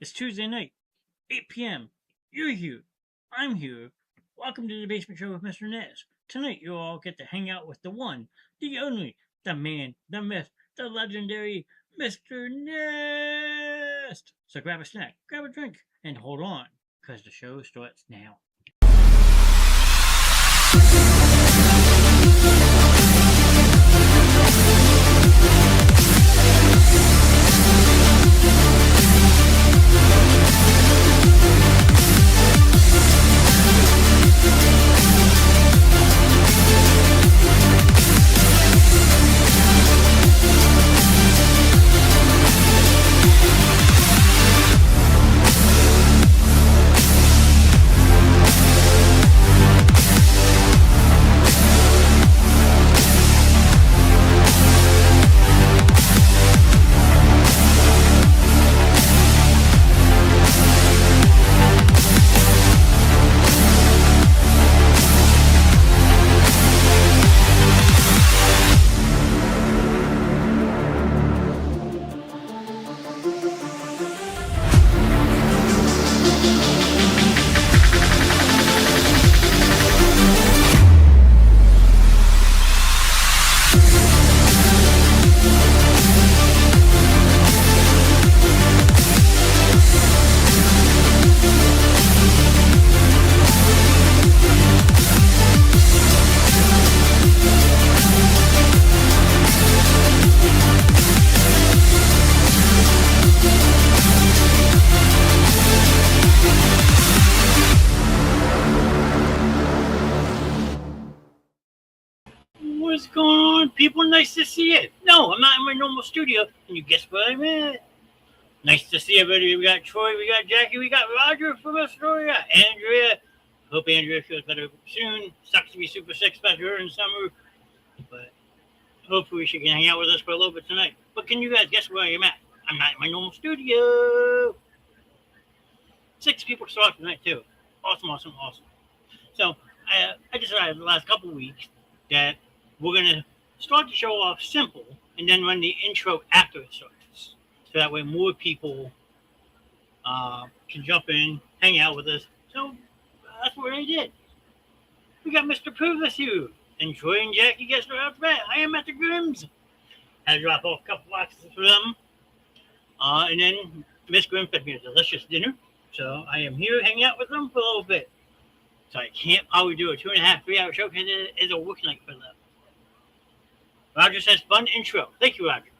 It's Tuesday night, 8 p.m. You're here. I'm here. Welcome to the Basement Show with Mr. Knast. Tonight, you all get to hang out with the one, the only, the man, the myth, the legendary Mr. Knast. So grab a snack, grab a drink, and hold on, because the show starts now. What's going on, people? Nice to see you. No, I'm not in my normal studio, and you guess where I'm at. Nice to see everybody. We got Troy, we got Jackie, we got Roger from Astoria, Andrea. Hope Andrea feels better soon. Sucks to be super sick, especially her in summer. But hopefully she can hang out with us for a little bit tonight. But can you guys guess where I'm at? I'm not in my normal studio. 6 people to start tonight, too. Awesome. So I decided the last couple weeks that we're going to start the show off simple and then run the intro after it starts. So that way more people can jump in, hang out with us. So that's what I did. We got Mr. Privilege here. And Troy and Jackie guess right off the bat. I am at the Grimm's. Had to drop off a couple boxes for them. And then Miss Grimm fed me a delicious dinner. So I am here hanging out with them for a little bit. So I can't probably do a 2.5, 3 hour show because it is a work night for them. Roger says, fun intro. Thank you, Roger.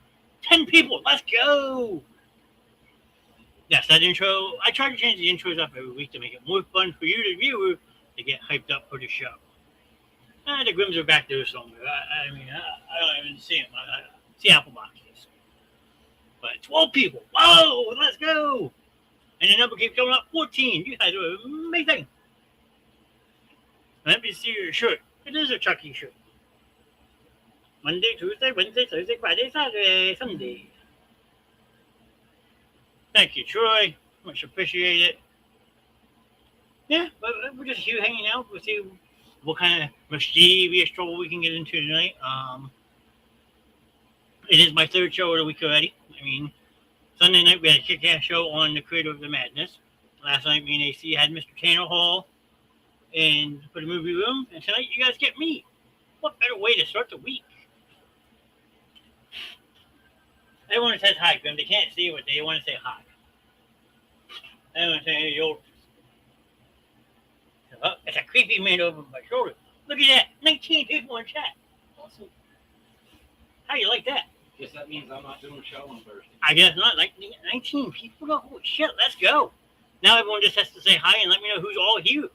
10 people. Let's go. Yes, that intro. I try to change the intros up every week to make it more fun for you, the viewer, to get hyped up for the show. The Grimms are back there somewhere. I don't even see them. I see apple boxes. But 12 people. Whoa, let's go. And the number keeps going up. 14. You guys are amazing. Let me see your shirt. It is a Chucky shirt. Monday, Tuesday, Wednesday, Thursday, Friday, Saturday, Sunday. Thank you, Troy. Much appreciate it. Yeah, but we're just here hanging out. We'll see what kind of mysterious trouble we can get into tonight. It is my 3rd show of the week already. I mean, Sunday night we had a kick-ass show on the Creator of the Madness. Last night me and AC had Mr. Tanner Hall and for the movie room. And tonight you guys get me. What better way to start the week? Everyone says hi, Grim. They can't see what they want to say hi. Everyone says, hey, yo. Oh, it's a creepy man over my shoulder. Look at that. 19 people in chat. Awesome. How do you like that? Guess that means I'm not doing a show on Thursday. I guess not. Like 19 people? Holy shit, let's go. Now everyone just has to say hi and let me know who's all here.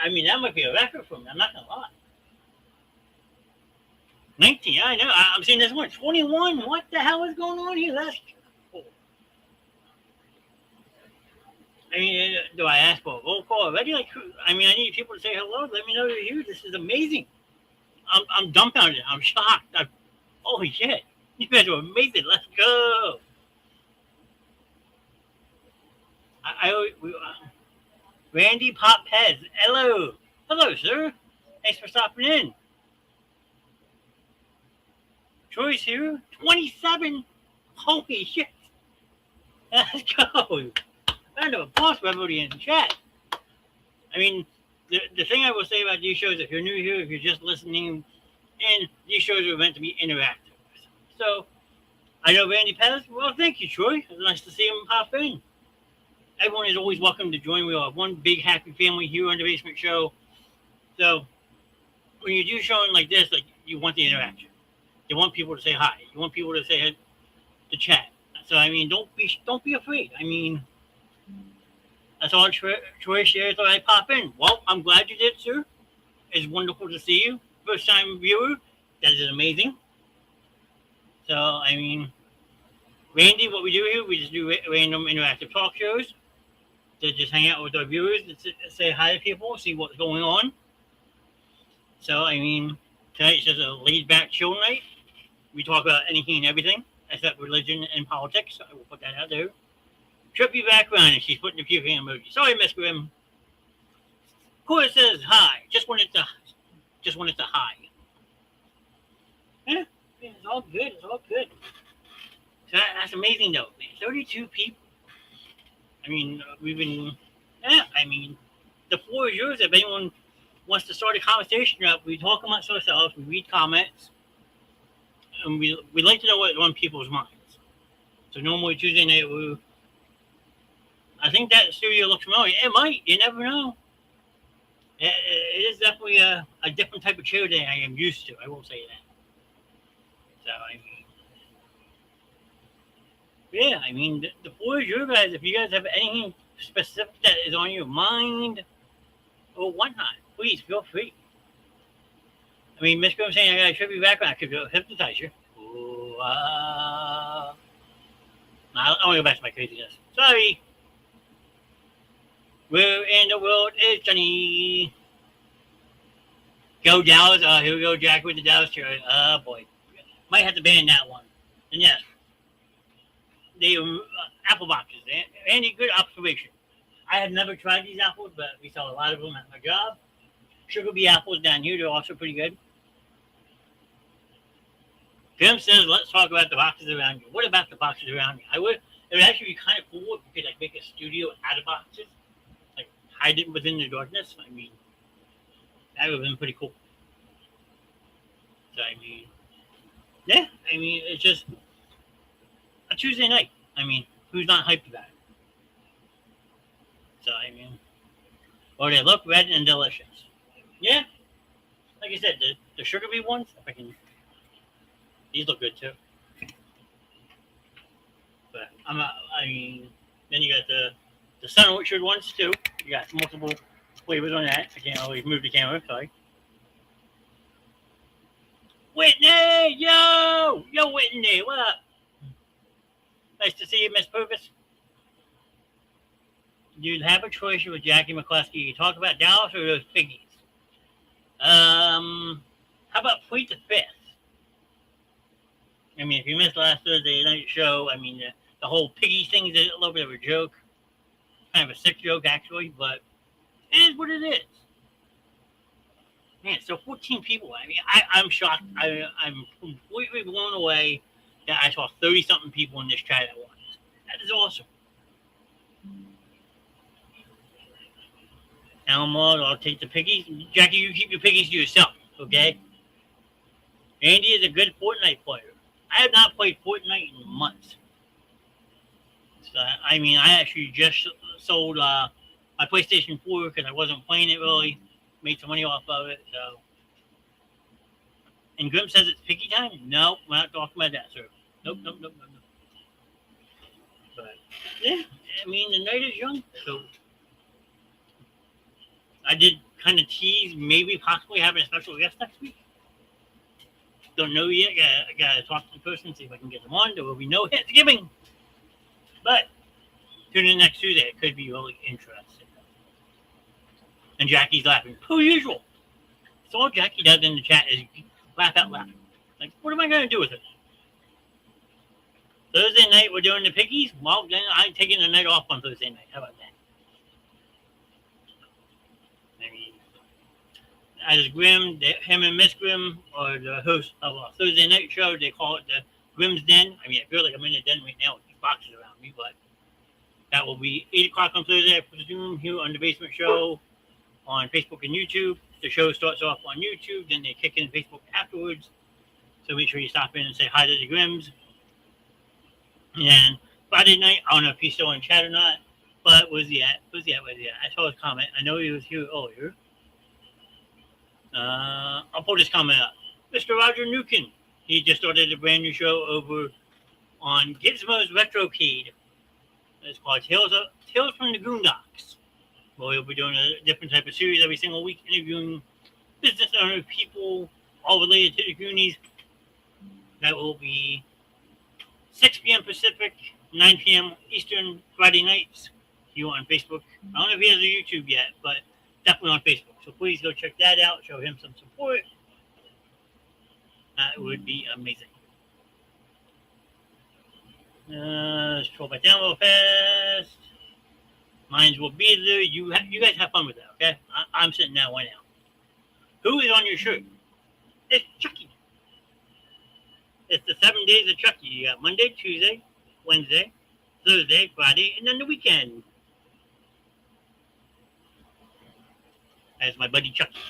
I mean, that might be a record for me. I'm not going to lie. 19, I know. I'm seeing this one. 21. What the hell is going on here? That's cool. I mean, do I ask for a roll call already? Like, I mean, I need people to say hello. Let me know you're here. This is amazing. I'm dumbfounded. I'm shocked. Holy shit. You guys are amazing. Let's go. Randy Pop Pez. Hello. Hello, sir. Thanks for stopping in. Troy's here. 27. Holy shit. Let's go. Round of applause for everybody in the chat. I mean, the thing I will say about these shows, if you're new here, if you're just listening in, these shows are meant to be interactive. So, I know Randy passed. Well, thank you, Troy. It's nice to see him pop in. Everyone is always welcome to join. We are one big happy family here on the Basement Show. So, when you do showing like this, like you want the interaction. You want people to say hi. You want people to say to chat. So I mean, don't be afraid. I mean, that's all Troy shares that I pop in. Well, I'm glad you did, sir. It's wonderful to see you. First time viewer. That is amazing. So I mean, Randy, what we do here, we just do random interactive talk shows to just hang out with our viewers, to say hi to people, see what's going on. So I mean, tonight's just a laid back chill night. We talk about anything and everything except religion and politics. I will put that out there. Trippy background, and she's putting a few hand emojis. Sorry, Miss Grimm. Cora says hi. Just wanted to hi. Yeah, it's all good. It's all good. So that's amazing, though. Man, 32 people. I mean, we've been. Yeah, I mean, the floor is yours. If anyone wants to start a conversation up, we talk amongst ourselves. We read comments. And we like to know what's on people's minds. So normally Tuesday night, I think that studio looks familiar. It might. You never know. It is definitely a different type of chair than I am used to. I will say that. So, I mean, yeah, I mean, the floor is your guys. If you guys have anything specific that is on your mind or whatnot, please feel free. I mean, Miss Grimm saying I got a trippy background. I could go hypnotize you. Ooh, I want to go back to my craziness. Sorry. Where in the world is Johnny? Go Dallas. Oh, here we go, Jack with the Dallas shirt. Oh, boy. Might have to ban that one. And yes, they apple boxes. Andy, good observation. I have never tried these apples, but we sell a lot of them at my job. Sugar bee apples down here, they're also pretty good. Jim says, let's talk about the boxes around you. What about the boxes around you? It would actually be kind of cool if you could like make a studio out of boxes, like hide it within the darkness. I mean, that would have been pretty cool. So I mean, yeah, I mean it's just a Tuesday night. I mean, who's not hyped about it? So I mean, well, they look red and delicious. Yeah, like I said, the sugar bee ones, if I can. These look good too. But I mean, then you got the Sun Orchard ones too. You got multiple flavors on that. I can't always move the camera, sorry. Whitney! Yo! Yo, Whitney, what up? Nice to see you, Miss Purvis. You'd have a choice with Jackie McCluskey. You talk about Dallas or those piggies? How about Plead the Fifth? I mean, if you missed last Thursday night show, I mean, the whole piggy thing is a little bit of a joke. Kind of a sick joke, actually, but it is what it is. Man, so 14 people. I mean, I'm shocked. I'm completely blown away that I saw 30-something people in this chat at once. That is awesome. Elmo, I'll take the piggies. Jackie, you keep your piggies to yourself, okay? Andy is a good Fortnite player. I have not played Fortnite in months. So, I mean, I actually just sold my PlayStation 4 because I wasn't playing it really. Made some money off of it, so. And Grim says it's piggy time? No, we're not talking about that, sir. Nope. But, yeah, I mean, the night is young, so. I did kind of tease maybe possibly having a special guest next week. Don't know yet. I gotta talk to the person, see if I can get them on. There will be no Thanksgiving. But tune in next Tuesday. It could be really interesting. And Jackie's laughing. Per usual. So all Jackie does in the chat is laugh out loud. Like, what am I going to do with it? Thursday night, we're doing the piggies. Well, then I'm taking the night off on Thursday night. How about that? I mean, as Grim, him and Miss Grim are the host of a Thursday night show. They call it the Grim's Den. I mean, I feel like I'm in a den right now with these boxes around me, but That will be 8 o'clock on Thursday, I presume, here on the Basement Show on Facebook and YouTube. The show starts off on YouTube, then they kick in Facebook afterwards. So make sure you stop in and say hi to the Grims. And Friday night, I don't know if he's still in chat or not, but where's he at? I saw his comment. I know he was here earlier. I'll pull this comment up. Mr. Roger Nukin. He just started a brand new show over on Gizmo's Retrocade. It's called Tales from the Goondocks. Well, he'll be doing a different type of series every single week, interviewing business owners, people, all related to the Goonies. That will be 6 p.m. Pacific, 9 p.m. Eastern, Friday nights. You on Facebook. I don't know if he has a YouTube yet, but definitely on Facebook. So please go check that out. Show him some support. That would be amazing. Scroll back down real fast. Mines will be there. You guys have fun with that, okay? I'm sitting down right now. Who is on your shirt? It's Chucky. It's the 7 days of Chucky. You got Monday, Tuesday, Wednesday, Thursday, Friday, and then the weekend. That's my buddy Chucky.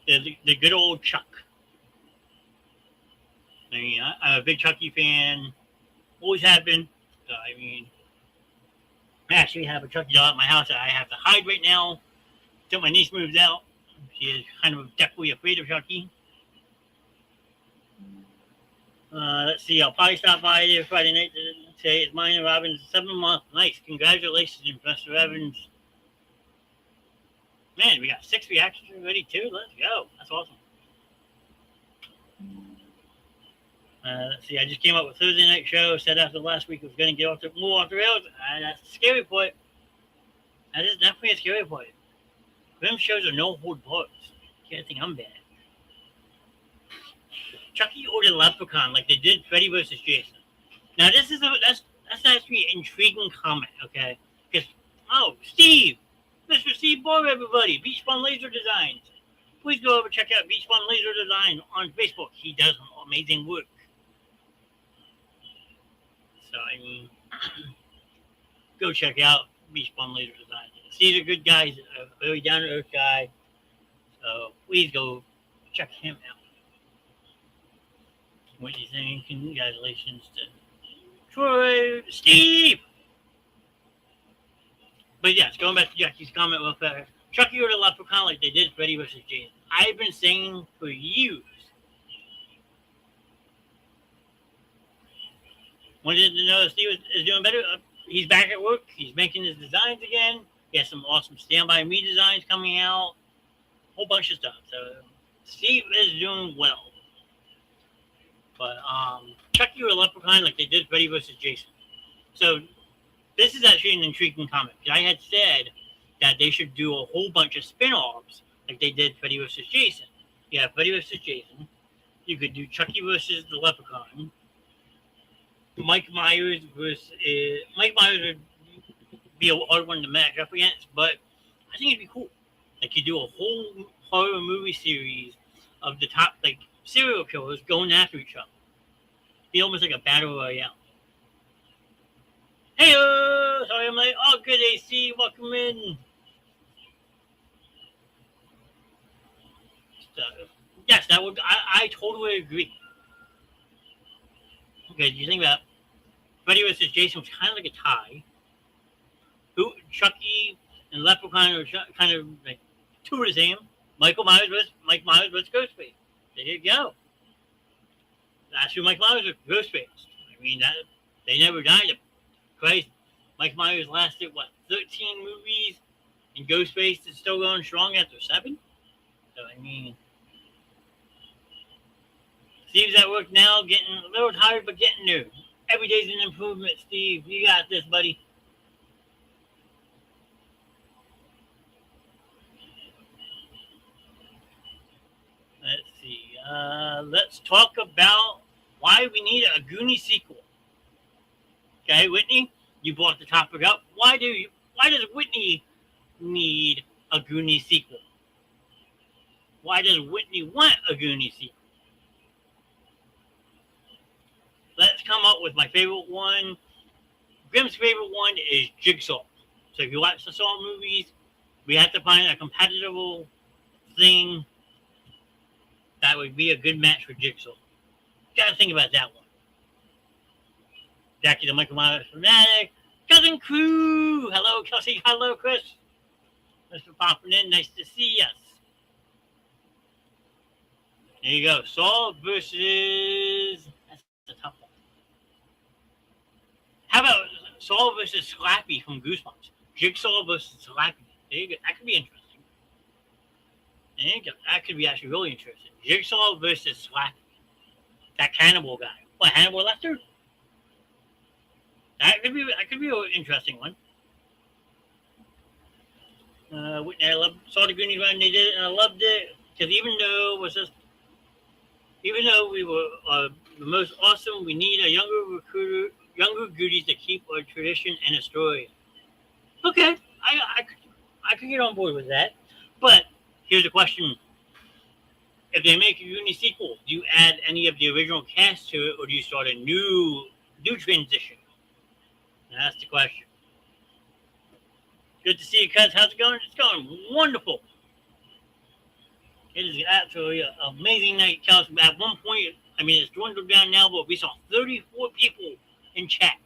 The good old Chuck. I mean, I'm a big Chucky fan. Always have been. So, I mean, I actually have a Chucky doll at my house that I have to hide right now until my niece moves out. She is kind of definitely afraid of Chucky. Let's see. I'll probably stop by there Friday night to say it's mine and Robin's 7-month. Nice. Congratulations, Mr. Evans. Man, we got 6 reactions already, too. Let's go. That's awesome. Let's see. I just came up with Thursday night show. Said after last week it was going to get more off the rails. That's a scary point. That is definitely a scary point. Them shows are no hold bars. You can't think I'm bad. Chucky ordered Leprechaun like they did Freddy vs. Jason. Now that's actually an intriguing comment, okay? Because Steve, Mr. Steve Bohr, everybody, Beach Spun Laser Designs. Please go over and check out Beach Spun Laser Design on Facebook. He does amazing work. So I mean, go check out Beach Spun Laser Design. Steve's a good guy, he's a very down to earth guy. So please go check him out. What do you think? Congratulations to Troy, Steve. But yes, going back to Jackie's comment real fast. Chucky or the Leprechaun like they did Freddy vs. Jason. I've been saying for years. Wanted to know if Steve is doing better. He's back at work. He's making his designs again. He has some awesome Stand By Me designs coming out. A whole bunch of stuff. So Steve is doing well. But Chucky or Leprechaun like they did Freddy vs. Jason. So this is actually an intriguing comment. I had said that they should do a whole bunch of spin-offs like they did Freddy vs. Jason. Yeah, Freddy vs. Jason. You could do Chucky versus the Leprechaun. Mike Myers would be a hard one to match up against, but I think it'd be cool. Like you do a whole horror movie series of the top like serial killers going after each other. Be almost like a battle royale. Hey, sorry I'm late. Oh, good AC, welcome in. So, yes, that would. I totally agree. Okay, do you think that Freddy vs. Jason was kind of like a tie? Chucky and Leprechaun are kind of like two of the same. Mike Myers was Ghostface. There you go. That's who Mike Myers was, Ghostface. I mean, that they never died of Christ. Mike Myers lasted, 13 movies? And Ghostface is still going strong after 7? So, I mean, Steve's at work now, getting a little tired, but getting there. Every day's an improvement, Steve. You got this, buddy. Let's see. Let's talk about why we need a Goonie sequel. Okay, Whitney, you brought the topic up. Why does Whitney need a Goonie sequel? Why does Whitney want a Goonie sequel? Let's come up with my favorite one. Grimm's favorite one is Jigsaw. So if you watch the Saw movies, we have to find a compatible thing that would be a good match for Jigsaw. Gotta think about that one. Jackie the Michael Myers fanatic. Cousin Crew. Hello, Kelsey. Hello, Chris. Thanks for popping in. Nice to see us. There you go. Saw versus. That's a tough one. How about Saw versus Slappy from Goosebumps? Jigsaw versus Slappy. There you go. That could be interesting. There you go. That could be actually really interesting. Jigsaw versus Slappy. That cannibal guy. What, Hannibal Lecter? That could be an interesting one. Whitney, I saw the Goonies when they did it, and I loved it because even though we were the most awesome, we need a younger Goonies to keep our tradition and a story. Okay, I could get on board with that. But here's the question: if they make a Goonies sequel, do you add any of the original cast to it, or do you start a new transition? That's the question. Good to see you, cuz. How's it going? It's going wonderful. It is absolutely an amazing night, Kelsey. At one point, I mean, it's dwindled down now, but we saw 34 people in chat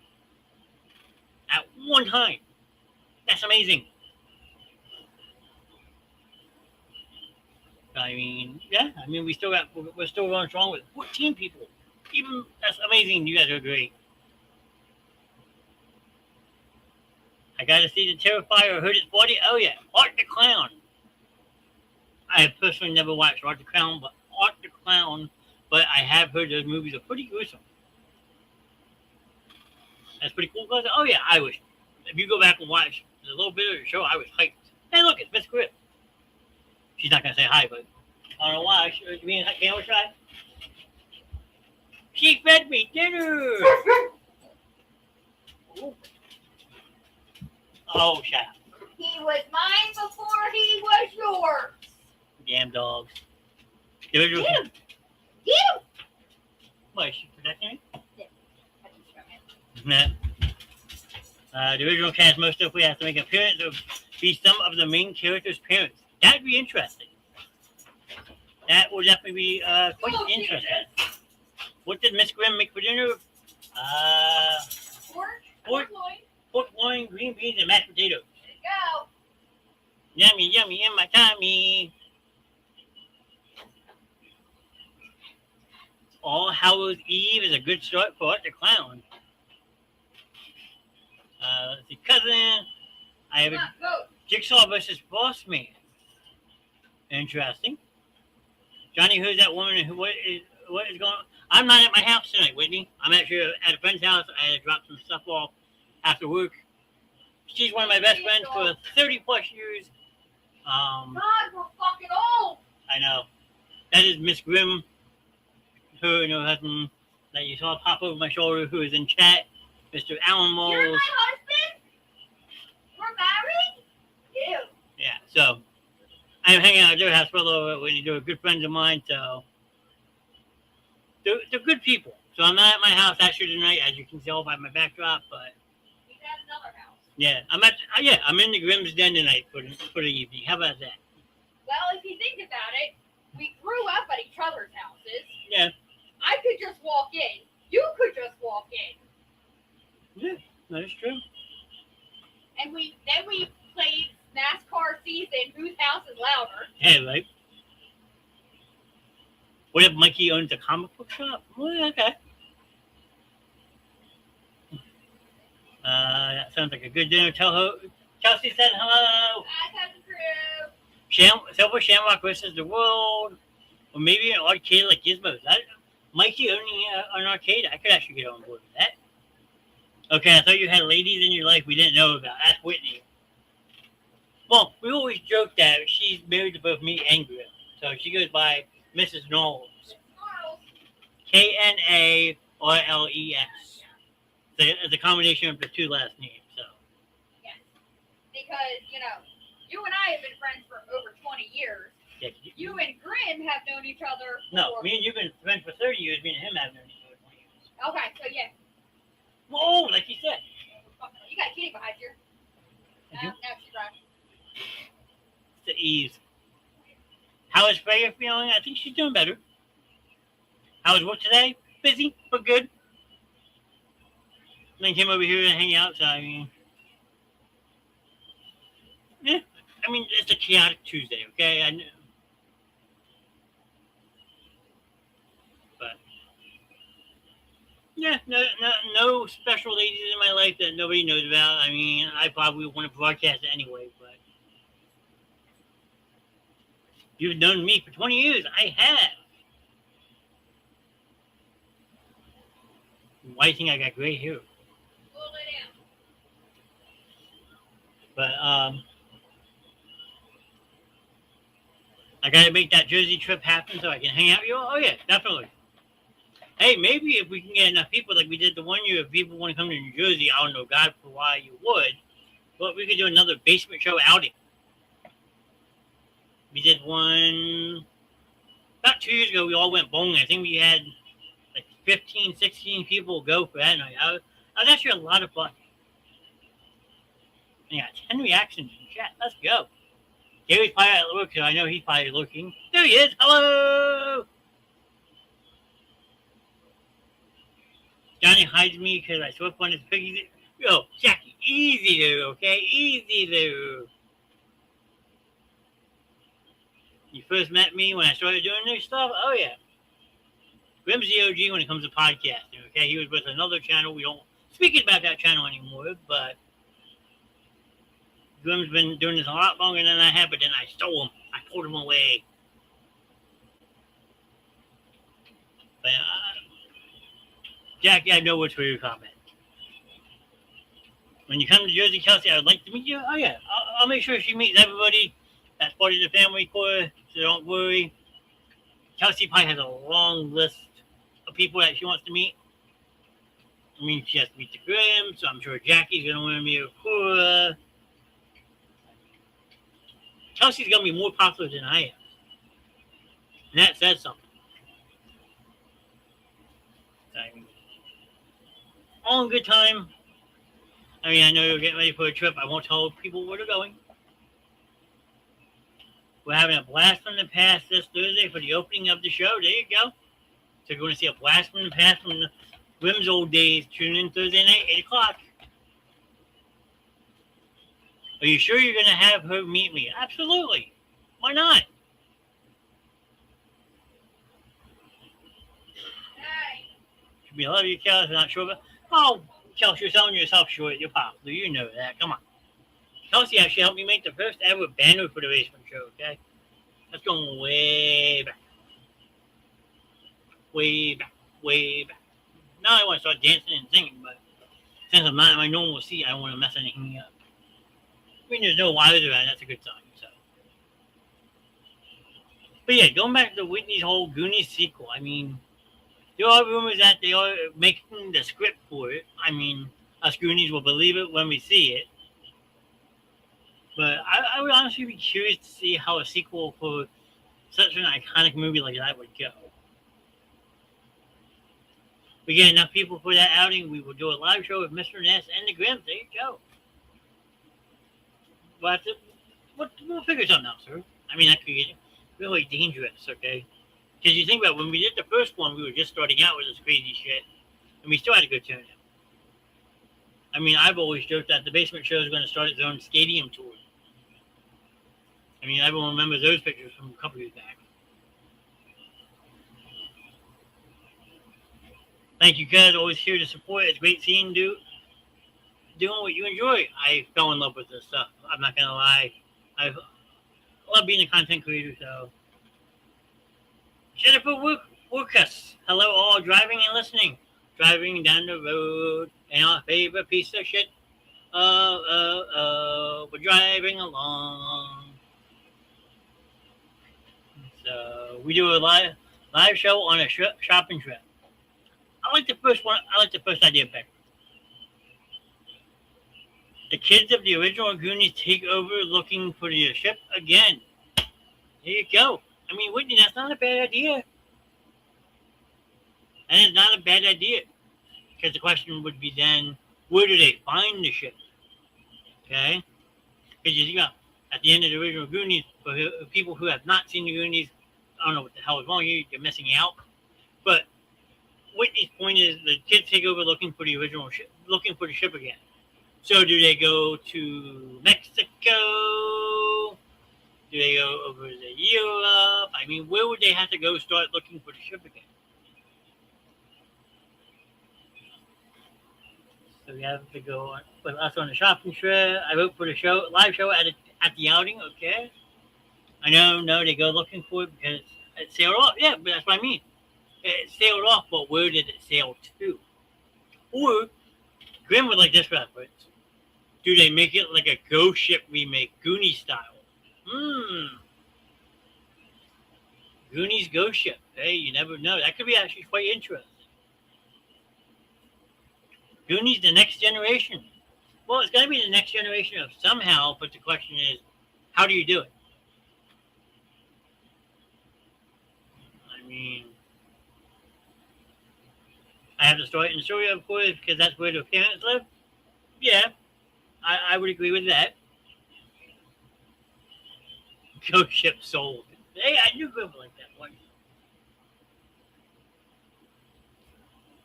at one time. That's amazing. I mean, yeah. I mean, we're still going strong with 14 people. Even that's amazing. You guys are great. I got to see the Terrifier. Heard it's body. Oh yeah, Art the Clown. I have personally never watched Art the Clown, but I have heard those movies are pretty gruesome. That's pretty cool. Oh yeah, I wish. If you go back and watch a little bit of the show, I was hyped. Hey, look, it's Miss Grip. She's not gonna say hi, but I don't know why. You mean camera shy? She fed me dinner. Oh, shut up. He was mine before he was yours. Damn dogs. Get him. Get him. What, is she protecting me? Yeah. I Nah. The original cast most definitely has to make an appearance or be some of the main characters' parents. That'd be interesting. That would definitely be quite interesting. What did Miss Grimm make for dinner? Pork loin, green beans, and mashed potatoes. There you go. Yummy, yummy in my tummy. All Hallows Eve is a good start for Art the Clown. Let's see, cousin. I have a Jigsaw versus Boss Man. Interesting. Johnny, who's that woman? What is going on? I'm not at my house tonight, Whitney. I'm actually at a friend's house. I had to drop some stuff off after work. She's one of my best friends for 30 plus years. God, we're fucking old. I know. That is Miss Grimm, her and her husband that you saw pop over my shoulder, who is in chat. Mr. Alan Moles. You're my husband? We're married? Ew. Yeah, so I'm hanging out at their house for a little bit when they're good friends of mine, so they're good people. So I'm not at my house actually tonight, as you can tell by my backdrop, but He's at another house. yeah, I'm in the Grimm's Den tonight for the evening. How about that? Well, if you think about it, we grew up at each other's houses. Yeah. I could just walk in. You could just walk in. Yeah, that is true. And then we played NASCAR season, whose house is louder. Yeah, right. What if Mikey owns a comic book shop? Well, okay. That sounds like a good dinner. Chelsea said hello. Hi, Cousin Crew. Silver Shamrock versus the world. Or maybe an arcade like Gizmo's. Mikey owning an arcade, I could actually get on board with that. Okay, I thought you had ladies in your life we didn't know about. That's Whitney. Well, we always joke that she's married to both me and Grimm. So she goes by Mrs. Knowles. Knarles. It's a combination of the two last names. So. Yes. Because, you and I have been friends for over 20 years. Yeah, you and Grimm have known each other No, me and you've been friends for 30 years. Me and him have known each other for 20 years. Okay, so yeah. Whoa, like you said. Eve. How is Freya feeling? I think she's doing better. How was work today? Busy, but good. Then came over here and hang out, so I mean, yeah. I mean, it's a chaotic Tuesday, okay? I know. But, yeah, no special ladies in my life that nobody knows about. I mean, I probably want to broadcast it anyway, but you've known me for 20 years. I have. Why do you think I got gray hair? Pull it out. But, I gotta make that Jersey trip happen so I can hang out with you. Oh, yeah, definitely. Hey, maybe if we can get enough people like we did the one year, if people want to come to New Jersey, I don't know, God, for why you would, but we could do another basement show outing. We did one about 2 years ago. We all went bowling. I think we had like 15, 16 people go for that night. I was actually a lot of fun. And got 10 reactions in chat. Let's go. Gary's probably at work, so I know he's probably looking. There he is. Hello. Johnny hides me because I swept on his piggies. Yo, Jackie, easy there, okay? Easy there. You first met me when I started doing this stuff? Oh, yeah. Grim's the OG when it comes to podcasting, okay? He was with another channel. We don't speak about that channel anymore, but Grim's been doing this a lot longer than I have, but then I stole him. I pulled him away. But, Jackie, I know what's for your comment. When you come to Jersey, Kelsey, I would like to meet you. Oh, yeah. I'll make sure she meets everybody that's part of the family core, so don't worry. Kelsey probably has a long list of people that she wants to meet. I mean, she has to meet the Grim, so I'm sure Jackie's going to want to meet Cora. Kelsey's going to be more popular than I am. And that says something. I mean, all in good time. I mean, I know you're getting ready for a trip. I won't tell people where they're going. We're having a blast from the past this Thursday for the opening of the show. There you go. So you're going to see a blast from the past from the Grim's old days. Tune in Thursday night, 8 o'clock. Are you sure you're going to have her meet me? Absolutely. Why not? Should be a lot of you, Kelsey, not sure about. Oh, Kelsey, you're selling yourself short. You're popular. You know that. Come on. Kelsey actually helped me make the first ever banner for the basement show, okay? That's going way back. Way back. Way back. Now I want to start dancing and singing, but since I'm not in my normal seat, I don't want to mess anything up. I mean, there's no wires around. That's a good sign, so. But yeah, going back to Whitney's whole Goonies sequel, I mean, there are rumors that they are making the script for it. I mean, us Goonies will believe it when we see it. But I would honestly be curious to see how a sequel for such an iconic movie like that would go. We get enough people for that outing, we will do a live show with Mr. Knast and the Grims. There you go. But we'll figure something out, sir. I mean, that could get really dangerous, okay? Because you think about it, when we did the first one, we were just starting out with this crazy shit, and we still had a good turnout. I mean, I've always joked that the basement show is going to start its own stadium tour. I mean, everyone remembers those pictures from a couple years back. Thank you, guys. Always here to support. It's great seeing you doing what you enjoy. I fell in love with this stuff. I'm not going to lie. I love being a content creator, so. Jennifer Workus. Hello, all driving and listening. Driving down the road in our favorite piece of shit. We're driving along. So we do a live show on a shopping trip. I like the first one. I like the first idea better. The kids of the original Goonies take over looking for the ship again. There you go. I mean, Whitney, that's not a bad idea. And it's not a bad idea. Because the question would be then, where do they find the ship? Okay? Because you think about at the end of the original Goonies, for people who have not seen the Goonies, I don't know what the hell is wrong with you. You're missing out. But Whitney's point is the kids take over looking for the original ship, looking for the ship again. So do they go to Mexico? Do they go over to Europe? I mean, where would they have to go start looking for the ship again? So we have to go with us on the shopping trip. I wrote for the show, live show at the outing. Okay. I know, no, they go looking for it because it sailed off. Yeah, but that's what I mean. It sailed off, but where did it sail to? Or, Grim would like this reference. Do they make it like a ghost ship remake, Goonies style? Goonies ghost ship. Hey, you never know. That could be actually quite interesting. Goonies, the next generation. Well, it's going to be the next generation of somehow, but the question is, how do you do it? I mean, I have to start in the story, of course, because that's where the parents live. Yeah, I would agree with that. Ghost ship sold. Hey, I knew Grim like that one.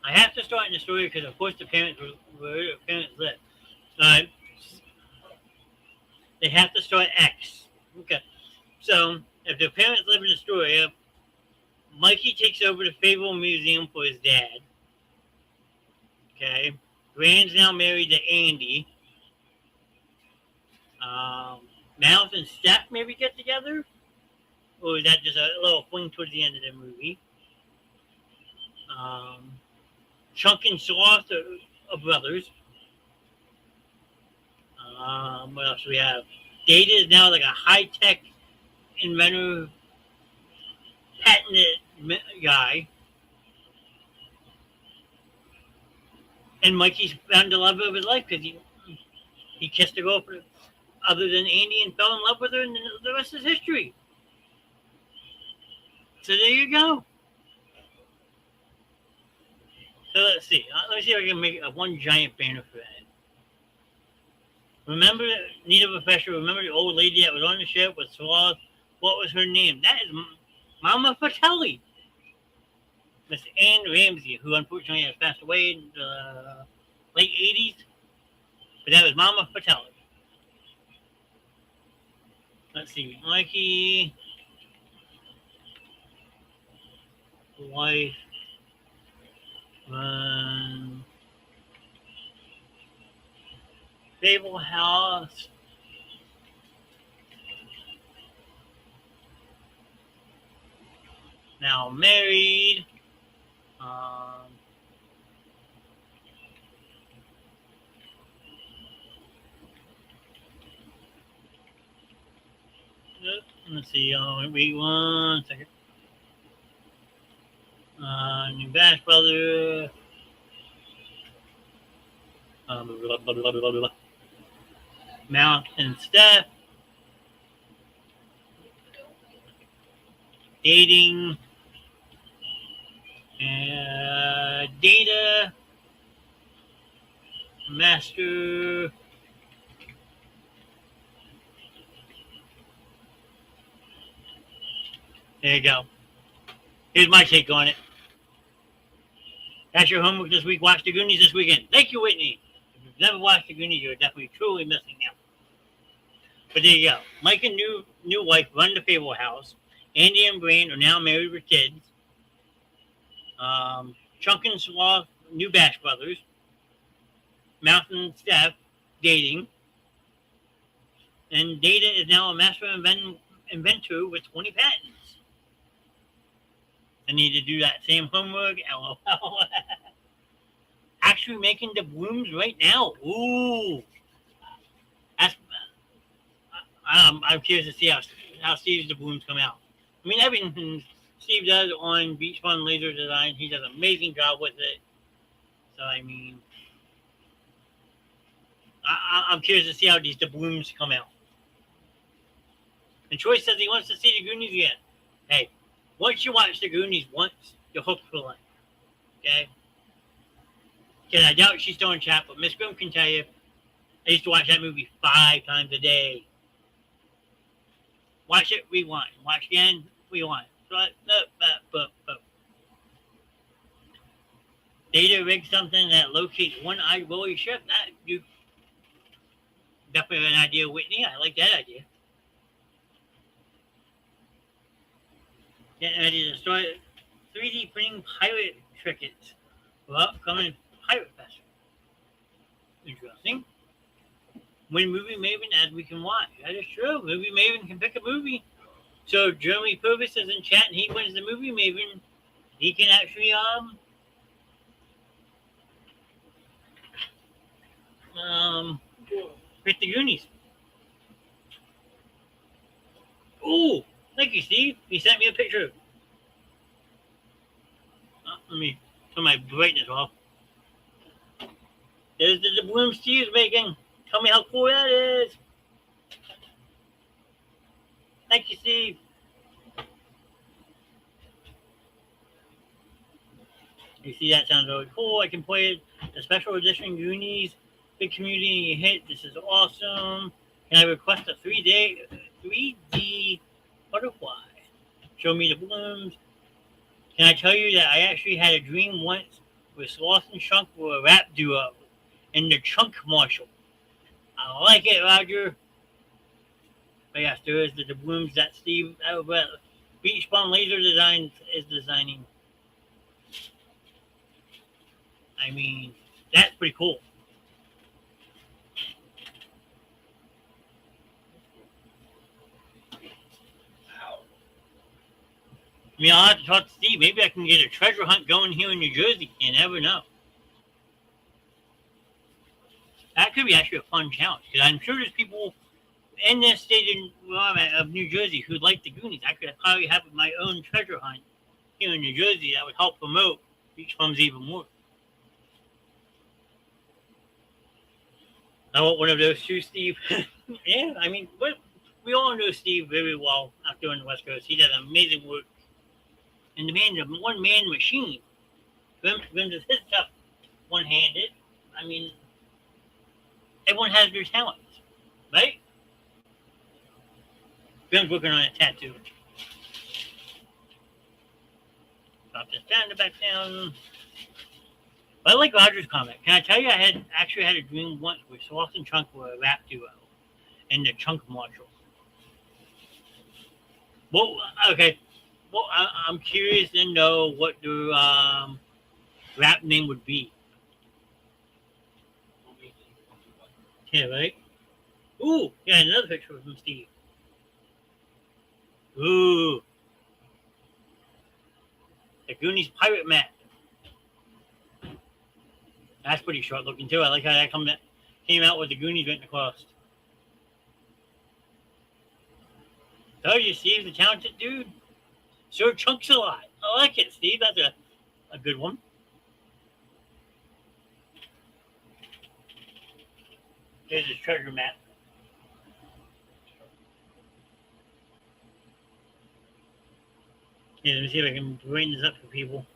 I have to start in the story because, of course, the parents where the parents live. They have to start X. Okay. So, if the parents live in the story, Mikey takes over the Fable Museum for his dad. Okay. Grand's now married to Andy. Mouse and Steph maybe get together? Or is that just a little fling towards the end of the movie? Chunk and Sloth are brothers. What else do we have? Data is now like a high-tech inventor, patented guy. And Mikey's found the love of his life because he kissed a girl other than Andy and fell in love with her, and the rest is history. So there you go. So let's see. Let's see if I can make one giant banner for that. Remember, Nita Professor, remember the old lady that was on the ship with Sloth? What was her name? That is Mama Fratelli. Miss Anne Ramsey, who unfortunately has passed away in the late 80s. But that was Mama Fratelli. Let's see. Mikey. Wife. Fable House. Now married. Let's see. Wait 1 second. New Bash Brother. Blah, blah, blah, blah, blah, blah. Mount and Steph. Dating. Data. Master. There you go. Here's my take on it. That's your homework this week. Watch the Goonies this weekend. Thank you, Whitney. If you've never watched the Goonies, you're definitely truly missing out. But there you go. Mike and new wife run the Fable House. Andy and Brain are now married with kids. Chunk and Sloth, new Bash Brothers. Mouth and Steph, dating. And Data is now a master inventor with 20 patents. I need to do that same homework. LOL. Actually making the blooms right now. Ooh. That's, I'm curious to see how Steve's the blooms come out. I mean, everything Steve does on Beach Fun Laser Design, he does an amazing job with it. So, I mean, I'm curious to see how the blooms come out. And Troy says he wants to see the Goonies again. Hey, once you watch the Goonies once, you're hooked for life. Okay? Because I doubt she's still in chat, but Miss Grimm can tell you, I used to watch that movie 5 times a day. Watch it, rewind. Watch again, rewind. Data rig something that locates one-eyed woolly ship. That you definitely have an idea, Whitney. I like that idea. Getting ready to start 3D printing pirate trinkets for upcoming pirate festival. Interesting. When movie Maven as we can watch. That is true. Movie Maven can pick a movie. So Jeremy Purvis is in chat and he wins the movie Maven. He can actually pick the Goonies. Ooh, thank you, Steve. He sent me a picture. Let me turn my brightness off. There's the balloon Steve's making. Tell me how cool that is. Thank you, Steve. You see, that sounds really cool. I can play it. The special edition Goonies, big community hit. This is awesome. Can I request a 3D butterfly? Show me the balloons. Can I tell you that I actually had a dream once where Sloth and Chunk were a rap duo in the Chunk Marshall. I like it, Roger. But yes, there is the doubloons that Steve over at Beach Bum Laser Designs is designing. I mean, that's pretty cool. I mean, I'll have to talk to Steve. Maybe I can get a treasure hunt going here in New Jersey. You never know. That could be actually a fun challenge because I'm sure there's people in this state of New Jersey who like the Goonies. I could probably have my own treasure hunt here in New Jersey that would help promote Beach Bums even more. I want one of those too, Steve. Yeah, I mean, we all know Steve very well out there on the West Coast. He does amazing work. And the man's a one-man machine. Grim does his stuff one-handed. I mean, everyone has their talents, right? Grim's working on a tattoo. Drop this down to back down. But I like Roger's comment. Can I tell you, I actually had a dream once where Sloth and Chunk were a rap duo in the Chunk Marshall. Well, okay. Well, I'm curious to know what the rap name would be. Yeah, right? Ooh, yeah, another picture from Steve. Ooh. The Goonies pirate map. That's pretty short looking too. I like how that came out with the Goonies written across. So you Steve, the talented dude. Sure chunks a lot. I like it, Steve. That's a good one. Here's his treasure map. Yeah, let me see if I can bring this up for people.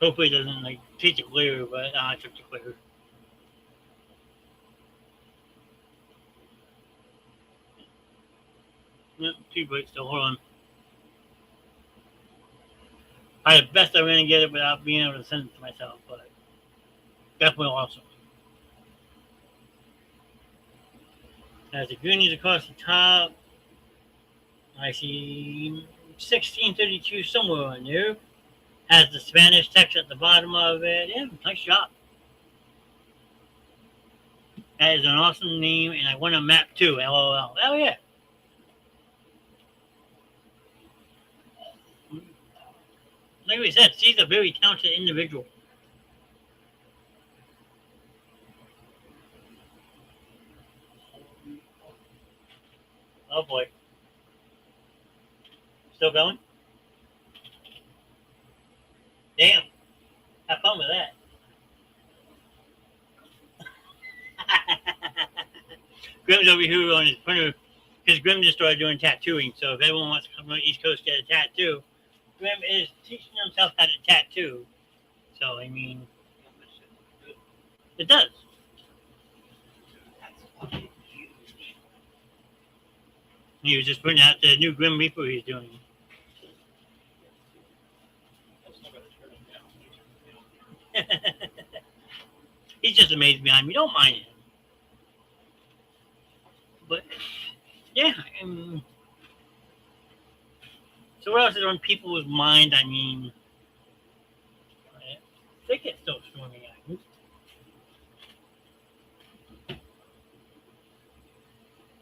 Hopefully it doesn't like take it clear, but I took it clear. Nope, too bright still. Hold on. I the best I'm gonna get it without being able to send it to myself, but definitely awesome. Has the Goonies across the top. I see 1632 somewhere on there. Has the Spanish text at the bottom of it. Yeah, nice job. That is an awesome name, and I want a map too. LOL. Oh yeah. Like we said, she's a very talented individual. Oh boy. Still going? Damn. Have fun with that. Grim's over here on his printer because Grim just started doing tattooing. So if anyone wants to come to the East Coast get a tattoo, Grim is teaching himself how to tattoo. So I mean, it does. He was just putting out the new Grim Reaper he's doing. I'm still gonna turn it down. He's just amazed behind me. Don't mind him. But yeah, so what else is on people's mind? I mean, I think it's still storming out.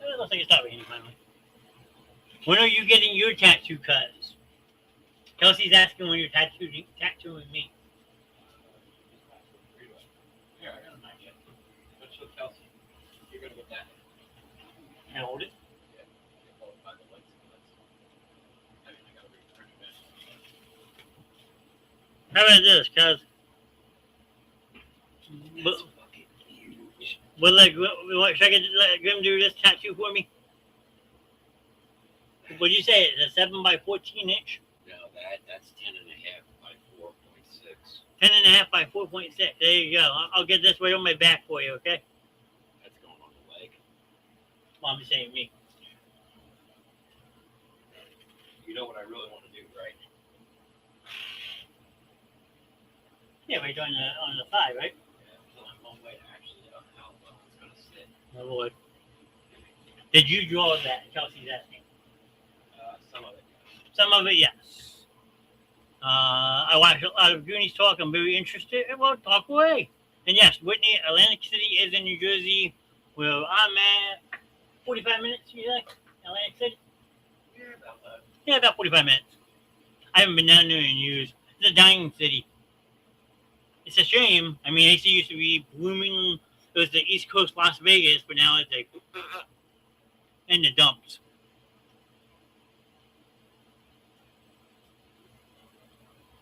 It looks like it's not raining finally. When are you getting your tattoo cuts? Kelsey's asking when you're tattooing me. Here, I got a knife yet. Let's show Kelsey. You're gonna get that. Can I hold it? Yeah. Hold it by the legs. I mean, I gotta return it back. How about this, cuz? That's fucking huge. Should I let Grim do this tattoo for me? What did you say? It's a 7 by 14 inch? No, that's 10.5 by 4.6. 10.5 by 4.6. There you go. I'll get this right on my back for you, okay? That's going on the leg. Well, I'm just saying me. You know what I really want to do, right? Yeah, right on the thigh, right? Yeah, there's only one way to actually know how well it's gonna sit. My lord. Did you draw that? Kelsey's asking. Some of it. Some of it, yes. I watched a lot of Goonies talk. I'm very interested. Well, talk away. And yes, Whitney, Atlantic City is in New Jersey, where I'm at. 45 minutes, you think? Atlantic City? Yeah, about that. Yeah, about 45 minutes. I haven't been down there in years. It's a dying city. It's a shame. I mean, AC used to be blooming. It was the East Coast Las Vegas, but now it's like in the dumps.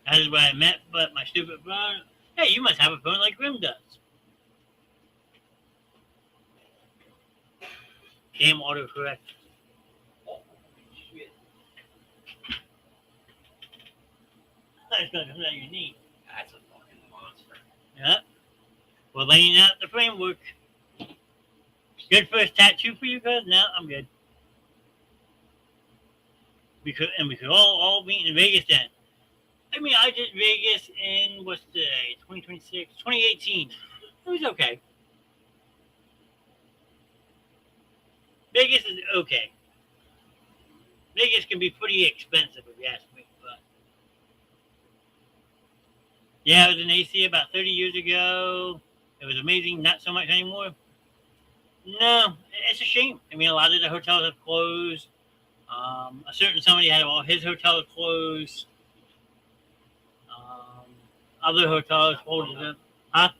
That is where I met, but my stupid phone. Hey, you must have a phone like Grim does. Damn autocorrect. Oh, shit. That's gonna come out of your knee. That's a fucking monster. Yeah. We're laying out the framework. Good first tattoo for you guys? No, I'm good. We could all meet in Vegas then. I mean, I did Vegas in, what's the day? 2026? 2018. It was okay. Vegas is okay. Vegas can be pretty expensive if you ask me. But yeah, I was in AC about 30 years ago. It was amazing. Not so much anymore. No, it's a shame. I mean, a lot of the hotels have closed. A certain somebody had all his hotels closed. Other hotels folded up. Huh?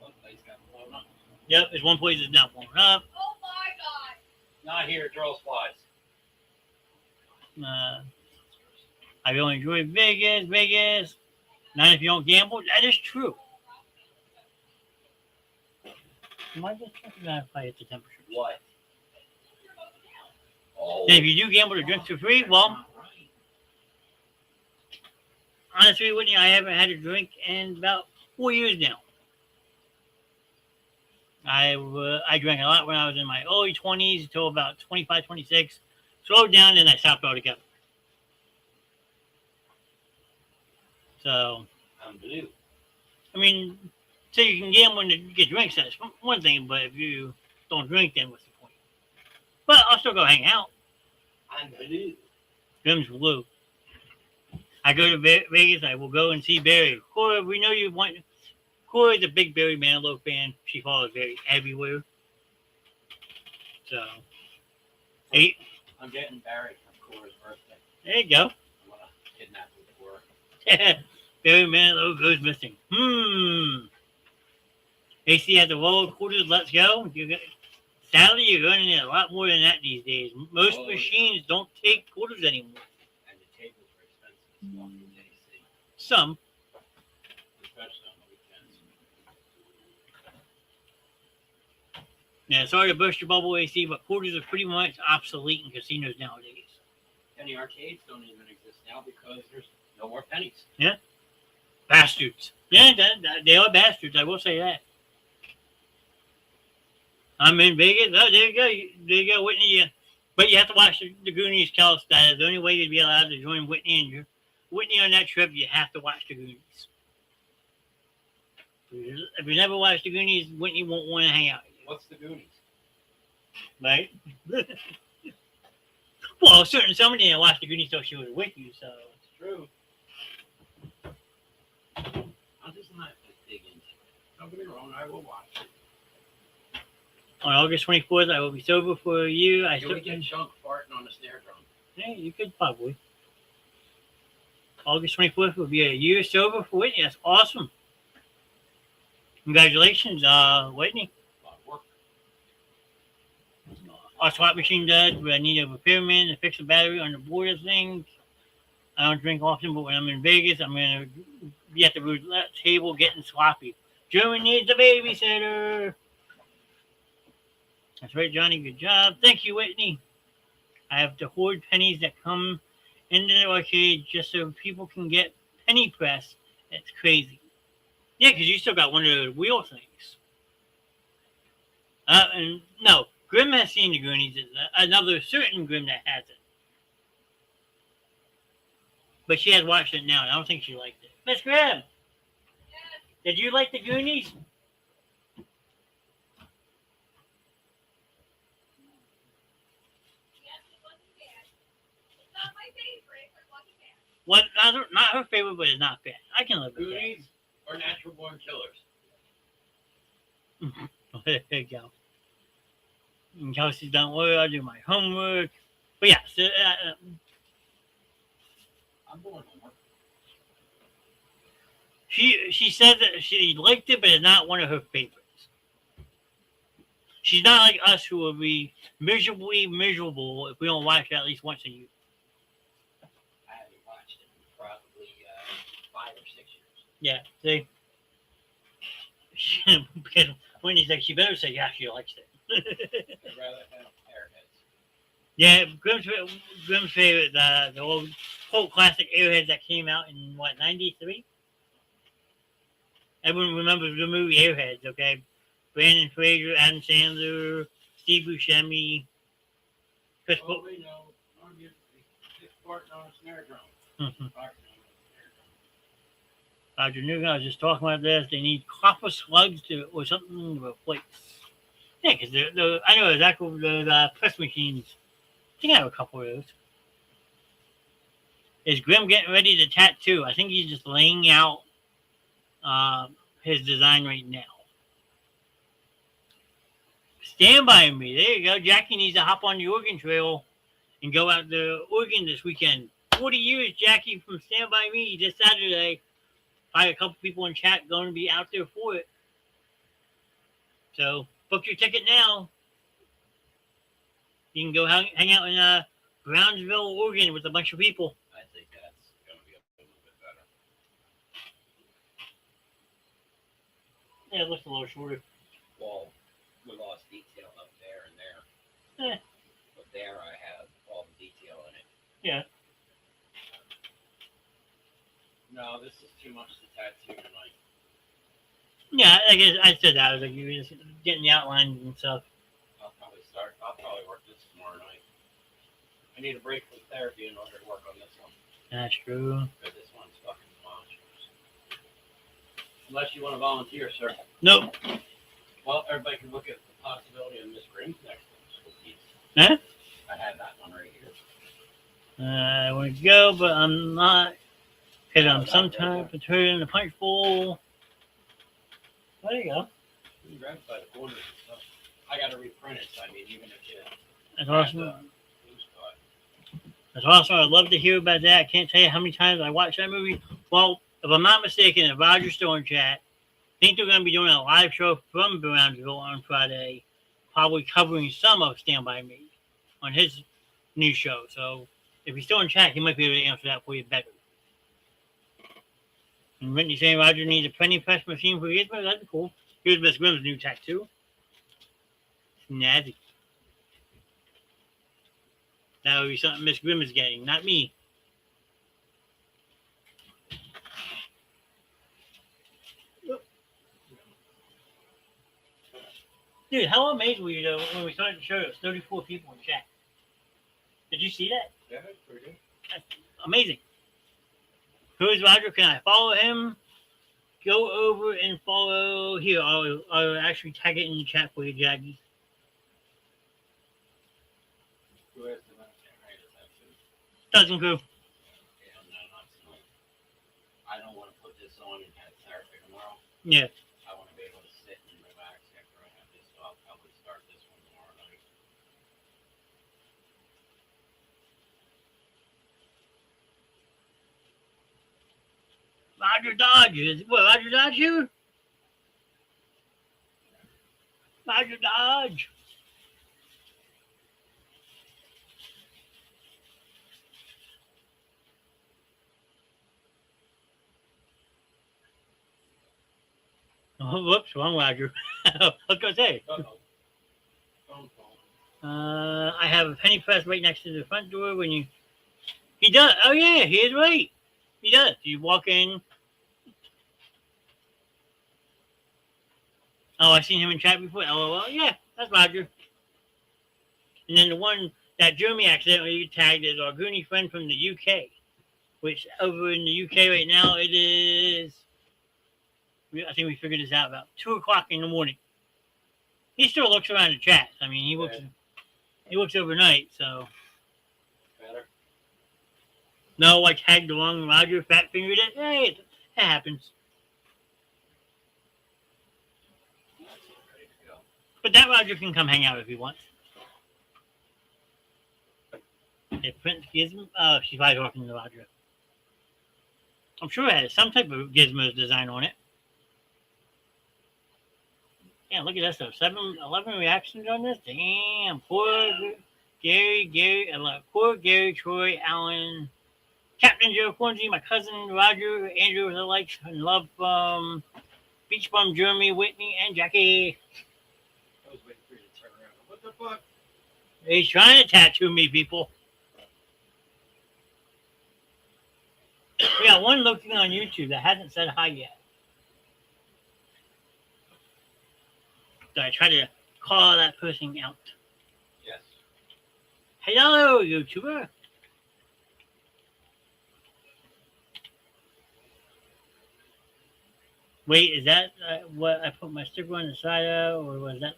One place got blown up. Yep, there's one place that's not blown up. Oh my God! Not here, girls flies. I really enjoyed Vegas. Not if you don't gamble. That is true. Am I just checking that if I hit the temperature? What? Oh. And if you do gamble, the drinks are free. Well, honestly, Whitney, I haven't had a drink in about 4 years now. I drank a lot when I was in my early 20s until about 25, 26. Slowed down, and I stopped altogether. So, Unbelievable. I mean, so you can gamble and get drinks. That's one thing, but if you don't drink, then what's the point? But I'll still go hang out. Unbelievable. Grim's blue. I go to Vegas, I will go and see Barry. Corey, we know you want. Corey's a big Barry Manilow fan. She follows Barry everywhere. So, hey, I'm getting Barry for Cora's birthday. there you go. I'm gonna kidnap him for her. Barry Manilow goes missing. AC has the roll of quarters. Let's go. Sadly, you're going to need a lot more than that these days. Most machines don't take quarters anymore. And the tables are expensive as well for AC. Some. Especially on the weekends. Yeah, sorry to burst your bubble, AC, but quarters are pretty much obsolete in casinos nowadays. And the arcades don't even exist now because there's no more pennies. Yeah. Bastards. Yeah, they are bastards. I will say that. I'm in Vegas. Oh, there you go. There you go, Whitney. But you have to watch the Goonies, Cal style. The only way you'd be allowed to join Whitney on that trip, you have to watch the Goonies. If you never watched the Goonies, Whitney won't want to hang out with you. What's the Goonies? Right? Well, somebody didn't watch the Goonies till she was with you, so. It's true. I'm just not big into it. Don't get me wrong, I will watch it. On August 24th, I will be sober for a year. Can we get Chunk farting on the snare drum? Yeah, you could probably. August 24th will be a year sober for Whitney. That's awesome. Congratulations, Whitney. A lot of work. Our swap machine died, but I need a repairman to fix the battery on the board of things. I don't drink often, but when I'm in Vegas, I'm going to be at the roulette table getting sloppy. German needs a babysitter. That's right, Johnny. Good job. Thank you, Whitney. I have to hoard pennies that come into the arcade just so people can get penny press. It's crazy. Yeah, because you still got one of those wheel things. And no, Grim has seen the Goonies. It's another certain Grim that has it. But she has watched it now, and I don't think she liked it. Miss Grim, Yes. did you like the Goonies? Yes, it wasn't bad. It's not my favorite, but it wasn't bad. What? Not her favorite, but it's not bad. I can live with Goonies or Natural Born Killers? that. There you go. And Kelsey's done work. I do my homework. But yeah, so, I'm going homework. she said that she liked it, but it's not one of her favorites. She's not like us who will be miserably miserable if we don't watch it at least once a year. I haven't watched it in probably 5 or 6 years. Yeah, see? Because Wendy's like, she better say yeah, she likes it. I'd rather have Airheads. Yeah, Grimm's favorite, the old cult classic Airheads that came out in, what, 93? Everyone remembers the movie Airheads, okay? Brandon Fraser, Adam Sandler, Steve Buscemi, Chris Oh, we know. I'm just farting on a snare drum. Farting on a snare drum. Roger Newton, I was just talking about this. They need copper slugs or something to replace. Yeah, because I know exactly those press machines. I think I have a couple of those. Is Grim getting ready to tattoo? I think he's just laying out his design right now. Stand by me. There you go. Jackie needs to hop on the Oregon Trail and go out to Oregon this weekend. 40 years, Jackie, from Stand By Me this Saturday. Probably a couple people in chat going to be out there for it. So book your ticket now. You can go hang out in Brownsville, Oregon with a bunch of people. I think that's going to be a little bit better. Yeah, it looks a little shorter. Well, we lost detail up there and there. Eh. But there I have all the detail in it. Yeah. No, this is too much to tattoo tonight. Yeah, I guess I said that. I was like, you were just getting the outlines and stuff. I'll probably work this tomorrow night. I need a break from therapy in order to work on this one. That's true. Because this one's fucking monstrous. Unless you want to volunteer, sir. Nope. Well, everybody can look at the possibility of Miss Grimm's next piece. Huh? I had that one right here. I want to go, but I'm not. Because I'm sometimes perturbed in the punch bowl. There you go. You can grab it by the corners and stuff. I got to reprint it, so I mean, even if you That's awesome. loose cut. That's awesome. I'd love to hear about that. I can't tell you how many times I watched that movie. Well, if I'm not mistaken, if Roger's still in chat, I think they're going to be doing a live show from Brownsville on Friday, probably covering some of Stand By Me on his new show. So if he's still in chat, he might be able to answer that for you better. And Whitney saying Roger needs a penny press machine for Gizmo. That'd be cool. Here's Miss Grimm's new tattoo. Snazzy. That would be something Miss Grimm is getting, not me. Dude, how amazed were you though when we started the show? There was 34 people in chat. Did you see that? Yeah, that's pretty good. That's amazing. Who is Roger? Can I follow him? Go over and follow here. I'll actually tag it in the chat for you, Jaggy. Who has the last right attention? Doesn't go. Yeah, no, not tonight. I don't want to put this on and have therapy tomorrow. Yeah. I want to be able to sit and relax after I have this, so I'll probably start this one tomorrow night. Roger Dodge. What, Roger Dodge here? Roger Dodge. Oh, whoops, wrong Roger. I was going to say. Uh-oh. Phone call. I have a penny press right next to the front door when you... He does. Oh, yeah, he is right. He does. You walk in. Oh, I've seen him in chat before. LOL. Yeah, that's Roger. And then the one that Jeremy accidentally tagged is our Goonie friend from the UK, which over in the UK right now it is... I think we figured this out about 2 o'clock in the morning. He still looks around the chat. I mean, he looks overnight, so... Better? No, I tagged the wrong Roger, fat fingered it. Hey, it happens. That's ready to go. But that Roger can come hang out if he wants. If Prince Gizmo, she's probably talking to Roger. I'm sure it has some type of Gizmo's design on it. Yeah, look at that stuff. 11 reactions on this. Damn, poor Gary, poor Gary, Troy, Alan, Captain Joe Cornsey, my cousin Roger, Andrew, the likes and love from Beach Bum, Jeremy, Whitney, and Jackie. I was waiting for you to turn around. What the fuck? He's trying to tattoo me, people. We got one looking on YouTube that hasn't said hi yet. So I try to call that person out. Yes. Hello, YouTuber. Wait, is that what I put my sticker on the side of, or was that?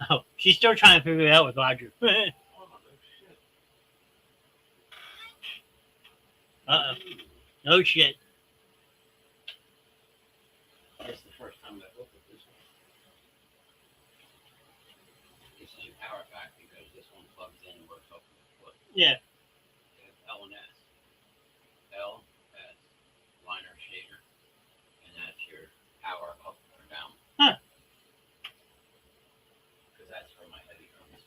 Oh, she's still trying to figure it out with Roger. Oh, no shit. Uh-oh. No shit. It's the first time I've looked at this one. This is your power pack because this one plugs in and works off of the foot. Yeah. It's L and S. LS liner shader. And that's your power up or down. Huh. Because that's for my heavy drums.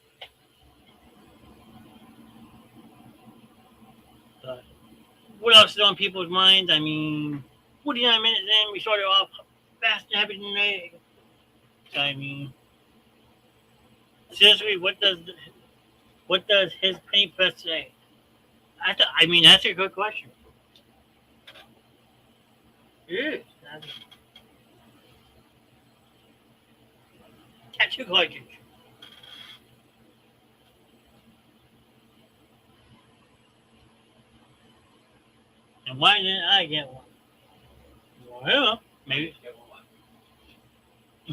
What else is on people's minds? I mean, 49 minutes in, we started off fast and heavy tonight. So, I mean, seriously, what does his penny press say? I mean, that's a good question. It is. Tattoo cartridge. And why didn't I get one? Well, maybe.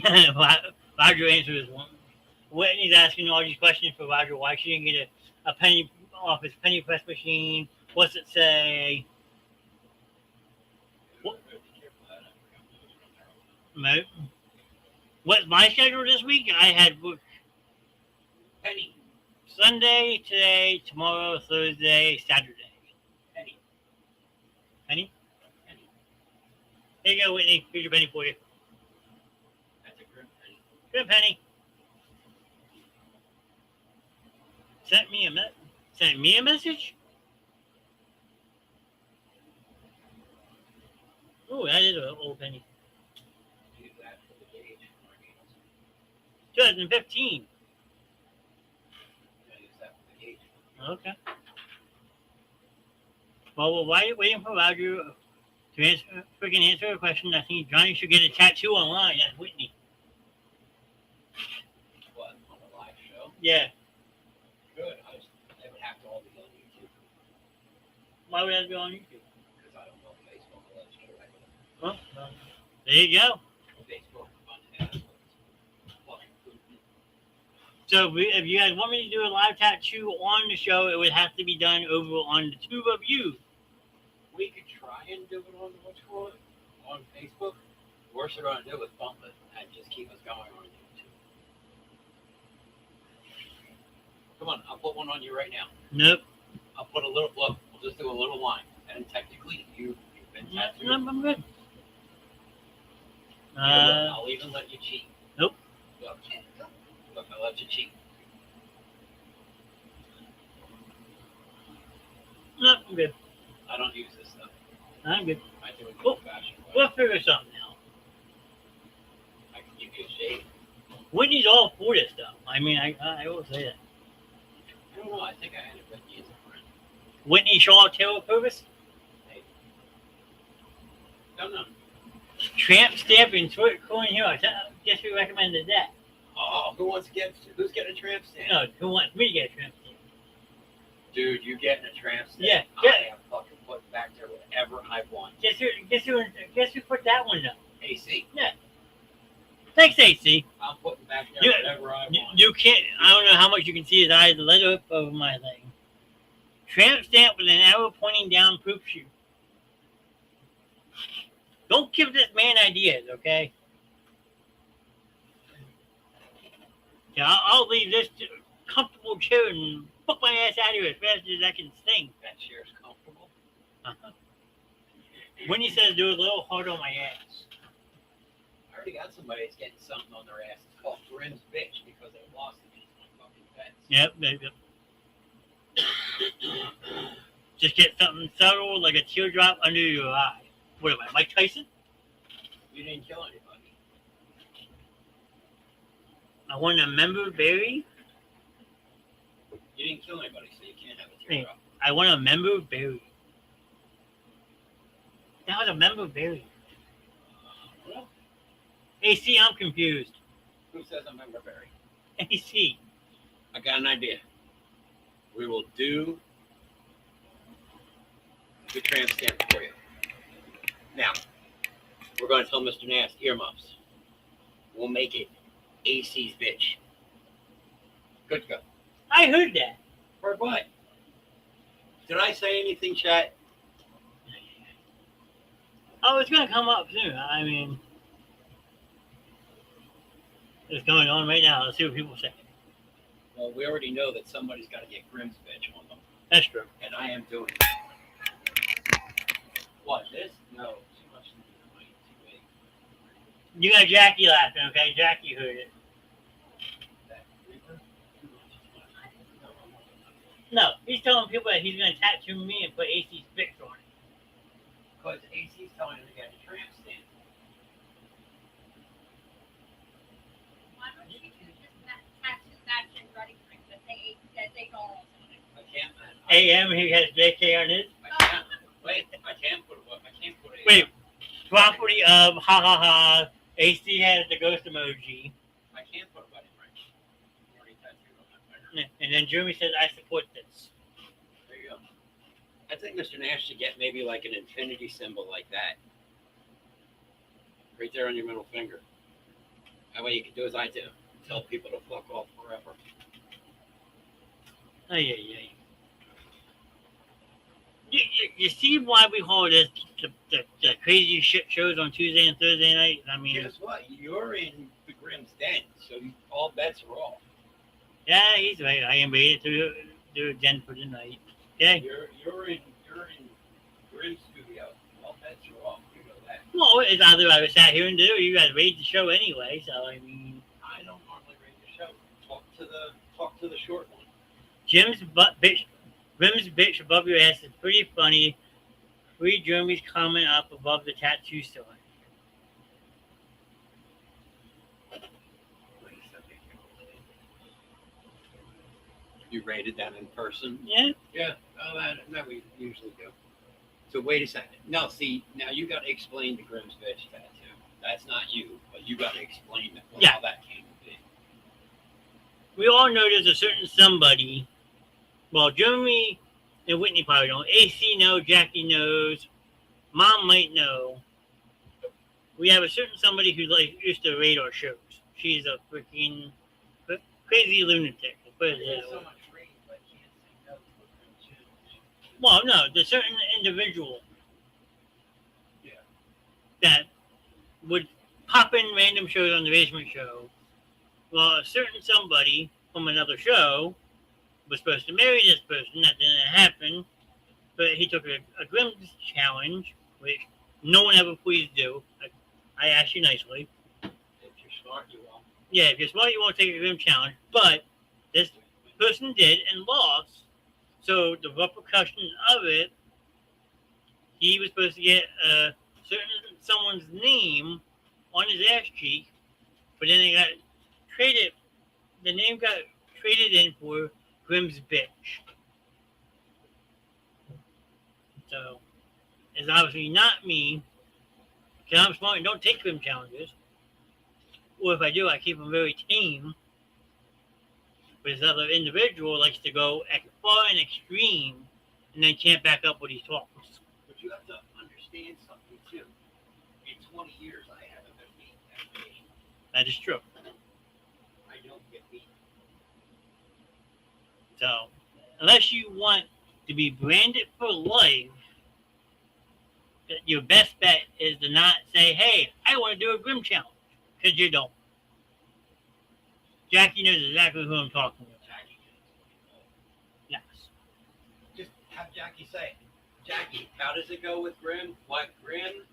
Roger answers one. Whitney's asking all these questions for Roger. Why she didn't get a penny off his penny press machine? What's it say? What? No. What's my schedule this week? I had booked Penny. Sunday, today, tomorrow, Thursday, Saturday. Penny. Penny? Penny. Here you go, Whitney. Here's your penny for you. That's a grim penny. Good penny. Sent me a message? Oh, that is an old penny. Use that for the gauge. 2015. Use that for the gauge. Okay. Well, while you're waiting for Roger to answer a question, I think Johnny should get a tattoo online. That's Whitney. What? On the live show? Yeah. Good. They would have to all be on Why would that be on YouTube? Because I don't know if Facebook will let you get away with it. Well, there you go. Facebook unasked. So if you guys want me to do a live tattoo on the show, it would have to be done over on the two of you. We could try and do it on Facebook. Worst they're gonna do is bump it and just keep us going on YouTube. Come on, I'll put one on you right now. Nope. I'll put a little look. We'll just do a little line, and technically you've been tattooed. Nope, I'm good. I'll even let you cheat. Nope. Look, I'll let you cheat. Nope, I'm good. I don't use this stuff. I'm good. I do it Cool. old-fashioned way. We'll figure something out. I can give you a shade. Whitney's all for this stuff. I mean, I will say that. I don't know. I think I had a Whitney as a friend. Whitney Shaw Taylor Purvis, Hey. No. Tramp Stamp and Short Coin Hero. Guess who recommended that? Oh, who's getting a tramp stamp? No, who wants me to get a Tramp Stamp? Dude, you getting a tramp stamp? Yeah. I am fucking putting back there whatever I want. Guess who put that one up? AC. Thanks, AC. I'm putting back there Yeah, whatever I want. You can't. I don't know how much you can see his eyes. The letter up over my thing. Tramp Stamp with an arrow pointing down proofs you. Don't give this man ideas, okay? Yeah, I'll leave this comfortable chair and fuck my ass out of here as fast as I can sing. That chair's comfortable. When he says do a little hard on my ass. I already got somebody that's getting something on their ass. It's called Grimm's bitch because they lost it in my fucking pets. Yep, baby. Just get something subtle like a teardrop under your eye. What am I, Mike Tyson? You didn't kill anybody. I want a member berry. You didn't kill anybody, so you can't have a teardrop. I want a member berry. That was a member berry. Well, AC, I'm confused. who says I'm member berry? AC. I got an idea. We will do the tramp stamp for you. Now, we're going to tell Mr. Knast earmuffs. We'll make it AC's bitch. Good to go. I heard that. For what? Did I say anything, chat? Oh, it's gonna come up soon. I mean, it's going on right now. Let's see what people say. Well, we already know that somebody's got to get Grimm's bitch on them. That's true. And I am doing it. What, this? No, too much. Too big. You got Jackie laughing, okay? Jackie heard it. That Reaper? Too much. No, I'm not. No, he's telling people that he's gonna tattoo me and put AC's pics on it. Because AC's telling him to get a tramp stamp. Why don't you two just tattoo that shit running things that they go on something? I can't. AM, he has JK on his. I can't. Wait, I can't put a. Wait, property of ha ha ha. AC has the ghost emoji. I can't put a wedding ring. I'm already tattooed on that finger. And then Jeremy says, I support this. There you go. I think Mr. Nash should get maybe like an infinity symbol like that. Right there on your middle finger. That way you can do as I do. Tell people to fuck off forever. Oh, yeah. You see why we hold this the crazy shit shows on Tuesday and Thursday night? I mean, Guess what? You're in the Grimm's den, so all bets are off. yeah, he's right. I invaded to do a den for the night. Okay. You're in Grimm's studio. All bets are off. You know that. Well, it's either I was sat here and do, or you guys raid the show anyway. So I mean, I don't normally read the show. Talk to the short one. Jim's bitch above your ass is pretty funny. Free Jeremy's comment up above the tattoo store. You rated that in person? Yeah. Yeah. Oh, that we usually do. So wait a second. No, see, now you got to explain the Grimm's bitch tattoo. That's not you, but you got to explain how that came to be. We all know there's a certain somebody. Well, Jeremy And Whitney probably don't. AC knows, Jackie knows, Mom might know. We have a certain somebody who used to rate our shows. She's a freaking crazy lunatic. Put it that way. Well, no, there's certain individual that would pop in random shows on the Basement Show. Well, a certain somebody from another show was supposed to marry this person. That didn't happen. But he took a Grimm's challenge, which no one ever please do. I ask you nicely. If you're smart, you won't. Yeah, if you're smart, you won't take a Grimm challenge. But this person did and lost. So the repercussions of it, he was supposed to get a certain someone's name on his ass cheek, but then they got traded. The name got traded in for Grimm's bitch. So it's obviously not me, because I'm smart and don't take Grimm challenges. Or if I do, I keep them very tame. But this other individual likes to go far and extreme, and then can't back up what he talks. But you have to understand something too. In 20 years, I haven't been beaten that way. That is true. I don't get beaten. So, unless you want to be branded for life, your best bet is to not say, hey, I want to do a Grimm challenge, because you don't. Jackie knows exactly who I'm talking about. Jackie. Yes. Just have Jackie say it. Jackie, how does it go with Grimm? What Grimm?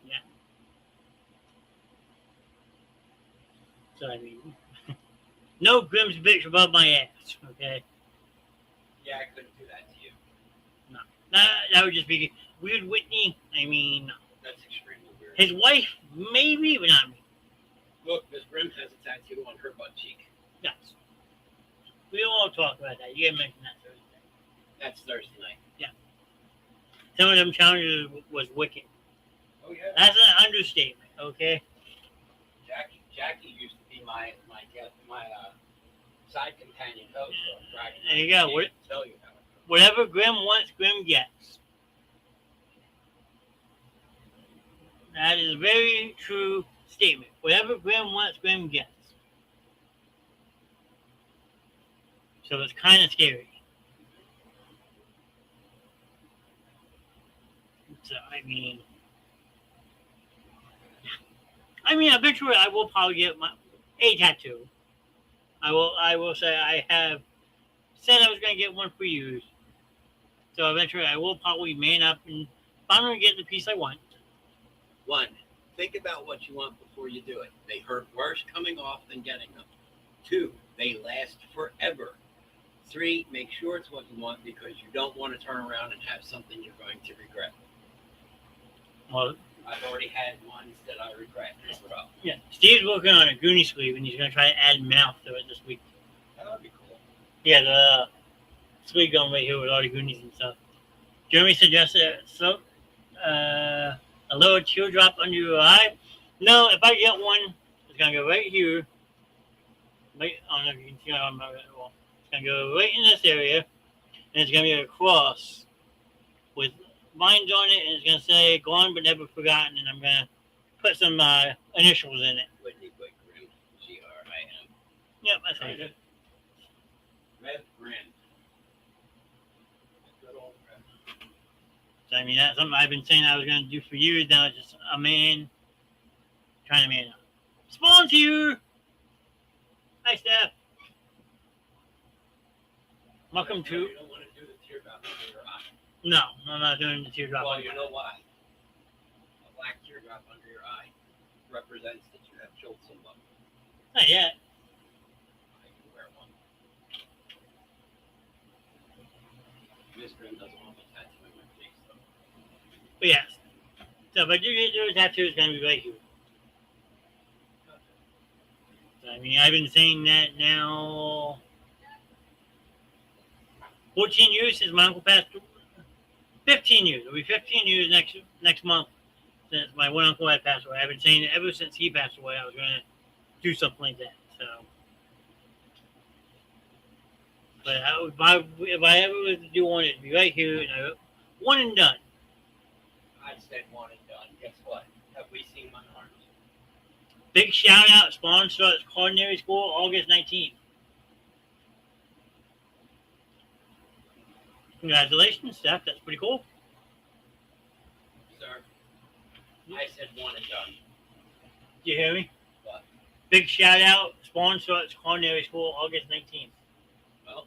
Yeah. So, I mean, no Grimm's bitch above my ass, okay? Yeah, I couldn't do that to you. No. That would just be weird. Whitney, I mean, That's extremely weird. his wife, maybe, but not me. Look, Miss Grimm has a tattoo on her butt cheek. Yes. We won't talk about that. You gotta mention that Thursday. That's Thursday night. Some of them challenges was wicked. Oh yeah. That's an understatement, okay? Jackie used to be my side companion host. On Friday There you night. go. I can't tell you how it goes. Whatever Grimm wants, Grimm gets. That is a very true statement. Whatever Grimm wants, Grimm gets. So it's kind of scary. So, eventually I will probably get a tattoo. I will say I have said I was going to get one for you. So eventually I will probably man up and finally get the piece I want. 1, think about what you want before you do it. They hurt worse coming off than getting them. 2, they last forever. 3, make sure it's what you want because you don't want to turn around and have something you're going to regret. Well, I've already had ones that I regret. So. yeah, Steve's working on a Goonie sleeve and he's going to try to add mouth to it this week. That would be cool. Yeah, the sleeve going right here with all the Goonies and stuff. Jeremy suggested a little teardrop under your eye. No, if I get one, it's going to go right here. Right, I don't know if you can see on my wall. It's going to go right in this area, and it's going to be a cross with lines on it, and it's going to say "Gone but Never Forgotten," and I'm going to put some initials in it. Whitney Grimm, G-R-I-M. Yep, that's right. Red Grimm. Good old Red. So, that's something I've been saying I was going to do for years. Now it's just a man trying to man up. Spawn's here! Hi, Steph. Welcome to... You don't want to do the teardrop under your eye. No, I'm not doing the teardrop. Well, you know why? A black teardrop under your eye represents that you have killed somebody. Not yet. I can wear one. Miss Grimm doesn't want me tattooing my face, though. But yes. So if I do get a tattoo, it's going to be right here. So, I've been saying that now 14 years since my uncle passed away. 15 years. It'll be 15 years next month since my one uncle had passed away. I've been saying it ever since he passed away. I was going to do something like that. So But if I ever was to do one, it'd be right here, one and done. I said one and done. Guess what? Have we seen my arms? Big shout out, Spawn starts culinary school August 19th. Congratulations, Steph. That's pretty cool. Sir, I said one and done. Do you hear me? What? Big shout out, Spawn starts culinary school August 19th. Well,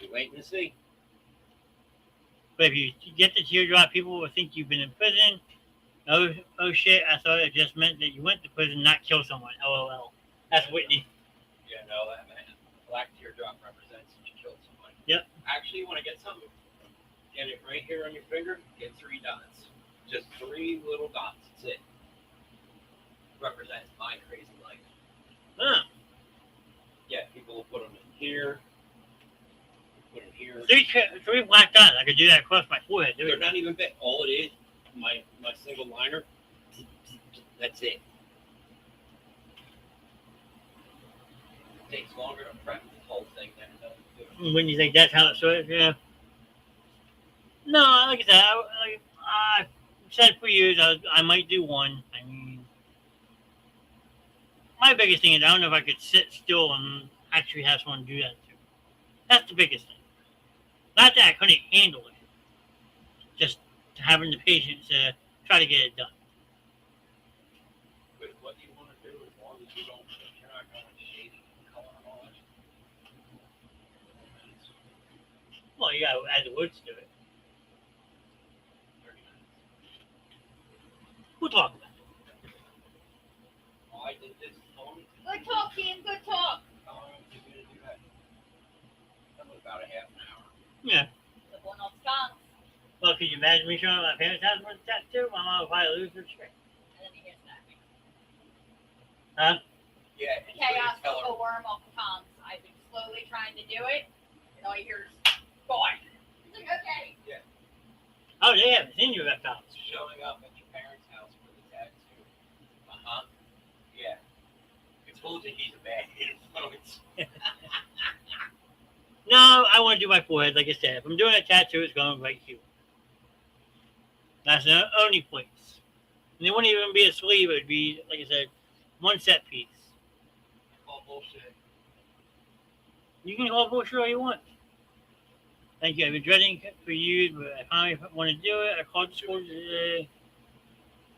we're waiting to see. But if you get the teardrop, people will think you've been in prison. Oh shit, I thought it just meant that you went to prison, not kill someone. LOL. That's Whitney. Yeah, no, that man. Black teardrop represents that you killed someone. Yep. Actually, you want to get something? Get it right here on your finger. Get 3 dots. Just 3 little dots. That's it. Represents my crazy life. Huh. Yeah, people will put them in here. Put them here. 3 black dots. I could do that across my forehead. They're not even big. All it is, my single liner. That's it. It takes longer to prep the whole thing than it does to do it. When you think that's how it started, yeah. No, like I said, I said for years I might do one. I mean, my biggest thing is I don't know if I could sit still and actually have someone do that too. That's the biggest thing. Not that I couldn't handle it, just having the patience to try to get it done. With what you want to do, as long as you're not going shady color and all that. Well, you gotta add the words to it. 30 minutes. We'll talk about it. Oh, I did this. How long Good talk, Ian. Good talk. was you going to do that? That was about a half an hour. Yeah. The one on sconce. Well, could you imagine me showing up at my parents' house with a tattoo? My mom would probably lose her shit. And then he hears that. Huh? Yeah, and Chaos tell will her. go worm off the cons. I've been slowly trying to do it, and all you hear is, boy. It's like, okay. Oh, they haven't seen you at times. Showing up at your parents' house with a tattoo. Uh-huh. Yeah. I told you he's a bad influence. No, I want to do my forehead, like I said. If I'm doing a tattoo, it's going right here. That's the only place. And it wouldn't even be a sleeve. It would be, like I said, one set piece. All bullshit. You can call bullshit all you want. Thank you. I've been dreading it for years, but I finally want to do it. I called the school today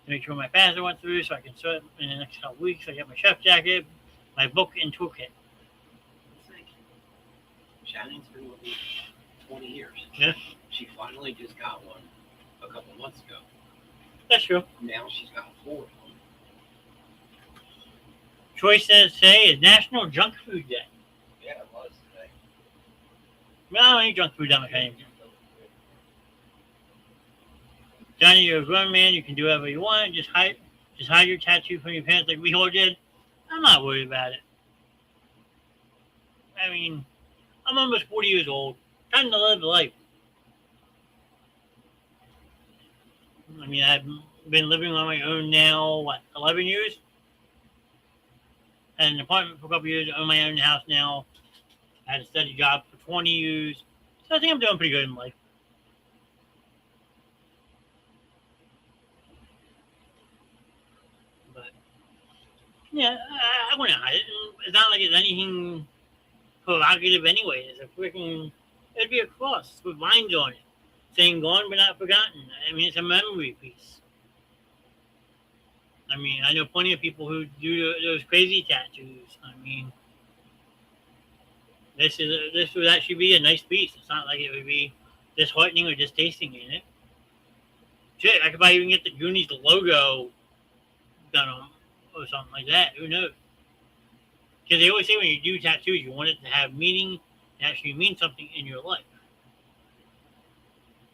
to make sure my pastor went through so I can start in the next couple weeks. I got my chef jacket, my book, and toolkit. Shannon's been with me 20 years. Yeah. She finally just got one a couple months ago. That's true. Now she's got 4 of them. Troy says today is National Junk Food Day. Yeah, it was today. Well, I don't eat junk food that much anymore. Johnny, you're a grown man. You can do whatever you want. Just hide your tattoo from your parents like we all did. I'm not worried about it. I mean, I'm almost 40 years old. Time to live life. I mean, I've been living on my own now, 11 years? Had an apartment for a couple years, own my own house now. I had a steady job for 20 years. So I think I'm doing pretty good in life. But, yeah, I wouldn't hide it. It's not like it's anything provocative anyway. It's a freaking, it'd be a cross with lines on it, saying gone but not forgotten. I mean, it's a memory piece. I mean, I know plenty of people who do those crazy tattoos. I mean, this would actually be a nice piece. It's not like it would be disheartening or distasteful in it. Shit, I could probably even get the Goonies logo done on or something like that. Who knows? Because they always say when you do tattoos, you want it to have meaning and actually mean something in your life.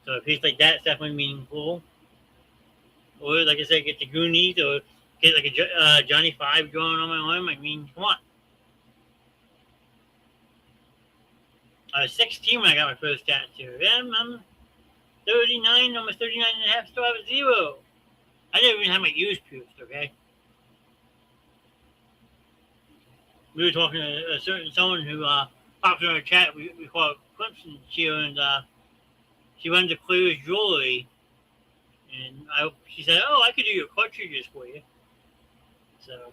So a piece like that is definitely meaningful. Or, like I said, get the Goonies or get like a Johnny Five going on my arm. I mean, come on. I was 16 when I got my first tattoo. Yeah, I'm 39, almost 39 and a half, still have a 0. I didn't even have my ears pierced, okay? We were talking to a certain someone who pops in our chat. We call it Clemson here, and she runs a Clear's Jewelry. And she said, "Oh, I could do your cartridges for you." So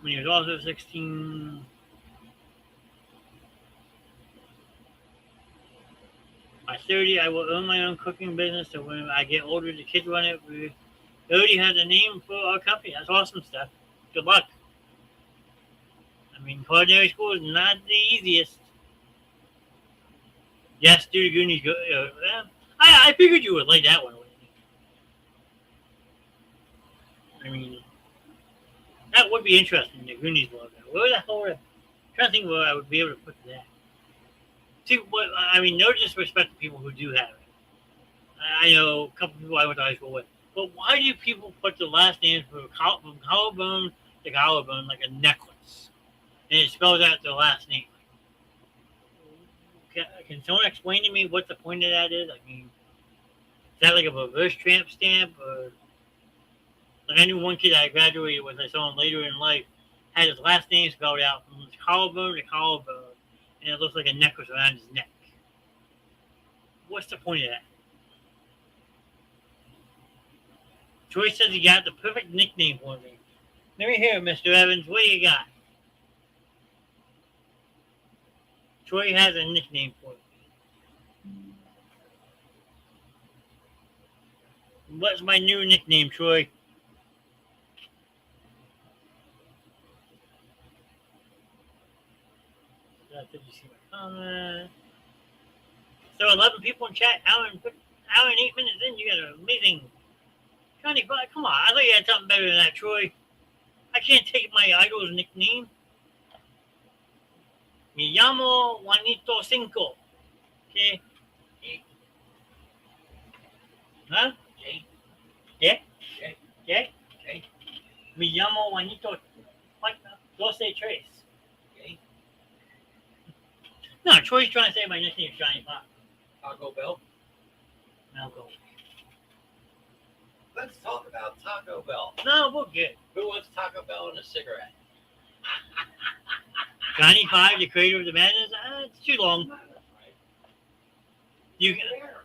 when he was also 16, by 30, I will own my own cooking business. So when I get older, the kids run it. We already has a name for our company. That's awesome stuff. Good luck. I mean, culinary school is not the easiest. Yes, do the Goonies go? I figured you would like that one. I mean, that would be interesting. The Goonies logo. Where the hell? I'm trying to think where I would be able to put that. See, what I mean, no disrespect to people who do have it. I know a couple people I went to high school with, but why do people put the last names from collarbone to collarbone like a necklace, and it spells out their last name? Can someone explain to me what the point of that is? I mean, is that like a reverse tramp stamp, or like I knew one kid I graduated with, I saw him later in life, had his last name spelled out from his collarbone to collarbone, and it looks like a necklace around his neck. What's the point of that? Troy says he got the perfect nickname for me. Let me hear it, Mr. Evans. What do you got? Troy has a nickname for me. What's my new nickname, Troy? Did you see my comment? So 11 people in chat. Hour and 8 minutes in. You got an amazing 25. Come on, I thought you had something better than that, Troy. I can't take my idol's nickname. Me llamo Juanito Cinco. Okay. Huh? Yeah? Yeah? Me llamo Juanito 12 Tres. No, Troy's trying to say my nickname is Johnny Pop. Taco Bell. I'll go. Let's talk about Taco Bell. No, we're good. Who wants Taco Bell and a cigarette? Johnny Five, the creator of the madness. It's too long. You,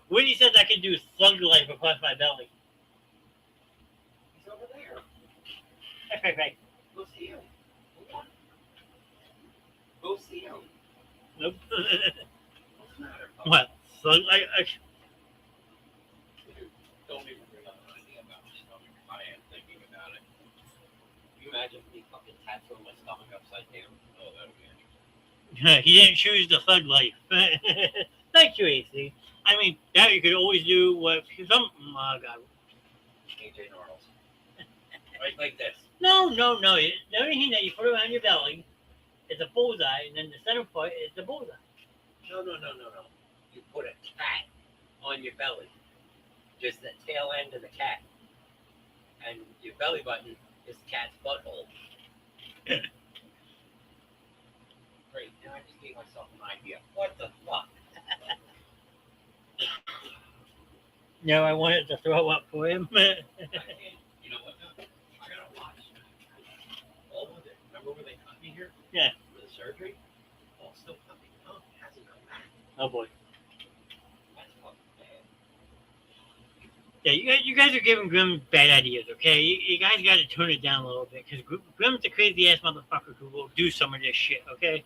Woody says I can do slug life across my belly. He's over there. Right. Go see him. Go see him. Nope. What's the matter? What? Slug life? Don't even bring up anything about my stomach. I am thinking about it. Can you imagine me fucking tattooing my stomach upside down? Oh, that would be interesting. He didn't choose the thug life. Thank you, AC. I mean, that you could always do what some. Oh, God. AJ Gnarls. Right like this. No. The only thing that you put around your belly is a bullseye, and then the center part is the bullseye. No. You put a cat on your belly. Just the tail end of the cat. And your belly button is the cat's butthole. Great. Now I just gave myself an idea. What the fuck? No, I wanted to throw up for him. You know what? I gotta watch. All of it. Remember when they cut me here? Yeah. For the surgery? Oh, still coming. Oh, it hasn't come back. Oh, boy. That's fucking bad. Yeah, you guys are giving Grim bad ideas, okay? You guys got to tone it down a little bit, because Grim's a crazy-ass motherfucker who will do some of this shit, okay?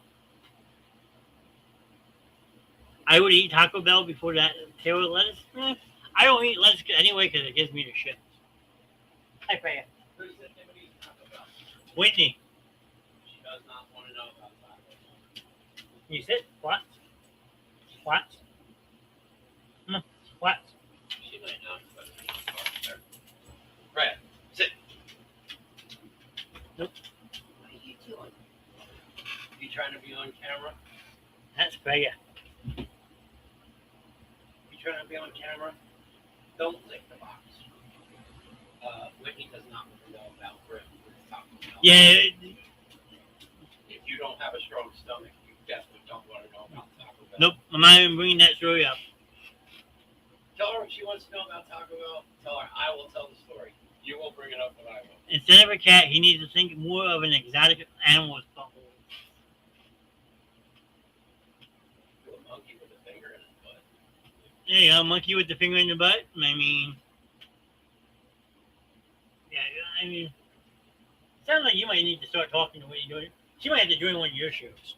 I would eat Taco Bell before that tail of lettuce. I don't eat lettuce anyway because it gives me the shit. Hi, Freya. Who said they would eat Taco Bell? Whitney. She does not want to know about Taco Bell. Can you sit? What? What? She might not, but there. Freya, sit. Nope. What are you doing? You trying to be on camera? That's Freya. You trying to be on camera? Don't lick the box. Whitney does not want to know about Grim with Taco Bell. Yeah. If you don't have a strong stomach, you definitely don't want to know about Taco Bell. Nope. I'm not even bringing that story up. Tell her if she wants to know about Taco Bell. Tell her I will tell the story. You will bring it up, but I will. Instead of a cat, he needs to think more of an exotic animal's butthole. There you go, monkey with the finger in the butt. I mean, yeah, I mean, sounds like you might need to start talking the way you're doing it. She might have to join one of your shows.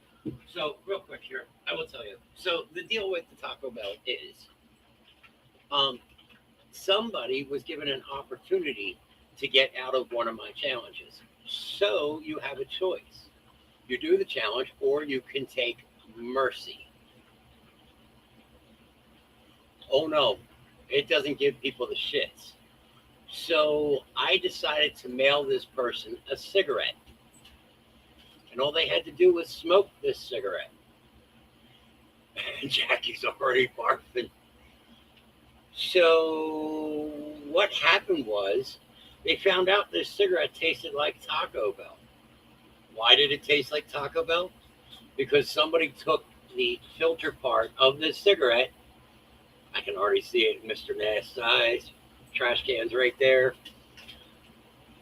So, real quick here, I will tell you. So, the deal with the Taco Bell is somebody was given an opportunity to get out of one of my challenges. So, you have a choice. You do the challenge, or you can take mercy. Oh no, it doesn't give people the shits. So I decided to mail this person a cigarette. And all they had to do was smoke this cigarette. And Jackie's already barfing. So what happened was they found out this cigarette tasted like Taco Bell. Why did it taste like Taco Bell? Because somebody took the filter part of this cigarette. I can already see it in Mr. Knast's eyes. Trash can's right there.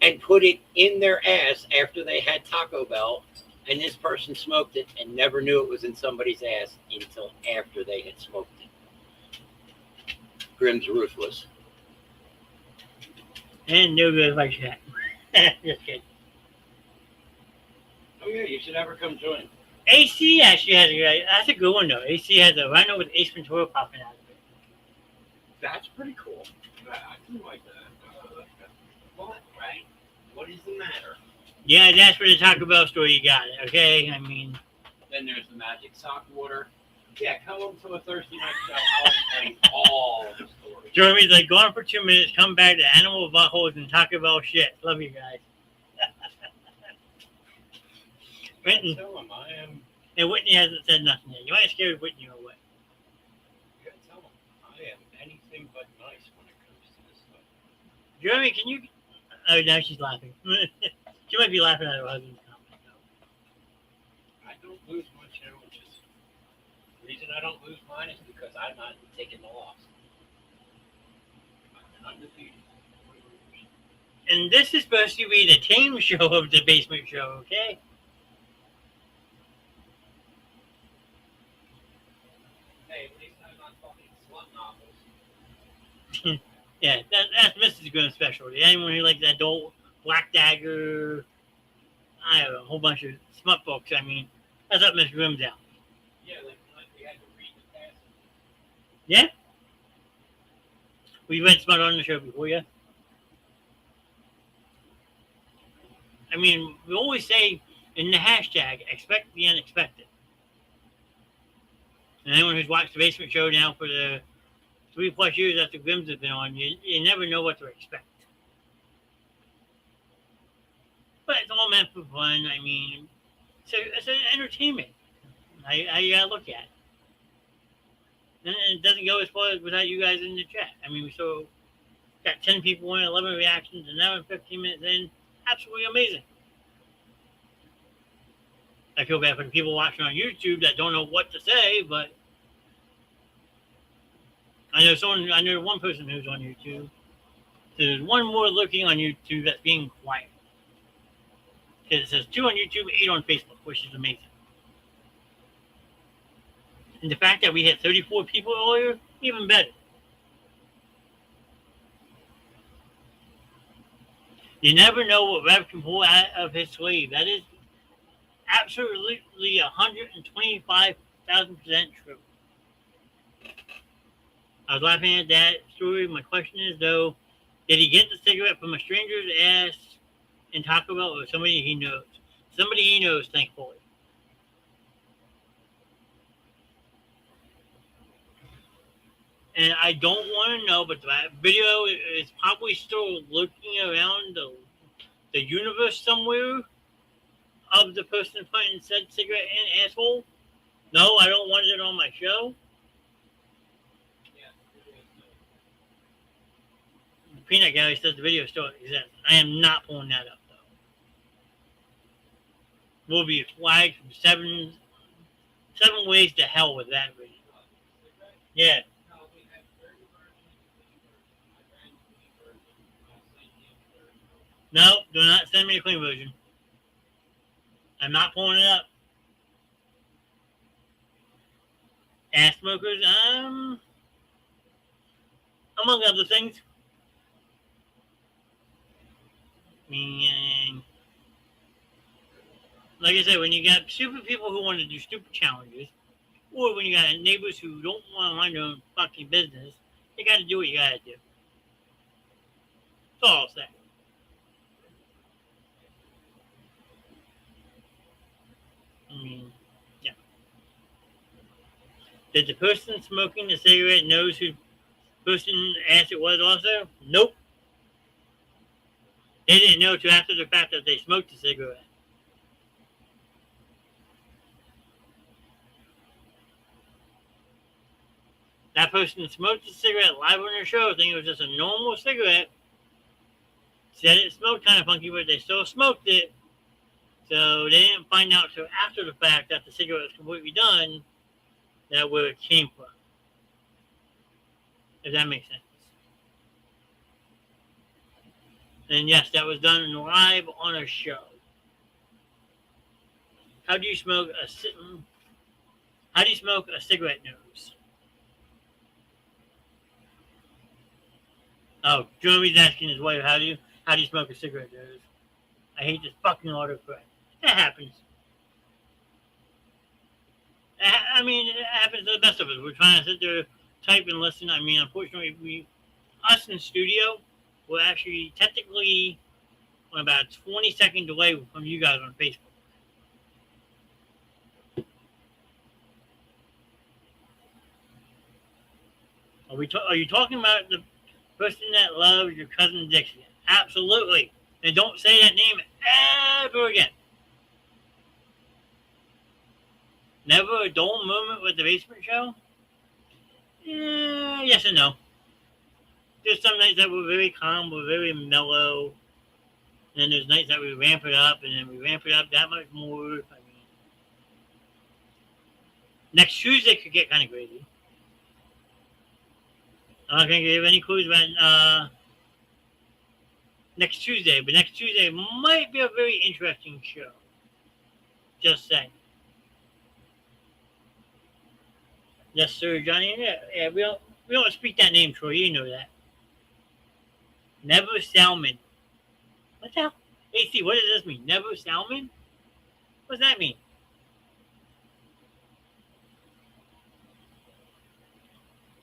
And put it in their ass after they had Taco Bell. And this person smoked it and never knew it was in somebody's ass until after they had smoked it. Grimm's ruthless. And no good like that. Just kidding. Oh yeah, you should have her come join. AC actually has that's a good one though. AC has a rhino with Ace Ventura popping out of it. That's pretty cool. I do like that. What, right? What is the matter? Yeah, that's for the Taco Bell store. You got it. Okay, I mean. Then there's the magic sock water. Yeah, come over to a Thursday night show. I'll explain all the stories. Jeremy's like, go on for 2 minutes, come back to animal buttholes and Taco Bell shit. Love you guys. Whitney. Tell him I am. And Whitney hasn't said nothing yet. You might scare Whitney away. You gotta tell him I am anything but nice when it comes to this stuff. Jeremy, can you? Oh, now she's laughing. She might be laughing at her husband's comment. No. I don't lose my challenges. The reason I don't lose mine is because I'm not taking the loss. I'm undefeated. And this is supposed to be the tame show of the basement show, okay? Hey, at least I'm not talking slut novels. Yeah, that's Mrs. Grimm's specialty. Anyone who likes adult Black Dagger, I don't know, a whole bunch of smut books. I mean, that's up Miss Grimm's alley. Yeah, like we had to read the passage. Yeah? We went smut on the show before, yeah? I mean, we always say in the hashtag, expect the unexpected. And anyone who's watched the basement show now for the 3+ years after Grimm's has been on, you never know what to expect. But it's all meant for fun. I mean, it's an entertainment. I gotta look at it. And it doesn't go as far as without you guys in the chat. I mean, we still got 10 people in, 11 reactions, and now in 15 minutes in. Absolutely amazing. I feel bad for the people watching on YouTube that don't know what to say, but I know one person who's on YouTube. There's one more looking on YouTube that's being quiet. Because it says 2 on YouTube, 8 on Facebook, which is amazing. And the fact that we had 34 people earlier, even better. You never know what Rev can pull out of his sleeve. That is absolutely 125,000% true. I was laughing at that story. My question is, though, did he get the cigarette from a stranger's ass in Taco Bell or somebody he knows? Somebody he knows, thankfully. And I don't want to know, but that video is probably still looking around the universe somewhere of the person putting said cigarette in asshole. No, I don't want it on my show. Peanut Gallery says the video still exists. I am not pulling that up, though. We'll be flagged from seven ways to hell with that video. Yeah. No, do not send me a clean version. I'm not pulling it up. Ass smokers, among other things. And like I said, when you got stupid people who want to do stupid challenges, or when you got neighbors who don't want to mind their own fucking business, you got to do what you got to do. That's all I'll say. I mean, yeah. Did the person smoking the cigarette knows who the person asked it was also? Nope. They didn't know till after the fact that they smoked the cigarette. That person smoked the cigarette live on their show, thinking it was just a normal cigarette. Said it smelled kind of funky, but they still smoked it. So they didn't find out till after the fact that the cigarette was completely done, that where it came from. If that makes sense. And yes, that was done live on a show. How do you smoke a cigarette nose? Oh, Jeremy's asking his wife, how do you smoke a cigarette nose? I hate this fucking autocorrect. That happens. I mean, it happens to the best of us. We're trying to sit there, type and listen. I mean, unfortunately, us in the studio, we're actually technically on about a 20-second delay from you guys on Facebook. Are you talking about the person that loves your cousin Dixie? Absolutely. And don't say that name ever again. Never a dull moment with the basement show? Yes and no. There's some nights that were very calm, we're very mellow. And then there's nights that we ramp it up, and then we ramp it up that much more. I mean, next Tuesday could get kind of crazy. I'm not going to give any clues about next Tuesday, but next Tuesday might be a very interesting show. Just saying. Yes, sir, Johnny. Yeah, we don't speak that name, Troy. You know that. Never Salmon. What the hell? AC, what does this mean? Never Salmon? What does that mean?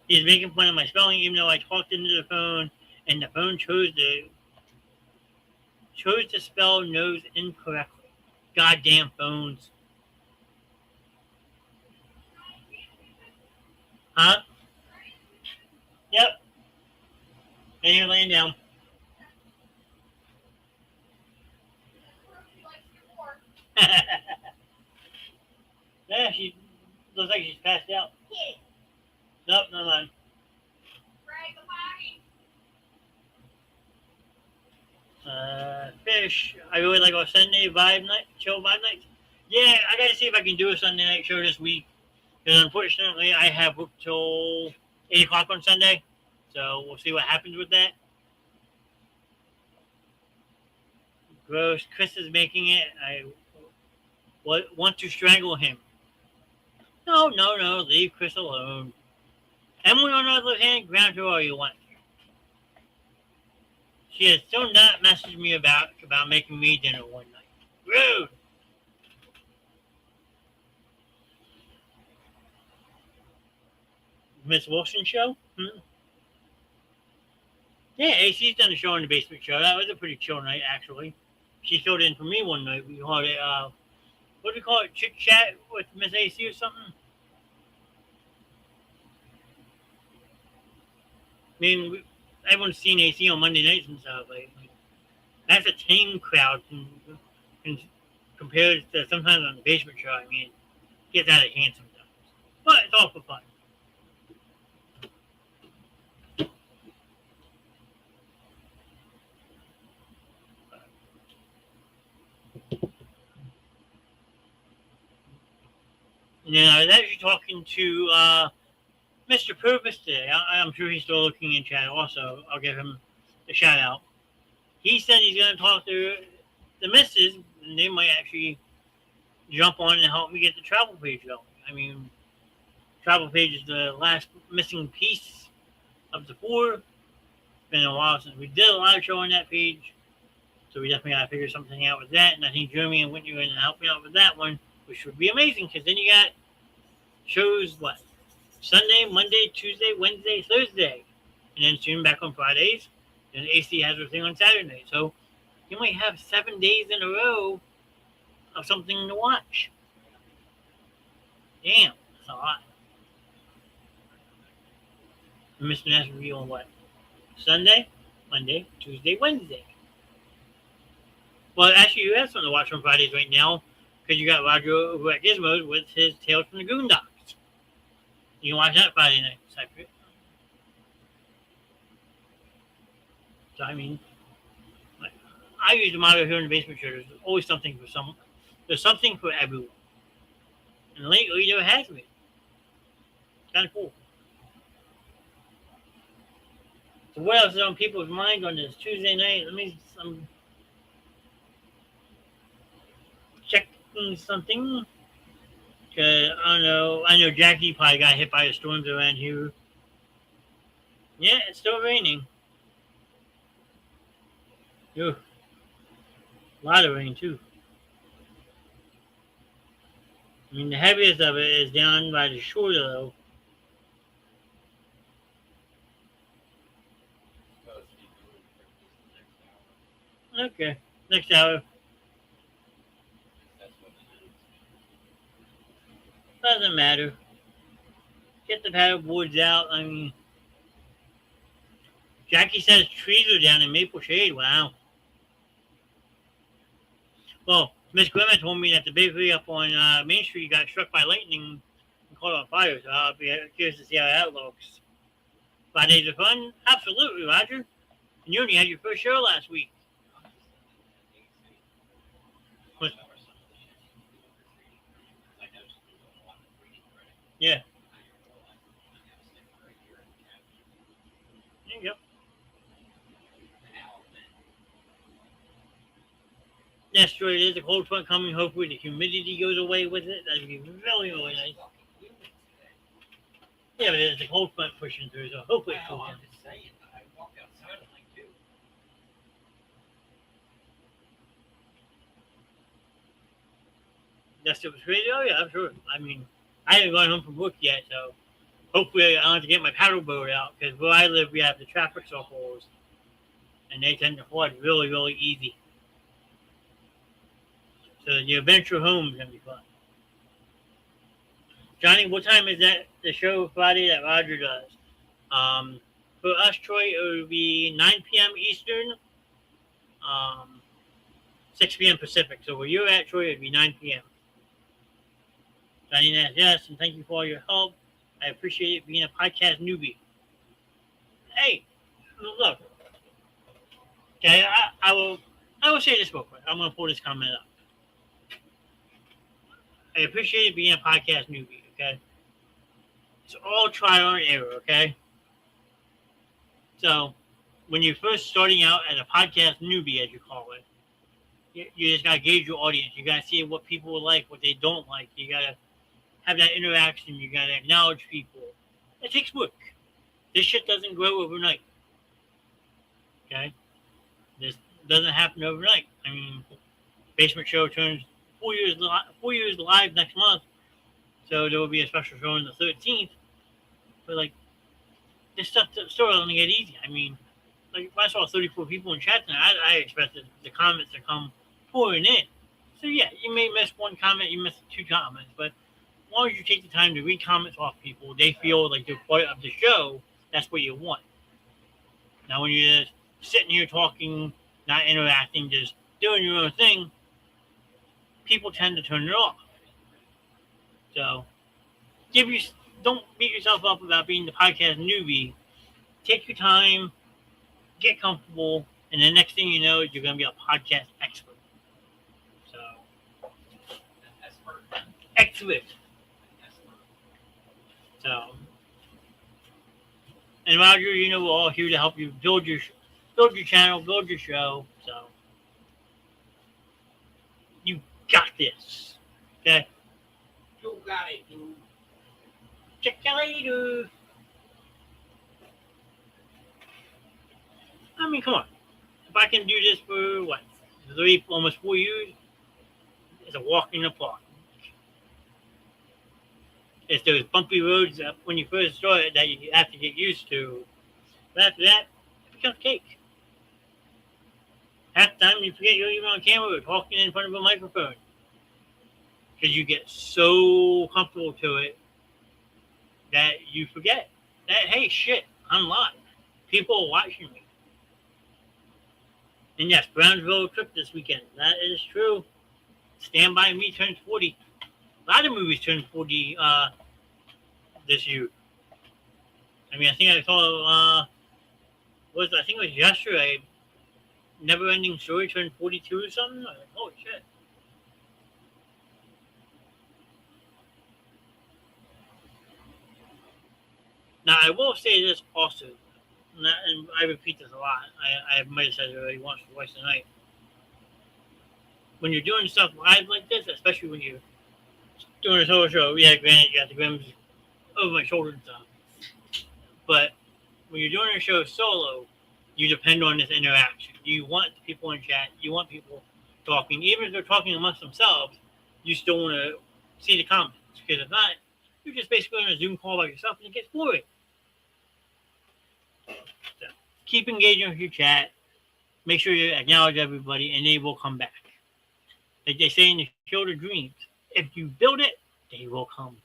He's making fun of my spelling, even though I talked into the phone, and the phone chose to spell nose incorrectly. Goddamn phones. Huh? Yep. And you're laying down. Yeah, she looks like she's passed out. Nope, never mind. Fish. I really like our Sunday vibe night, chill vibe night. Yeah, I gotta see if I can do a Sunday night show this week. Because unfortunately, I have booked till 8 o'clock on Sunday. So we'll see what happens with that. Gross. Chris is making it. I want to strangle him. No. Leave Chris alone. Emily, on the other hand, ground her all you want. She has still not messaged me about making me dinner one night. Rude. Miss Wilson show? Yeah, AC's done a show on the basement show. That was a pretty chill night, actually. She filled in for me one night. We called it, what do we call it? Chit chat with Miss AC or something? I mean, everyone's seen AC on Monday nights and stuff. Like that's a tame crowd compared to sometimes on the basement show. I mean, it gets out of hand sometimes. But it's all for fun. And then I was actually talking to Mr. Purpose today. I'm sure he's still looking in chat also. I'll give him a shout out. He said he's going to talk to the missus, and they might actually jump on and help me get the travel page going. I mean, travel page is the last missing piece of the 4. been a while since we did a live show on that page. So we definitely got to figure something out with that. And I think Jeremy and Whitney are going to help me out with that one, which would be amazing because then you got shows, what? Sunday, Monday, Tuesday, Wednesday, Thursday. And then soon back on Fridays. And AC has her thing on Saturday. So you might have 7 days in a row of something to watch. Damn, that's a lot. And Mr. Knast will be on what? Sunday, Monday, Tuesday, Wednesday. Well, actually, you have something to watch on Fridays right now because you got Roger over at Gizmos with his Tales from the Goondocks. You can watch that Friday night. So, I mean, I use the motto here in the basement show. There's always something for someone. There's something for everyone. And lately, there has been. Kind of cool. So, what else is on people's minds on this Tuesday night? Let me checking something. Cause I know Jackie probably got hit by the storms around here. Yeah, it's still raining. Ooh. A lot of rain too. I mean, the heaviest of it is down by the shore though. Okay, next hour. Doesn't matter. Get the paddle boards out. I mean, Jackie says trees are down in Maple Shade. Wow. Well, Miss Grimmer told me that the bakery up on Main Street got struck by lightning and caught on fire. So I'll be curious to see how that looks. 5 days of fun? Absolutely, Roger. And you only had your first show last week. What? Yeah. There you go. Yes, sure, it is a cold front coming. Hopefully the humidity goes away with it. That'd be really, really nice. Yeah, but there's a cold front pushing through, so hopefully it cools down. I'm just saying, I walk outside at like 2. That's it was crazy. Oh yeah, I'm sure. I mean, I haven't gone home from work yet, so hopefully I don't have to get my paddle boat out because where I live we have the traffic circles, and they tend to flood really, really easy. So the adventure home is gonna be fun. Johnny, what time is that the show Friday that Roger does? For us, Troy, it would be 9 p.m. Eastern, 6 p.m. Pacific. So where you're at, Troy, it would be 9 p.m. Johnny Nash, yes, and thank you for all your help. I appreciate it being a podcast newbie. Hey, look. Okay, I will say this real quick. I'm gonna pull this comment up. I appreciate it being a podcast newbie, okay? It's all trial and error, okay? So, when you're first starting out as a podcast newbie, as you call it, you just gotta gauge your audience. You gotta see what people like, what they don't like. You gotta have that interaction. You gotta acknowledge people. It takes work. This shit doesn't grow overnight. Okay? This doesn't happen overnight. I mean, Basement Show turns 4 years live next month, so there will be a special show on the 13th. But like, this stuff still doesn't get easy. I mean, like if I saw 34 people in chat tonight, I expected the comments to come pouring in. So yeah, you may miss one comment, you miss 2 comments, but as long as you take the time to read comments off people, they feel like they're part of the show. That's what you want. Now, when you're just sitting here talking, not interacting, just doing your own thing, people tend to turn it off. So, don't beat yourself up about being the podcast newbie. Take your time, get comfortable, and the next thing you know, you're going to be a podcast expert. So, expert. So, and Roger, you know we're all here to help you build your channel, build your show. So, you got this. Okay? You got it, dude. Check you later. mean, come on. If I can do this for, what, almost 4 years, it's a walk in the park. It's those bumpy roads when you first start that you have to get used to. But after that, it becomes cake. Half the time you forget you're even on camera or talking in front of a microphone. Because you get so comfortable to it that you forget that, hey, shit, I'm live. People are watching me. And yes, Brownsville trip this weekend. That is true. Stand By Me turns 40. A lot of movies turn 40 this year. I mean, I think I saw, I think it was yesterday, Never Ending Story turned 42 or something. Holy shit. Now, I will say this also, and I repeat this a lot. I might have said it already once or twice tonight. When you're doing stuff live like this, especially when you're doing a solo show, yeah, granted, you got the grims over my shoulder and stuff. But when you're doing a show solo, you depend on this interaction. You want people in chat. You want people talking. Even if they're talking amongst themselves, you still want to see the comments. Because if not, you're just basically on a Zoom call by yourself and it gets boring. So keep engaging with your chat. Make sure you acknowledge everybody and they will come back. Like they say in the Field of Dreams, if you build it, they will come.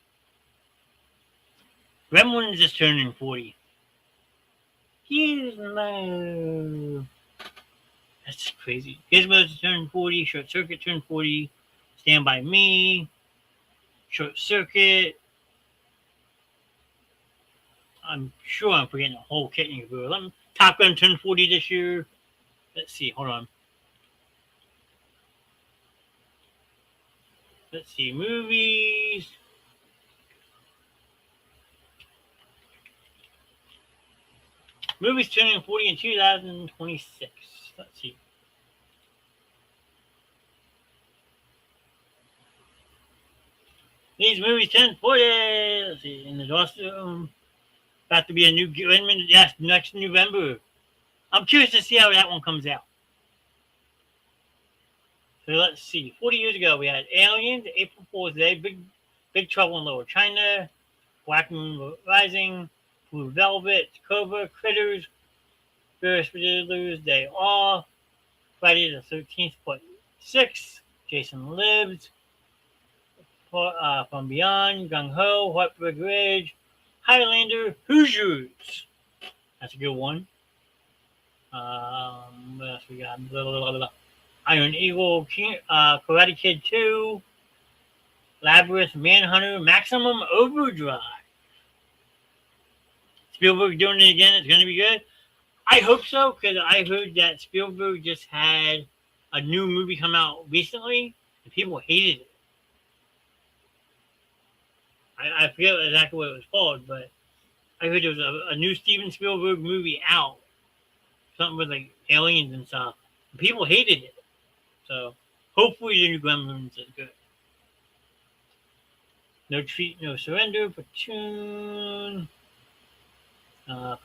Gremlins is turning 40. Gizmo. That's just crazy. Gizmo's turned 40. Short Circuit turned 40. Stand By Me. Short Circuit. I'm sure I'm forgetting a whole kit and caboodle. Top Gun turned 40 this year. Let's see. Hold on. Let's see. Movies. Movies turning 40 in 2026. Let's see. These movies turn 40. Let's see. And there's also about to be a new Gremlins. Yes, next November. I'm curious to see how that one comes out. So let's see. 40 years ago, we had Aliens, April Fool's Day, Big Trouble in Lower China, Black Moon Rising, Blue Velvet, Cobra, Critters, Ferris Bueller's Day Off, Friday the 13th, Part 6, Jason Lives, From Beyond, Gung Ho, Heartbreak Ridge, Highlander, Hoosiers. That's a good one. What else we got? Blah, blah, blah, blah. Iron Eagle, Karate Kid 2, Labyrinth, Manhunter, Maximum Overdrive. Spielberg doing it again. It's going to be good. I hope so, because I heard that Spielberg just had a new movie come out recently, and people hated it. I forget exactly what it was called, but I heard there was a new Steven Spielberg movie out. Something with like aliens and stuff. And people hated it. So hopefully the new Gremlins is good. No Treat, No Surrender, Platoon,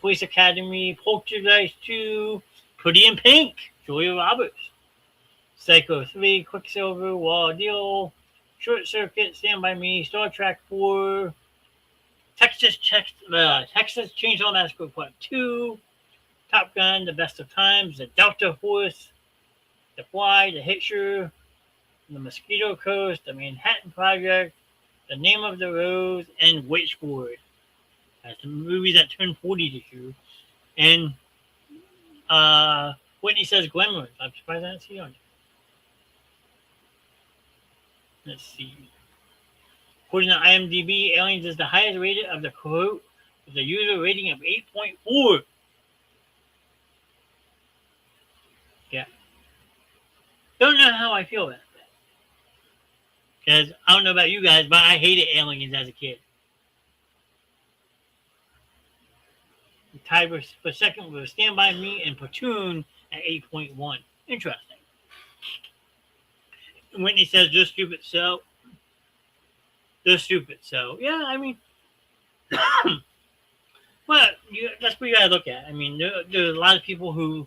Police Academy, Poltergeist 2, Pretty in Pink, Julia Roberts, Psycho 3, Quicksilver, Raw Deal, Short Circuit, Stand By Me, Star Trek 4, Texas Chainsaw Massacre Part 2, Top Gun, The Best of Times, The Delta Force, The Fly, The Hitcher, The Mosquito Coast, The Manhattan Project, The Name of the Rose, and Witchboard. That's the movies that turned 40 this year. And Whitney says Gremlins. I'm surprised I didn't see it on there. Let's see. According to IMDb, Aliens is the highest rated of the cohort with a user rating of 8.4. Yeah. Don't know how I feel about that. Because I don't know about you guys, but I hated Aliens as a kid. Tied for second with Stand By Me and Platoon at 8.1. Interesting. Whitney says, just stupid so. Just stupid so. Yeah, I mean, well, that's what you gotta look at. I mean, there's a lot of people who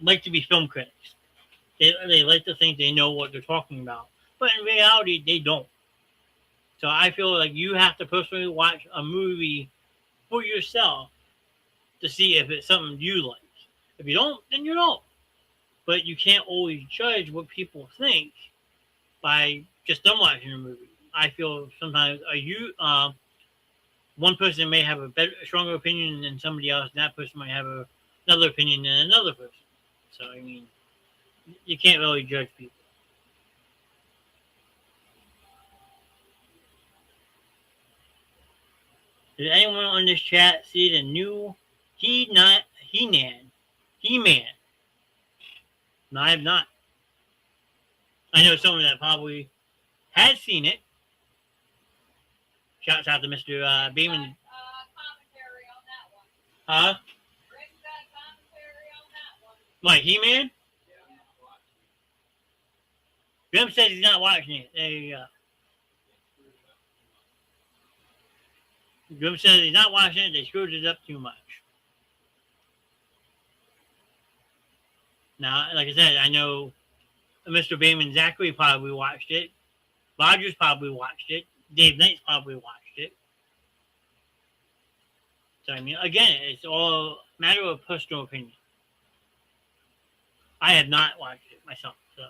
like to be film critics. They like to think they know what they're talking about, but in reality, they don't. So I feel like you have to personally watch a movie for yourself to see if it's something you like. If you don't, then you don't. But you can't always judge what people think by just them watching a movie. I feel sometimes one person may have a stronger opinion than somebody else, and that person might have another opinion than another person. So I mean, you can't really judge people. Did anyone on this chat see the new He-Man? No, I have not. I know someone that probably has seen it. Shouts out to Mr. Beeman. Commentary on that one. Huh? Rick's got commentary on that one. What, He-Man? Grim says he's not watching it. There you go. Grim says he's not watching it. They screwed it up too much. Now, like I said, I know Mr. Bayman Zachary probably watched it. Rogers probably watched it. Dave Knight's probably watched it. So, I mean, again, it's all a matter of personal opinion. I have not watched it myself, so.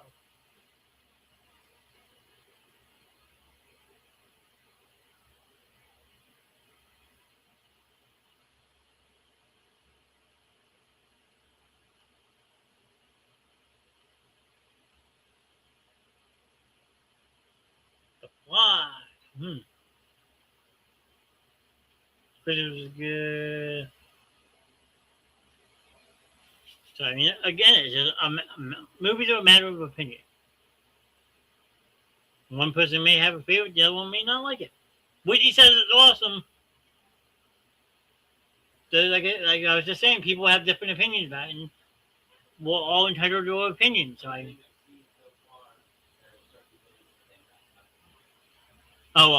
Why? But it was good. So, I mean, again, it's just movies are a matter of opinion. One person may have a favorite, the other one may not like it. Whitney says it's awesome. So, like I was just saying, people have different opinions about it, and we're all entitled to our opinion. So,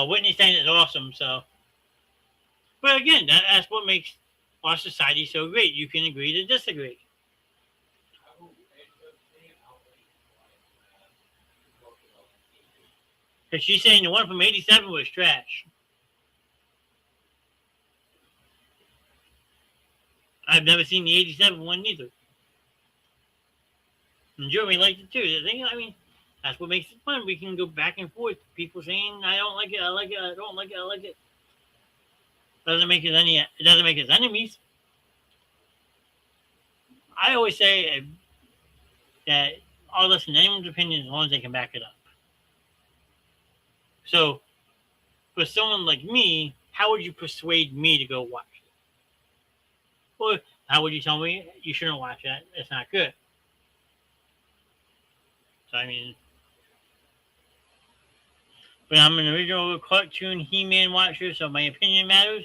Whitney's saying it's awesome, so. But again, that's what makes our society so great. You can agree to disagree. Because she's saying the one from '87 was trash. I've never seen the '87 one either. And Jeremy liked it too. I mean, that's what makes it fun. We can go back and forth. People saying, I don't like it, I like it, I don't like it, I like it. It doesn't make us enemies. I always say that I'll listen to anyone's opinion as long as they can back it up. So, for someone like me, how would you persuade me to go watch it? Or how would you tell me you shouldn't watch that? It's not good. So, I mean, but I'm an original cartoon He-Man watcher, so my opinion matters.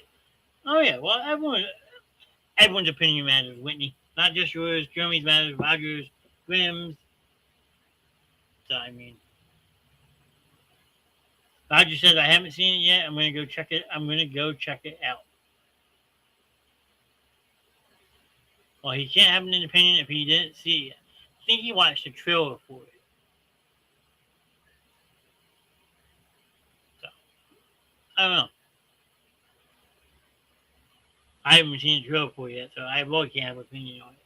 Oh, yeah, well, everyone's opinion matters, Whitney. Not just yours, Jeremy's matters, Rogers, Grimm's. So, I mean, Roger says I haven't seen it yet. I'm gonna go check it out. Well, he can't have an opinion if he didn't see it. I think he watched the trailer for it. So, I don't know. I haven't seen the trailer for it yet, so I really can't have an opinion on it.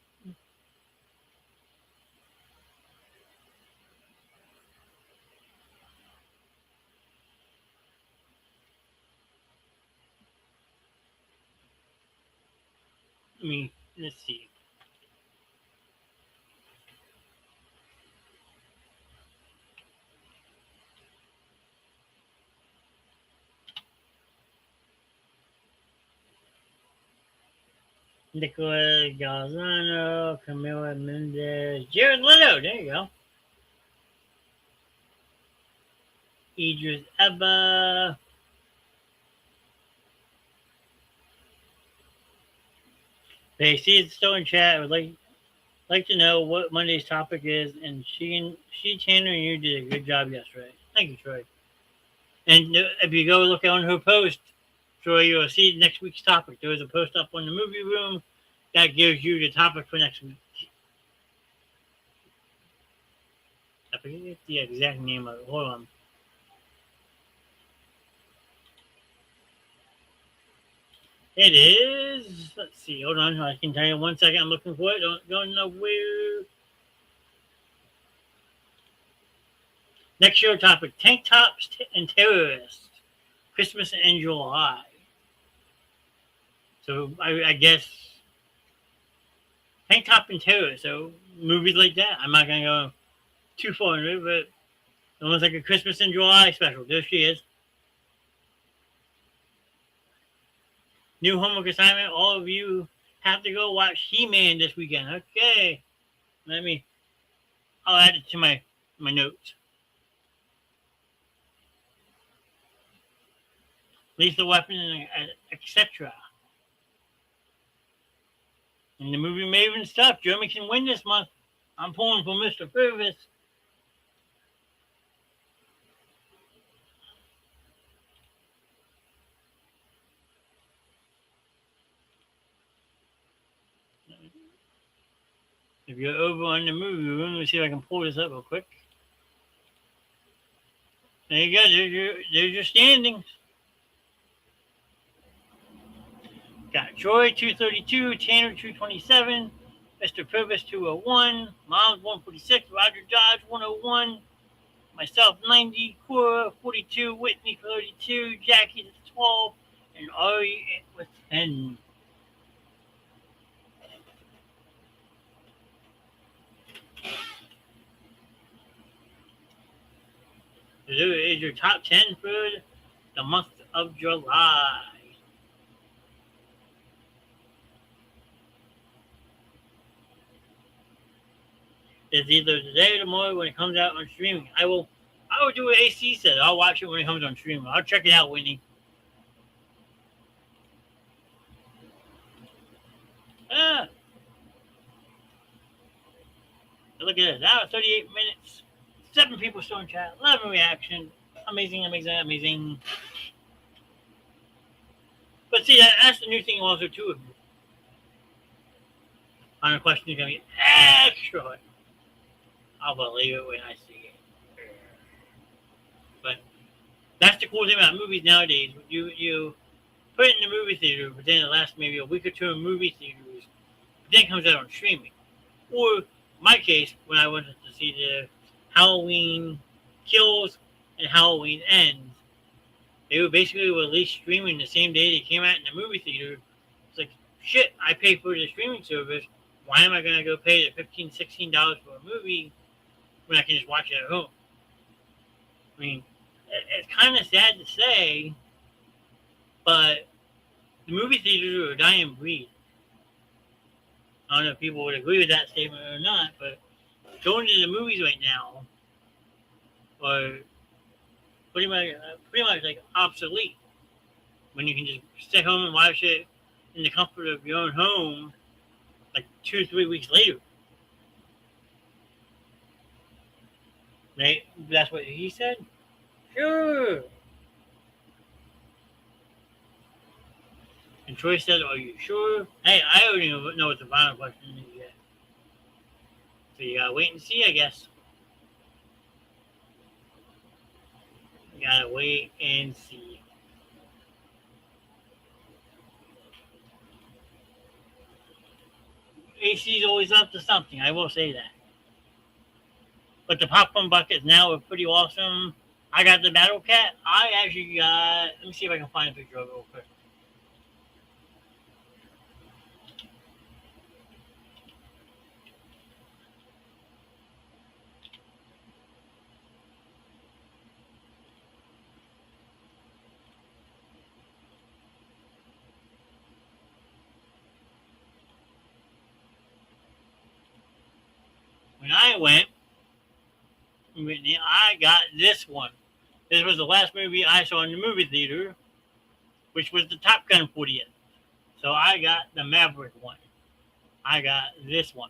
I mean, let's see. Nicolas Galzano, Camila Mendez, Jared Leto, there you go. Idris Elba. They see it's still in chat. I would like to know what Monday's topic is, and Tanner, and you did a good job yesterday. Thank you, Troy. And if you go look on her post, Troy, you'll see next week's topic. There was a post up on the movie room that gives you the topic for next week. I forget the exact name of it. Hold on. It is. Let's see. Hold on. I can tell you 1 second. I'm looking for it. Don't know where. Next show topic: tank tops and terrorists. Christmas in July. So I guess tank top and terrorists. So movies like that. I'm not gonna go too far into it, but almost like a Christmas in July special. There she is. New homework assignment. All of you have to go watch He-Man this weekend. Okay. I'll add it to my notes. Lethal Weapon, etc. And the movie may even stop. Jeremy can win this month. I'm pulling for Mr. Purvis. If you're over on the movie room, let me see if I can pull this up real quick. There you go. There's your standings. Got Troy 232, Tanner 227, Mr. Purvis 201, Miles 146, Roger Dodge 101, myself 90, Cora 42, Whitney 32, Jackie 12, and Ari with 10. So there is your top 10 for the month of July. It's either today or tomorrow when it comes out on streaming. I will do what AC said. I'll watch it when it comes on streaming. I'll check it out, Whitney. Look at it. Now 38 minutes. 7 people still in chat. 11 reaction. Amazing, amazing, amazing. But see, that's the new thing also too. On a question, you're going to get extra hard. I'll believe it when I see it. But that's the cool thing about movies nowadays. You put it in the movie theater, but then it lasts maybe a week or two in movie theaters. But then it comes out on streaming. Or, my case, when I went to see the Halloween Kills and Halloween Ends, they were basically released streaming the same day they came out in the movie theater. It's like, shit, I pay for the streaming service. Why am I going to go pay the $15, $16 for a movie when I can just watch it at home? I mean, it's kind of sad to say, but the movie theaters are a dying breed. I don't know if people would agree with that statement or not, but going to the movies right now are pretty much like obsolete. When you can just stay home and watch it in the comfort of your own home, like 2 or 3 weeks later. Right? That's what he said? Sure. And Troy said, are you sure? Hey, I don't even know what the final question is yet. So you gotta wait and see, I guess. You gotta wait and see. AC's always up to something, I will say that. But the popcorn buckets now are pretty awesome. I got the Battle Cat. I actually got, let me see if I can find a picture of it real quick. When I went, I got this one. This was the last movie I saw in the movie theater, which was the Top Gun 40th. So I got the Maverick one. I got this one.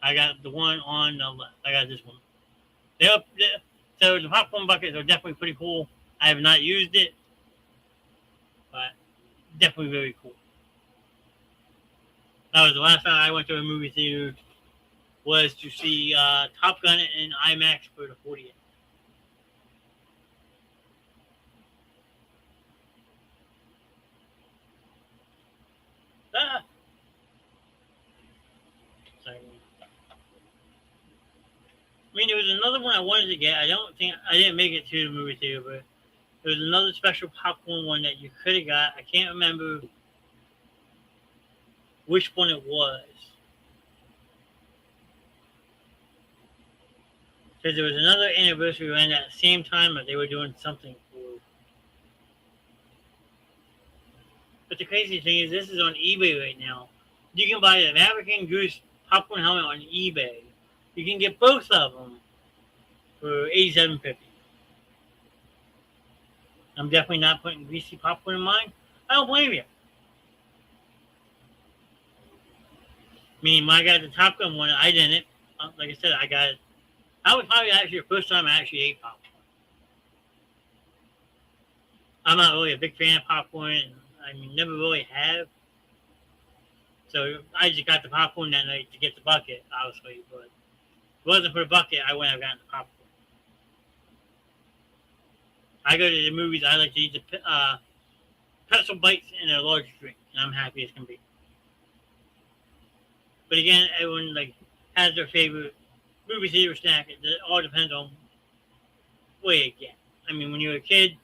I got the one on the left. I got this one. So the popcorn buckets are definitely pretty cool. I have not used it, but definitely very cool. That was the last time I went to a movie theater, was to see Top Gun in IMAX for the 40th. Ah. Sorry. I mean, there was another one I wanted to get. I didn't make it to the movie theater, but there was another special popcorn one that you could have got. I can't remember which one it was. Because there was another anniversary around that same time that they were doing something cool. But the crazy thing is, this is on eBay right now. You can buy an African Goose popcorn helmet on eBay. You can get both of them for $87.50. I'm definitely not putting greasy popcorn in mine. I don't blame you. Meaning, when I got the Top Gun one, I didn't. Like I said, I got it. That was probably actually the first time I actually ate popcorn. I'm not really a big fan of popcorn. I mean, never really have. So I just got the popcorn that night to get the bucket, obviously. But if it wasn't for the bucket, I wouldn't have gotten the popcorn. I go to the movies, I like to eat the pretzel bites and a large drink, and I'm happy as can be. But again, everyone has their favorite movie theater snack. It all depends on what you get. I mean, when you're a kid,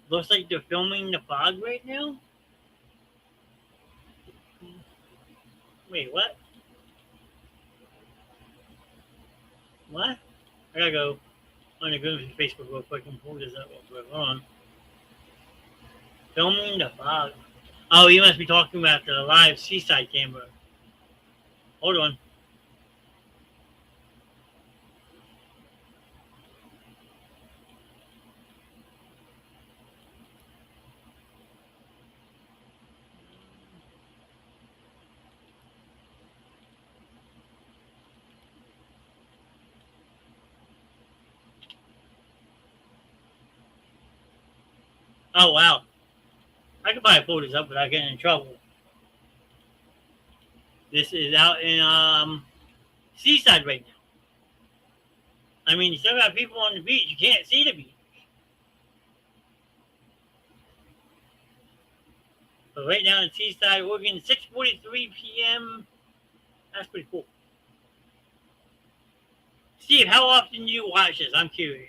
looks like they're filming the fog right now. Wait, what? What? I gotta go on the Groomsby Facebook real quick and pull this up real quick. Hold on. Filming the fog. Oh, you must be talking about the live seaside camera. Hold on. Oh, wow. I could probably pull this up without getting in trouble. This is out in Seaside right now. I mean, you still got people on the beach. You can't see the beach. But right now in Seaside, Oregon, 6:43 p.m. That's pretty cool. Steve, how often do you watch this? I'm curious.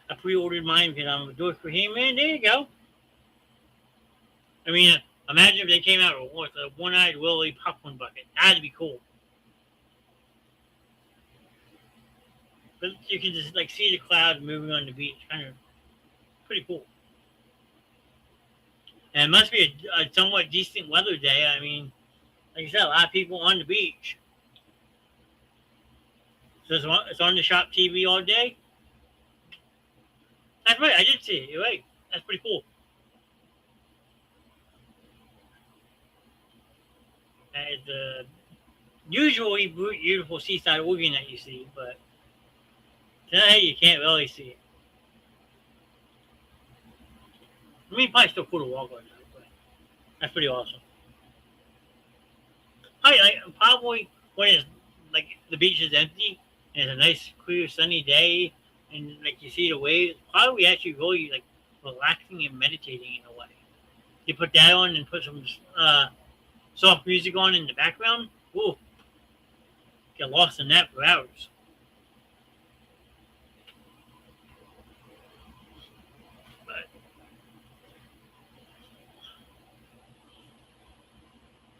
I pre-ordered mine because I'm a dork for He-Man. There you go. I mean, imagine if they came out with a one-eyed Willy popcorn bucket. That'd be cool. But you can just see the clouds moving on the beach. Kind of pretty cool. And it must be a somewhat decent weather day. I mean, like I said, a lot of people on the beach. So it's on the shop TV all day. That's right, I did see it. You're right. That's pretty cool. That is the usually beautiful Seaside Oregon that you see, but tonight you can't really see it. I mean, probably still cool to walk on that, but that's pretty awesome. Probably when it's the beach is empty and it's a nice, clear, sunny day, and you see the waves, probably actually really relaxing and meditating in a way. You put that on and put some soft music on in the background. Ooh, get lost in that for hours. But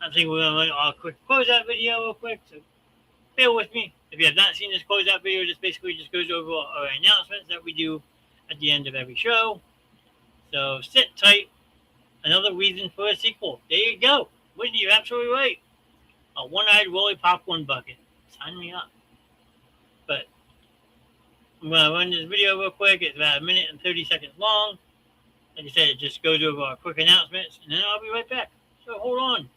I think we're gonna quick close that video real quick. So bear with me. If you have not seen this closeout video, this basically just goes over our announcements that we do at the end of every show. So sit tight. Another reason for a sequel. There you go. Whitney, you're absolutely right. A one-eyed Willy popcorn bucket. Sign me up. But I'm going to run this video real quick. It's about 1 minute and 30 seconds long. Like I said, it just goes over our quick announcements, and then I'll be right back. So hold on.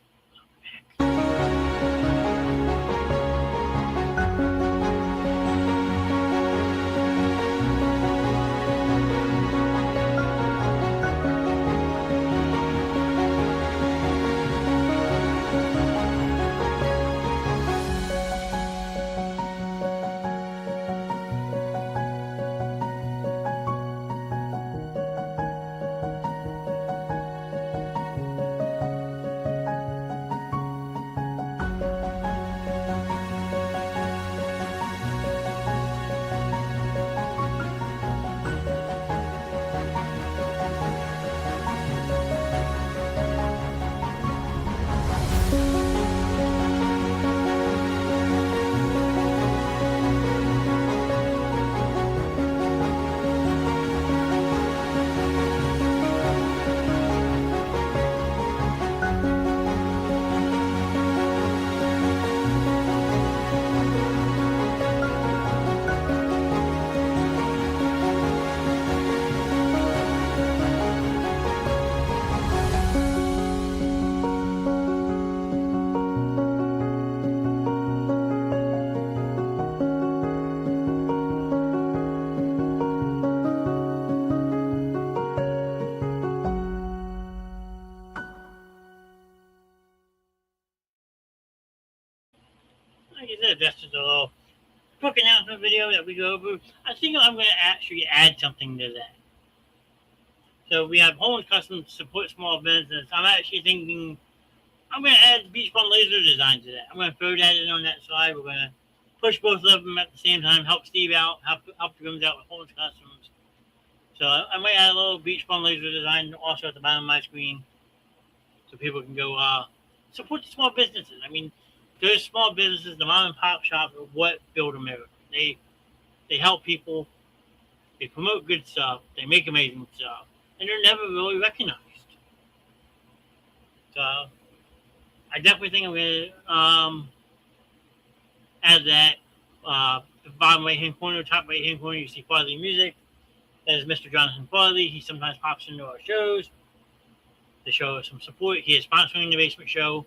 like I said, that's just a little quick announcement video that we go over. I think I'm going to actually add something to that. So we have Home Custom support small business. I'm actually thinking I'm going to add beach bum laser design to that. I'm going to throw that in on that slide. We're going to push both of them at the same time, help Steve out, help the rooms out with Home Customs. So I might add a little beach bum laser design also at the bottom of my screen so people can go support the small businesses. I mean, those small businesses, the mom and pop shops, are what build America. They help people. They promote good stuff. They make amazing stuff, and they're never really recognized. So I definitely think I'm gonna add that. The bottom right hand corner, top right hand corner, you see Farley Music. That is Mr. Jonathan Farley. He sometimes pops into our shows to show us some support. He is sponsoring the Basement Show,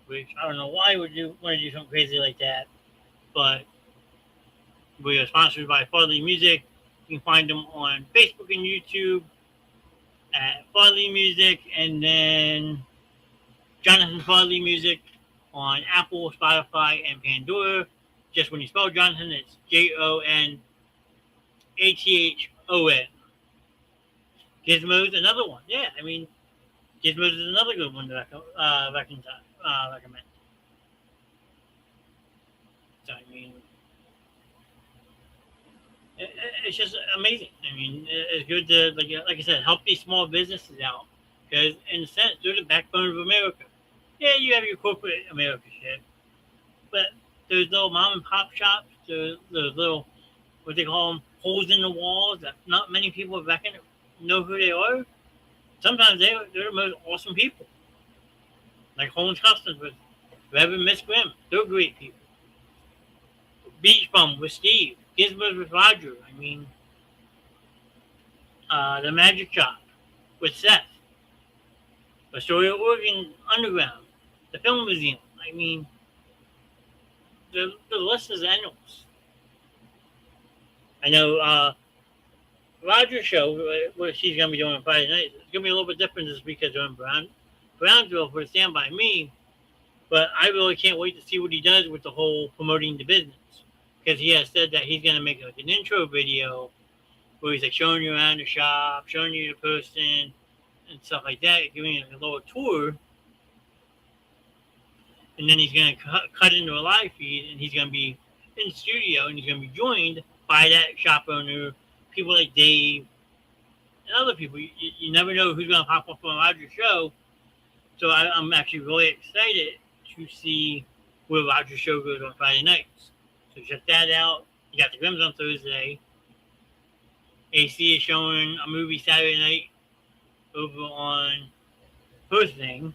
which I don't know why would you want to do something crazy like that, but we are sponsored by Farley Music. You can find them on Facebook and YouTube at Farley Music, and then Jonathan Farley Music on Apple, Spotify, and Pandora. Just when you spell Jonathan, it's JONATHON. Gizmo's another one. Yeah, I mean, Gizmo's is another good one that I recommend. So, I mean, it's just amazing. I mean, it's good to, like I said, help these small businesses out. Because, in a sense, they're the backbone of America. Yeah, you have your corporate America shit. But those little mom and pop shops, those little, what they call them, holes in the walls that not many people know who they are. Sometimes they're the most awesome people. Like Home Customs with Reverend Miss Grimm. They're great people. Beach Bum with Steve. Gizmos with Roger. I mean, the Magic Shop with Seth. Astoria, Oregon Underground. The Film Museum. I mean, the list is endless. I know Roger's show, what she's going to be doing on Friday night, it's going to be a little bit different this week because they're in Brownsville for Stand By Me. But I really can't wait to see what he does with the whole promoting the business. Because he has said that he's going to make like an intro video where he's like showing you around the shop, showing you the person, and stuff like that, giving you a little tour. And then he's going to cut into a live feed, and he's going to be in the studio, and he's going to be joined by that shop owner, people like Dave, and other people. You never know who's going to pop up on Roger's show. So I'm actually really excited to see where Roger's show goes on Friday nights. So check that out. You got the Grimms on Thursday. AC is showing a movie Saturday night over on her thing.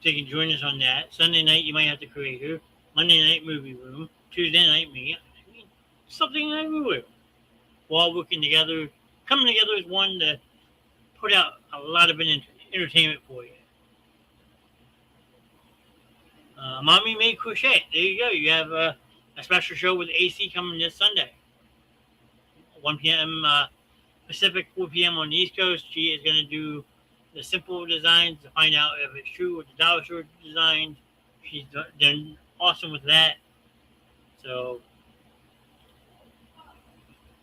So you can join us on that. Sunday night, you might have the Creator. Monday night, Movie Room. Tuesday night, me. I mean, something everywhere. We're all working together, coming together as one to put out a lot of entertainment for you. Mommy Made Crochet. There you go. You have a special show with AC coming this Sunday. 1 p.m. Pacific, 4 p.m. on the East Coast. She is going to do the simple designs to find out if it's true with the Dollar Store designs. She's done awesome with that. So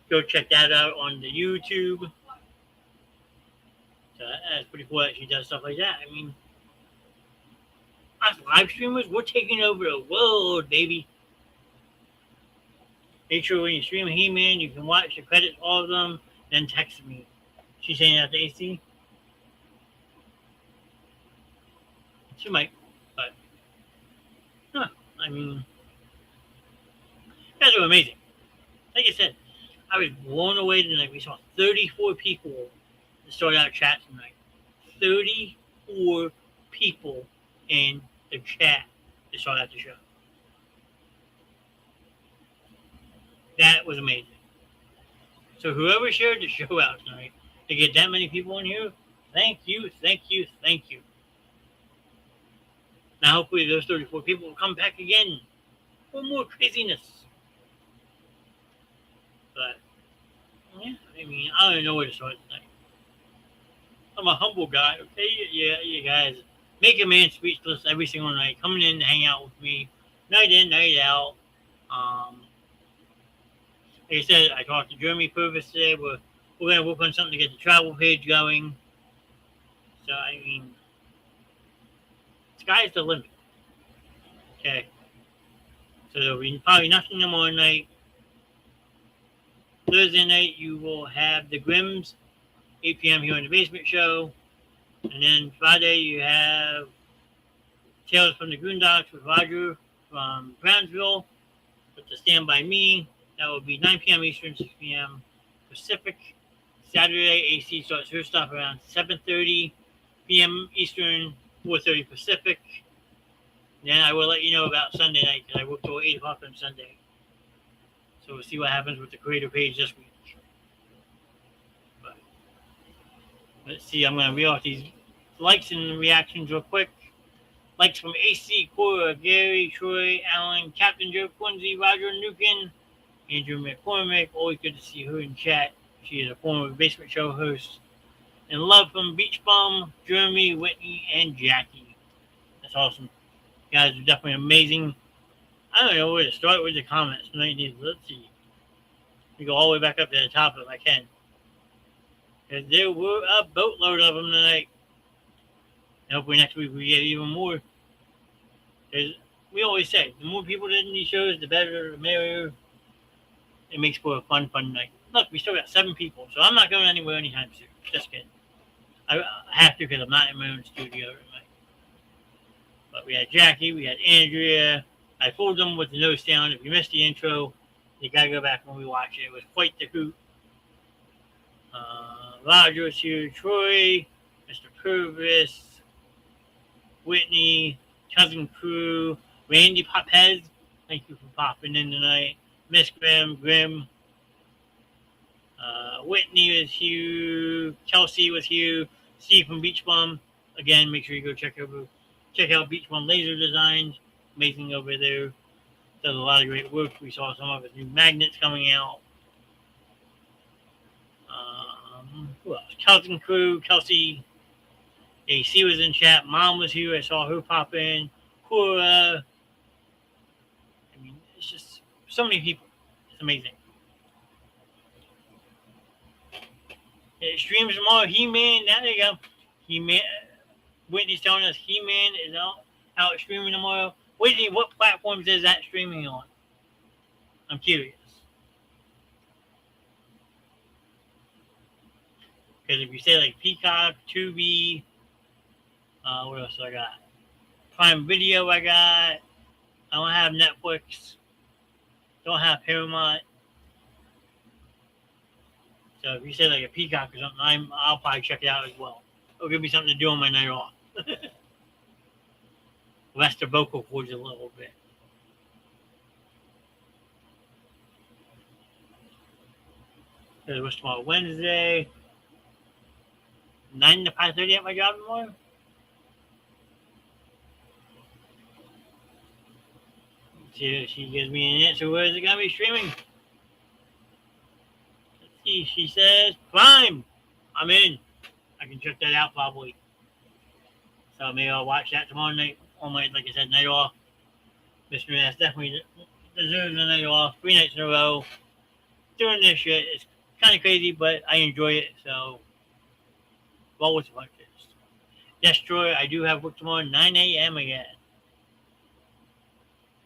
go check that out on the YouTube. So that's pretty cool that she does stuff like that. I mean, us live streamers, we're taking over the world, baby. Make sure when you stream He-Man, you can watch the credits, all of them, then text me. She's saying that to AC? She might, but I mean, you guys are amazing. Like I said, I was blown away tonight. We saw 34 people to start out chat tonight. 34 people in the chat to start out the show. That was amazing. So whoever shared the show out tonight to get that many people in here, thank you, thank you, thank you. Now hopefully those 34 people will come back again for more craziness. But yeah, I mean, I don't know where to start tonight. I'm a humble guy, okay? Yeah, you guys make a man speechless every single night, coming in to hang out with me, night in, night out. Like I said, I talked to Jeremy Purvis today. We're going to work on something to get the travel page going. So, I mean, sky's the limit. Okay. So there'll be probably nothing tomorrow night. Thursday night, you will have the Grims, 8 p.m. here on the Basement Show. And then Friday, you have Tales from the Goondocks with Roger from Brownsville with the Stand By Me. That will be 9 p.m. Eastern, 6 p.m. Pacific. Saturday, AC starts her stuff around 7:30 p.m. Eastern, 4:30 Pacific. Then I will let you know about Sunday night because I work till 8 o'clock on Sunday. So we'll see what happens with the creator page this week. But let's see. I'm going to read off these likes and reactions real quick. Likes from AC, Cora, Gary, Troy, Alan, Captain Joe Quincy, Roger Nukin, Andrew McCormick. Always good to see her in chat. She is a former Basement Show host. And love from Beach Bum, Jeremy, Whitney, and Jackie. That's awesome. You guys are definitely amazing. I don't know where to start with the comments tonight. Let's see. We go all the way back up to the top if I can. Because there were a boatload of them tonight. And hopefully next week we get even more. Because we always say, the more people in these shows, the better, the merrier. It makes for a fun night. Look, we still got 7 people, so I'm not going anywhere anytime soon. Just kidding. I have to because I'm not in my own studio tonight. But we had Jackie, we had Andrea. I fooled them with the nose down. If you missed the intro, you got to go back and rewatch it. It was quite the hoot. Roger was here, Troy, Mr. Purvis, Whitney, Cousin Crew, Randy Popez. Thank you for popping in tonight. Miss Grim. Whitney was here. Kelsey was here. Steve from Beach Bum. Again, make sure you go check out Beach Bum Laser Designs. Amazing over there. Does a lot of great work. We saw some of his new magnets coming out. Who else? Cousin Crew, Kelsey. AC was in chat. Mom was here. I saw her pop in. Cora. I mean, it's just so many people. It's amazing. It streams tomorrow. He-Man. There you go. He-Man. Whitney's telling us He-Man is out streaming tomorrow. Whitney, what platforms is that streaming on? I'm curious. Because if you say like Peacock, Tubi, what else do I got? Prime Video I got. I don't have Netflix. Don't have Paramount. So if you say like a Peacock or something, I'll probably check it out as well. It'll give me something to do on my night off. Rest the vocal cords a little bit. It was tomorrow, Wednesday. 9 to 5:30 at my job tomorrow. She gives me an answer. Where is it going to be streaming? Let's see. She says, Prime. I'm in. I can check that out probably. So maybe I'll watch that tomorrow night. On my, like I said, night off. Mr. Knast definitely deserves a night off. 3 nights in a row. Doing this shit. It's kind of crazy, but I enjoy it. So, well, what's about this? Destroy. I do have work tomorrow, 9 a.m. again.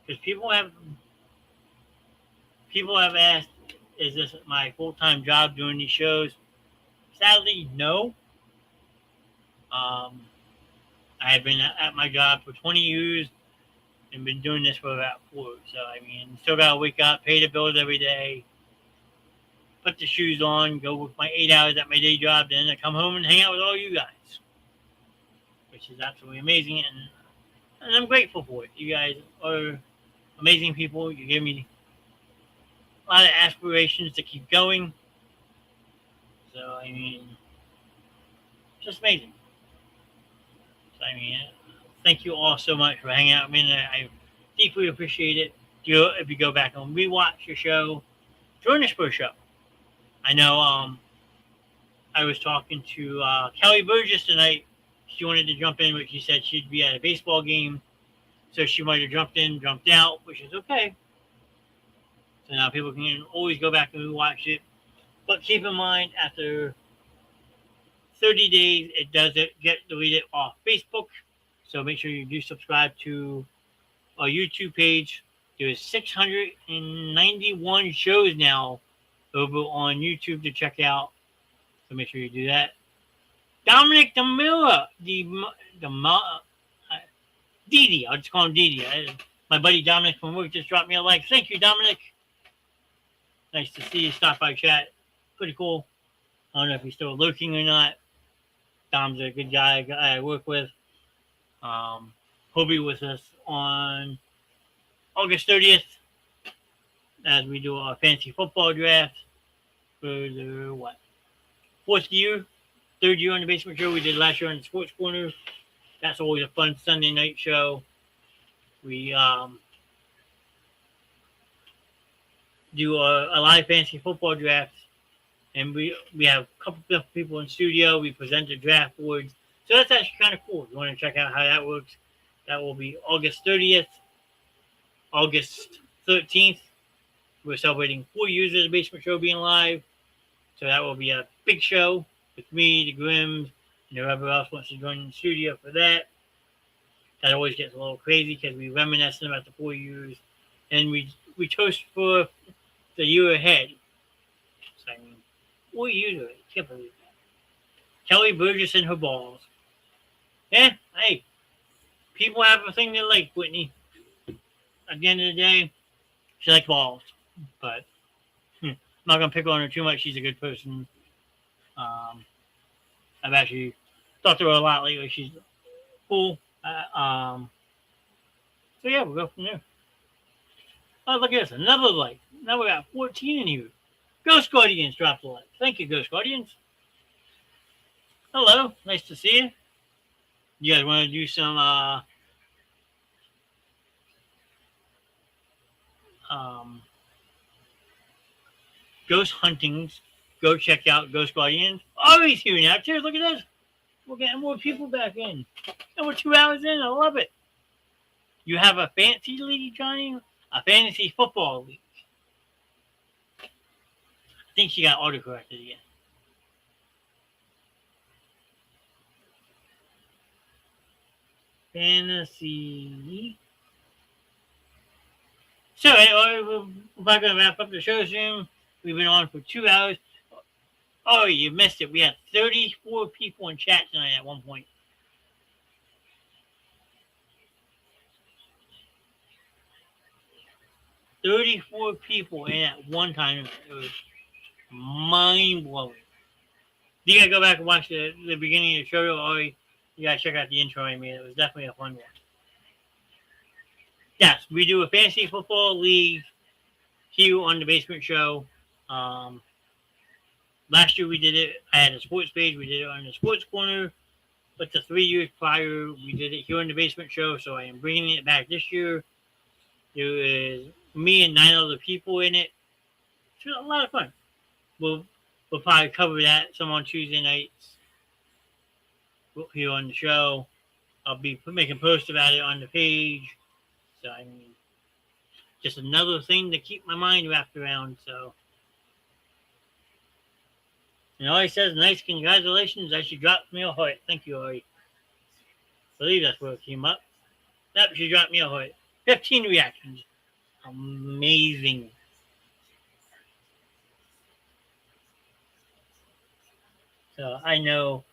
Because people have asked, is this my full-time job doing these shows? Sadly, no. I have been at my job for 20 years and been doing this for about 4. So, I mean, still got to wake up, pay the bills every day, put the shoes on, go work my 8 hours at my day job, then I come home and hang out with all you guys, which is absolutely amazing. And I'm grateful for it. You guys are amazing people. You give me a lot of aspirations to keep going. So, I mean, just amazing. So, I mean, thank you all so much for hanging out with me. I deeply appreciate it. If you go back and rewatch your show, join us for a show. I know I was talking to Kelly Burgess tonight. She wanted to jump in, but she said she'd be at a baseball game. So she might have jumped in, jumped out, which is okay. So now people can always go back and watch it. But keep in mind, after 30 days, it does get deleted off Facebook. So make sure you do subscribe to our YouTube page. There's 691 shows now over on YouTube to check out. So make sure you do that. Dominic DeMilla, Didi, I'll just call him Didi. My buddy Dominic from work just dropped me a like. Thank you, Dominic. Nice to see you stop by chat. Pretty cool. I don't know if he's still lurking or not. Dom's a good guy I work with. He'll be with us on August 30th as we do our fantasy football draft for the third year on the Basement Show. We did last year on the Sports Corner. That's always a fun Sunday night show. We do a live fantasy football draft, and we have a couple of people in studio. We present the draft boards, so that's actually kind of cool. If you want to check out how that works, that will be August 30th, August 13th. We're celebrating 4 years of the Basement Show being live, so that will be a big show with me, the Grims, and whoever else wants to join the studio for that. That always gets a little crazy because we reminisce about the 4 years, and we toast for the year ahead. So, I mean, 4 years of it. Can't believe that. Kelly Burgess and her balls. Yeah, hey, people have a thing they like, Whitney. At the end of the day, she likes balls. But I'm not going to pick on her too much. She's a good person. I've actually talked to her a lot lately. She's cool. So yeah, we'll go from there. Oh, look at this. Another like. Now we got 14 in here. Ghost Guardians dropped a like. Thank you, Ghost Guardians. Hello. Nice to see you. You guys want to do some ghost huntings? Go check out Ghost Guardians. Oh, he's here now. Cheers, look at this. We're getting more people back in. And we're 2 hours in. I love it. You have a fantasy league, Johnny? A fantasy football league. I think she got autocorrected again. Fantasy. So, we're about to wrap up the show soon. We've been on for 2 hours. Oh, you missed it. We had 34 people in chat tonight at one point. $34 people in at one time. It was mind-blowing. You gotta go back and watch the beginning of the show, or you gotta check out the intro I made. It was definitely a fun one. Yes, we do a fantasy football league here on the Basement Show. Last year we did it. I had a sports page. We did it on the Sports Corner. But the 3 years prior, we did it here on the Basement Show. So I am bringing it back this year. There is me and 9 other people in it. It's a lot of fun. We'll probably cover that some on Tuesday nights here on the show. I'll be making posts about it on the page. So, I mean, just another thing to keep my mind wrapped around. So, and Ari says, nice, congratulations. I should drop me a heart. Thank you, Ari. I believe that's where it came up. Yep, she dropped me a heart. 15 reactions. Amazing. So I know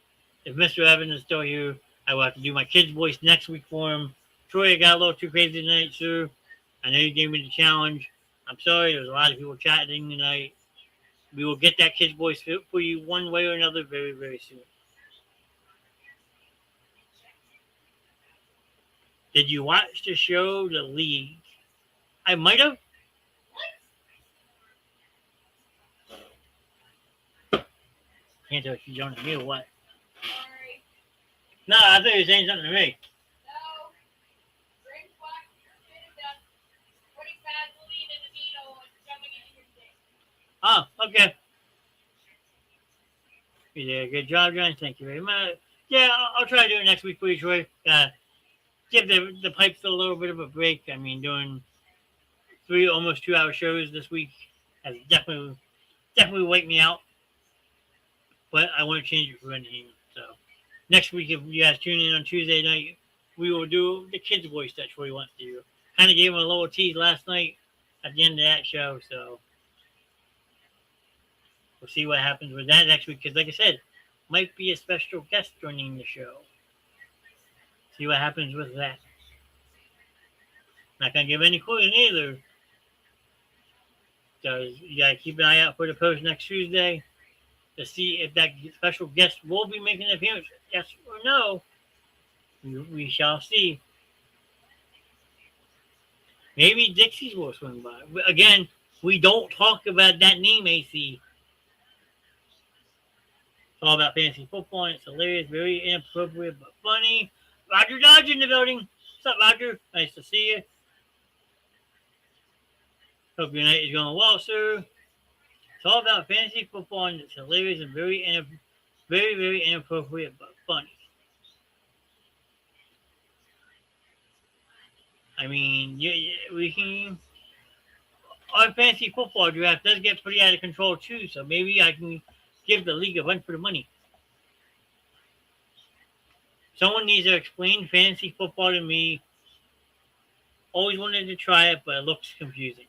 if Mr. Evans is still here, I will have to do my kid's voice next week for him. Troy, I got a little too crazy tonight, sir. I know you gave me the challenge. I'm sorry, there's a lot of people chatting tonight. We will get that kid's voice for you one way or another very, very soon. Did you watch the show, The League? I might have. Can't tell if she's yelling at me or what. Sorry. No, I thought you were saying something to me. No. Bring back your kid that's putting Vaseline in the needle and shoving it in your dick. Oh, okay. You did a good job, John. Thank you very much. Yeah, I'll try to do it next week for you, Troy. give the pipes a little bit of a break. I mean, doing almost 2 hour shows this week has definitely wiped me out. But I want to change it for anything. So next week, if you guys tune in on Tuesday night, we will do the kids' voice that Troy wants to do. Kind of gave him a little tease last night at the end of that show. So we'll see what happens with that next week. Because, like I said, might be a special guest joining the show. See what happens with that. Not going to give any clues either. So you got to keep an eye out for the post next Tuesday to see if that special guest will be making an appearance. Yes or no. We shall see. Maybe Dixie's will swing by. Again, we don't talk about that name, AC. It's all about fantasy football, and it's hilarious, very inappropriate, but funny. Roger Dodge in the building. What's up, Roger? Nice to see you. Hope your night is going well, sir. It's all about fantasy football, and it's hilarious and very, very inappropriate, but funny. I mean, we can. Our fantasy football draft does get pretty out of control too, so maybe I can give the league a run for the money. Someone needs to explain fantasy football to me. Always wanted to try it, but it looks confusing.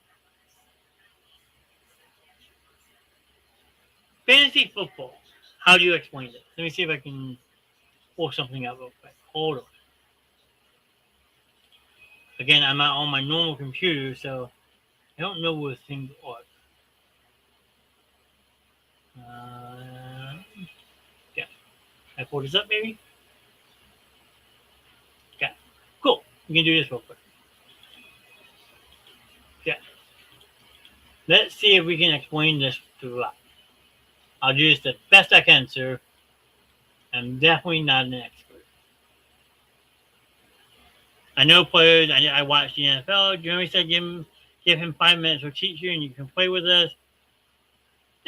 Fantasy football. How do you explain it? Let me see if I can pull something out real quick. Hold on. Again, I'm not on my normal computer, so I don't know where things are. Yeah. I pull this up, maybe? Okay. Cool. We can do this real quick. Yeah. Let's see if we can explain this to Rob. I'll do this the best I can, sir. I'm definitely not an expert. I know players. I watched the NFL. Jeremy said give him 5 minutes, we'll teach you, and you can play with us.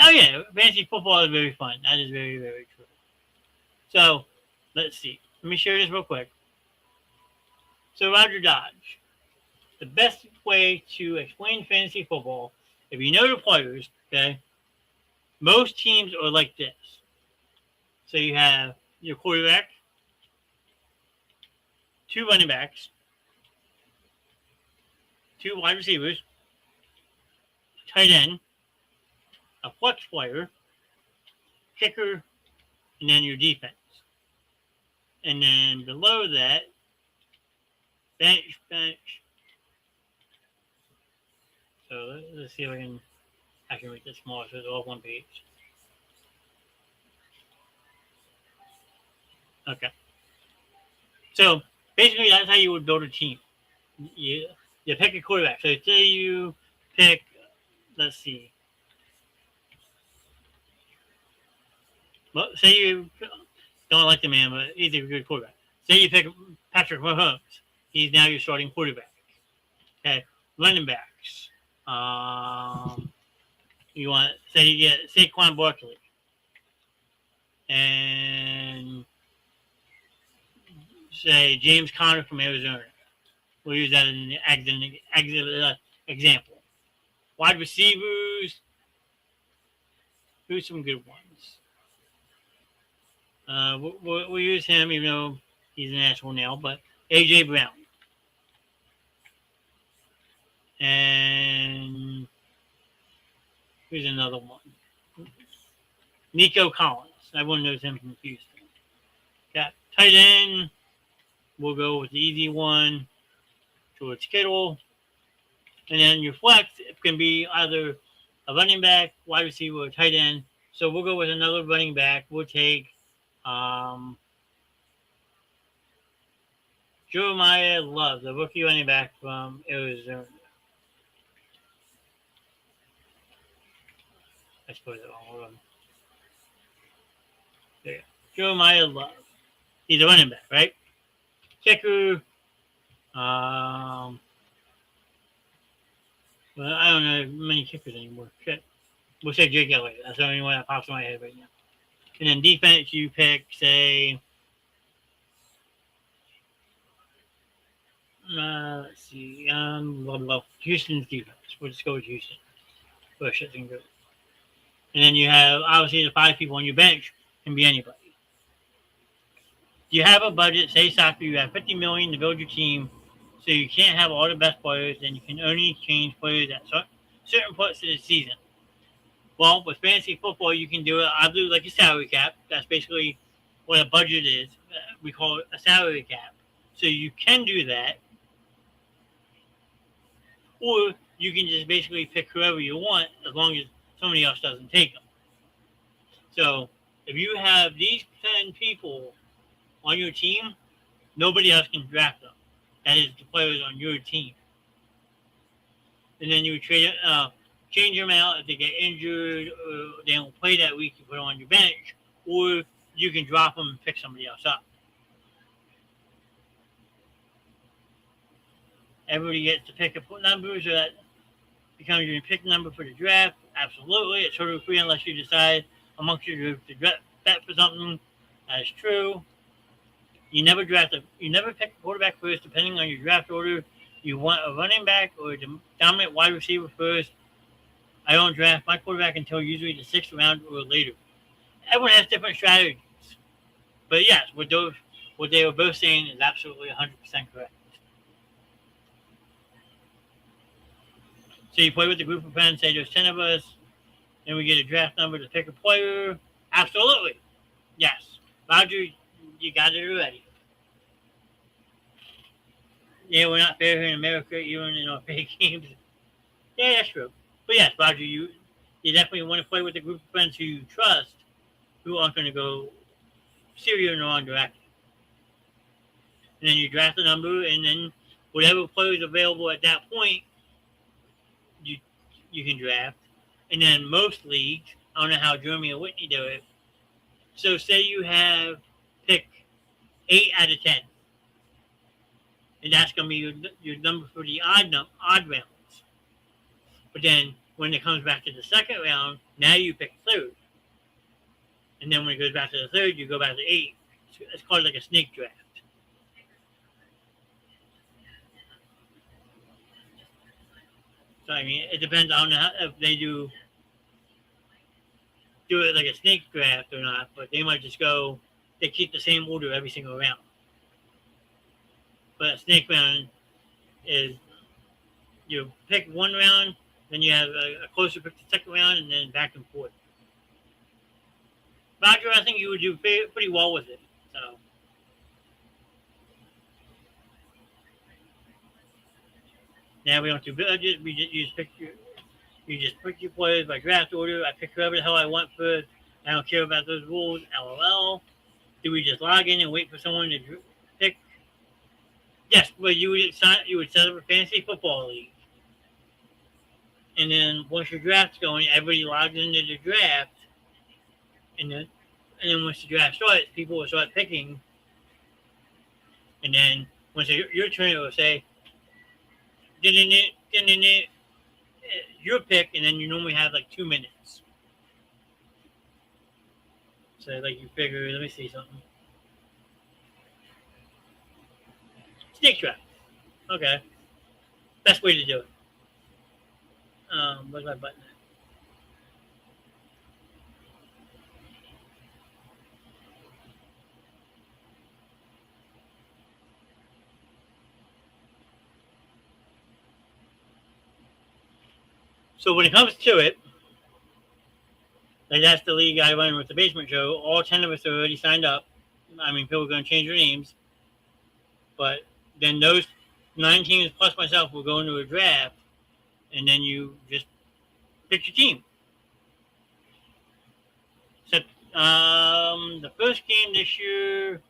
Oh yeah, fantasy football is very fun. That is very, very true. So, let's see. Let me share this real quick. So, Roger Dodge. The best way to explain fantasy football, if you know the players, okay, most teams are like this. So you have your quarterback, 2 running backs, 2 wide receivers, tight end, a flex player, kicker, and then your defense. And then below that, bench. So let's see if I can make this smaller so it's all one page. Okay. So basically, that's how you would build a team. You pick a quarterback. So say you pick, let's see. Well, say you don't like the man, but he's a good quarterback. Say you pick Patrick Mahomes. He's now your starting quarterback. Okay. Running backs. You want, say you get Saquon Barkley. And say James Conner from Arizona. We'll use that as an example. Wide receivers. Who's some good ones? We'll use him, even though he's an asshole now, but A.J. Brown. And here's another one. Nico Collins. Everyone knows him from Houston. Got tight end. We'll go with the easy one. George Kittle. And then your flex can be either a running back, wide receiver, or tight end. So we'll go with another running back. We'll take Jeremiah Love, the rookie running back from Arizona. I suppose it wrong. Hold on. There you go. Jeremiah Love. He's a running back, right? Kicker. Well, I don't know many kickers anymore. Shit. We'll say Jake Elliott. That's the only one that pops in my head right now. And then defense, you pick, say, let's see. Blah, blah, Houston's defense. We'll just go with Houston. Bush isn't good. And then you have obviously the 5 people on your bench can be anybody. You have a budget. Say soccer, you have $50 million to build your team, so you can't have all the best players, and you can only change players at certain parts of the season. Well, with fantasy football, you can do it. I do like a salary cap. That's basically what a budget is. We call it a salary cap. So you can do that, or you can just basically pick whoever you want as long as somebody else doesn't take them. So if you have these 10 people on your team, nobody else can draft them. That is the players on your team. And then you change them out if they get injured or they don't play that week. You put them on your bench, or you can drop them and pick somebody else up. Everybody gets to pick a number, so that becomes your pick number for the draft. Absolutely, it's totally free unless you decide amongst your group to bet for something. That is true. You never pick a quarterback first, depending on your draft order. You want a running back or a dominant wide receiver first. I don't draft my quarterback until usually the 6th round or later. Everyone has different strategies. But yes, what they were both saying is absolutely 100% correct. So you play with a group of friends, say there's 10 of us, and we get a draft number to pick a player. Absolutely. Yes. Roger, you got it already. Yeah, we're not fair here in America, even in our fake games. Yeah, that's true. But yes, Roger, you definitely want to play with a group of friends who you trust, who aren't going to go serious in the wrong direction. And then you draft a number, and then whatever player is available at that point, you can draft. And then most leagues, I don't know how Jeremy and Whitney do it. So say you have pick 8 out of 10. And that's going to be your number for the odd rounds. But then when it comes back to the second round, now you pick 3rd. And then when it goes back to the 3rd, you go back to 8. It's called like a snake draft. So I mean, it depends on if they do it like a snake draft or not. But they might just they keep the same order every single round. But a snake round is you pick one round, then you have a closer pick the second round, and then back and forth. Roger, I think you would do pretty well with it. So. Now we don't do budget. You just pick your players by draft order. I pick whoever the hell I want first. I don't care about those rules. LOL. Do we just log in and wait for someone to pick? Yes, but you would set up a fantasy football league, and then once your draft's going, everybody logs into the draft, and then once the draft starts, people will start picking, and then once your turn, it will say, your pick, and then you normally have like 2 minutes. So like you figure, let me see something. Snake draft. Okay. Best way to do it. Where's my button at? So when it comes to it, like that's the league I run with the Basement Show. All 10 of us are already signed up. I mean, people are going to change their names. But then those 9 teams plus myself will go into a draft, and then you just pick your team. So, the first game this year, if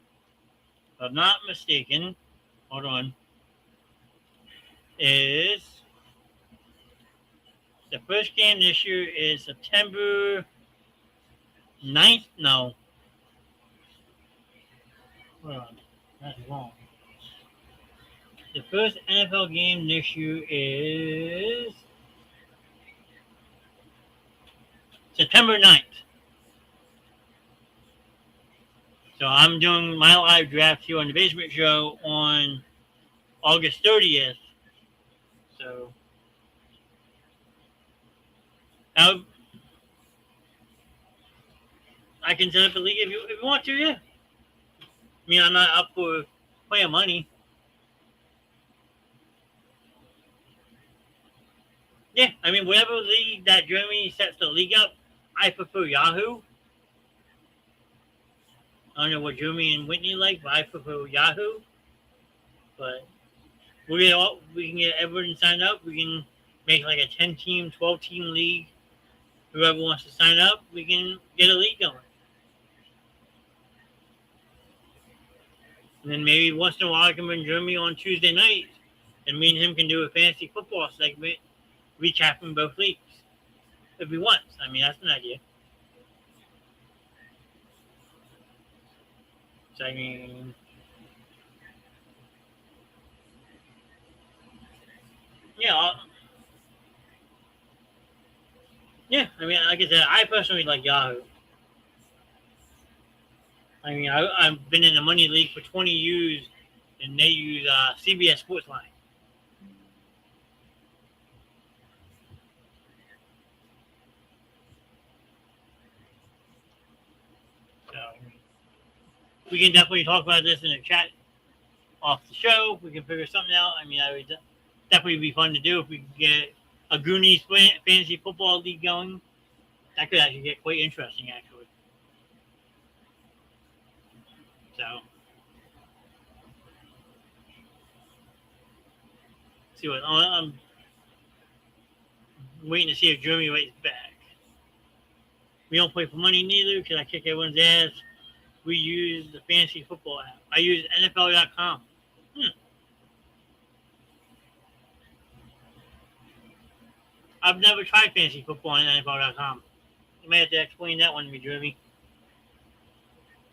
I'm not mistaken, hold on, is the first game this year is September 9th. No. Hold on. That's wrong. The first NFL game this year is September 9th. So I'm doing my live draft here on the Basement Show on August 30th. So I can set up a league if you want to, yeah. I mean, I'm not up for playing money. Yeah, I mean, whatever league that Germany sets the league up, I prefer Yahoo. I don't know what Jeremy and Whitney like, but I prefer Yahoo. But we can get everyone signed up. We can make like a 10-team, 12-team league. Whoever wants to sign up, we can get a league going. And then maybe once in a while I can bring Jeremy on Tuesday night, and me and him can do a fantasy football segment, recapping both leagues. If he wants. I mean, that's an idea. So, I mean, yeah, I mean, like I said, I personally like Yahoo. I mean, I've been in the Money League for 20 years, and they use CBS Sportsline. So, we can definitely talk about this in the chat off the show. We can figure something out. I mean, I would definitely be fun to do if we could get a Goonies fantasy football league going. That could actually get quite interesting, actually. So, see what I'm waiting to see if Jeremy White's back. We don't play for money neither because I kick everyone's ass. We use the fantasy football app. I use NFL.com. I've never tried fantasy football on NFL.com. You may have to explain that one to me, Jeremy.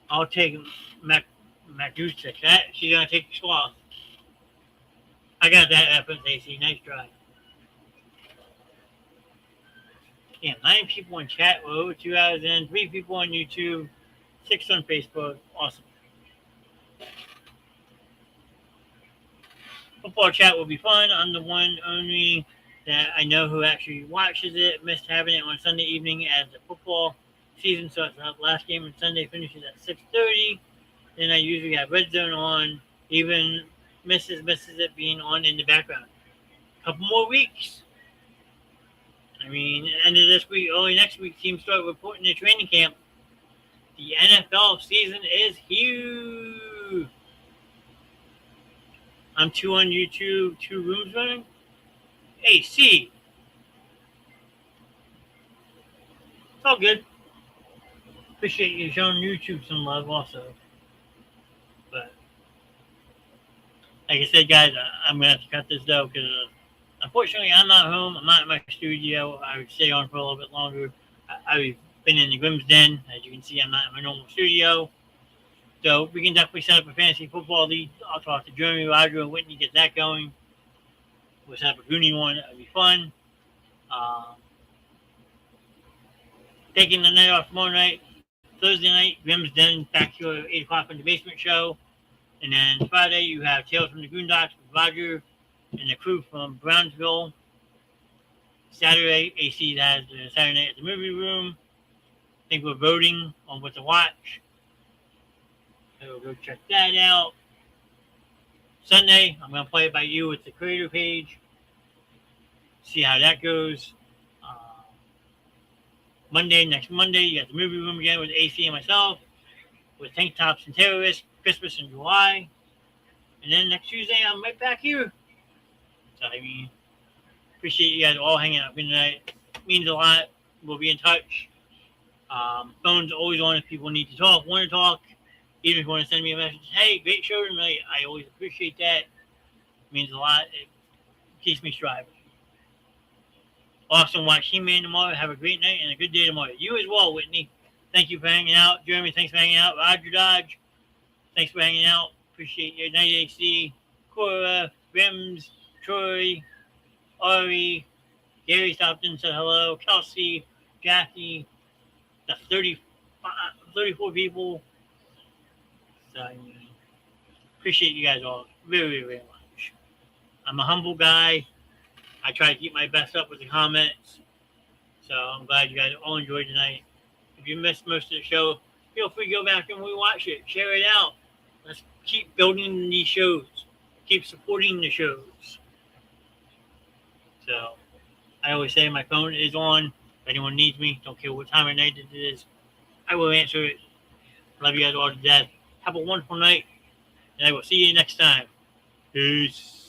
I'll take Macdusick. She's going to take the sloth. I got that reference, AC. Nice try. Yeah, 9 people in chat. We're over 2 hours in. 3 people on YouTube. 6 on Facebook. Awesome. Football chat will be fun. I'm the one only that I know who actually watches it. Missed having it on Sunday evening as the football season starts. The last game on Sunday finishes at 6:30. Then I usually have Red Zone on. Even misses it being on in the background. A couple more weeks. I mean, end of this week, early next week, teams start reporting to training camp. The NFL season is huge. I'm 2 on YouTube, 2 rooms running. AC. It's all good. Appreciate you showing YouTube some love also. But, like I said, guys, I'm going to have to cut this though because unfortunately I'm not home. I'm not in my studio. I would stay on for a little bit longer. I've been in the Grimm's Den. As you can see, I'm not in my normal studio. So we can definitely set up a fantasy football league. I'll talk to Jeremy, Roger, and Whitney, get that going. We'll set up a Goonie one. That'll be fun. Taking the night off tomorrow night. Thursday night, Grimm's Den back here at 8 o'clock on the Basement Show. And then Friday, you have Tales from the Goondocks with Roger and the crew from Brownsville. Saturday, AC has the Saturday Night at the Movie Room. I think we're voting on what to watch. So we'll go check that out. Sunday, I'm going to play it by you with the creator page. See how that goes. Next Monday, you got the movie room again with AC and myself. With Tank Tops and Terrorists, Christmas in July. And then next Tuesday, I'm right back here. So, I mean, appreciate you guys all hanging out good night. Means a lot. We'll be in touch. Phone's always on if people need to talk, want to talk. Even if you want to send me a message, hey, great show tonight. I always appreciate that. It means a lot. It keeps me striving. Awesome. Watch He-Man tomorrow. Have a great night and a good day tomorrow. You as well, Whitney. Thank you for hanging out. Jeremy, thanks for hanging out. Roger Dodge, thanks for hanging out. Appreciate your night, AC. Cora, Rims, Troy, Ari, Gary stopped in and said hello. Kelsey, Jackie, the 34 people. So, I mean, appreciate you guys all very, very, very much. I'm a humble guy. I try to keep my best up with the comments. So I'm glad you guys all enjoyed tonight. If you missed most of the show, feel free to go back and rewatch it. Share it out. Let's keep building these shows. Keep supporting the shows. So I always say my phone is on. If anyone needs me, don't care what time of night it is, I will answer it. Love you guys all to death. Have a wonderful night, and I will see you next time. Peace.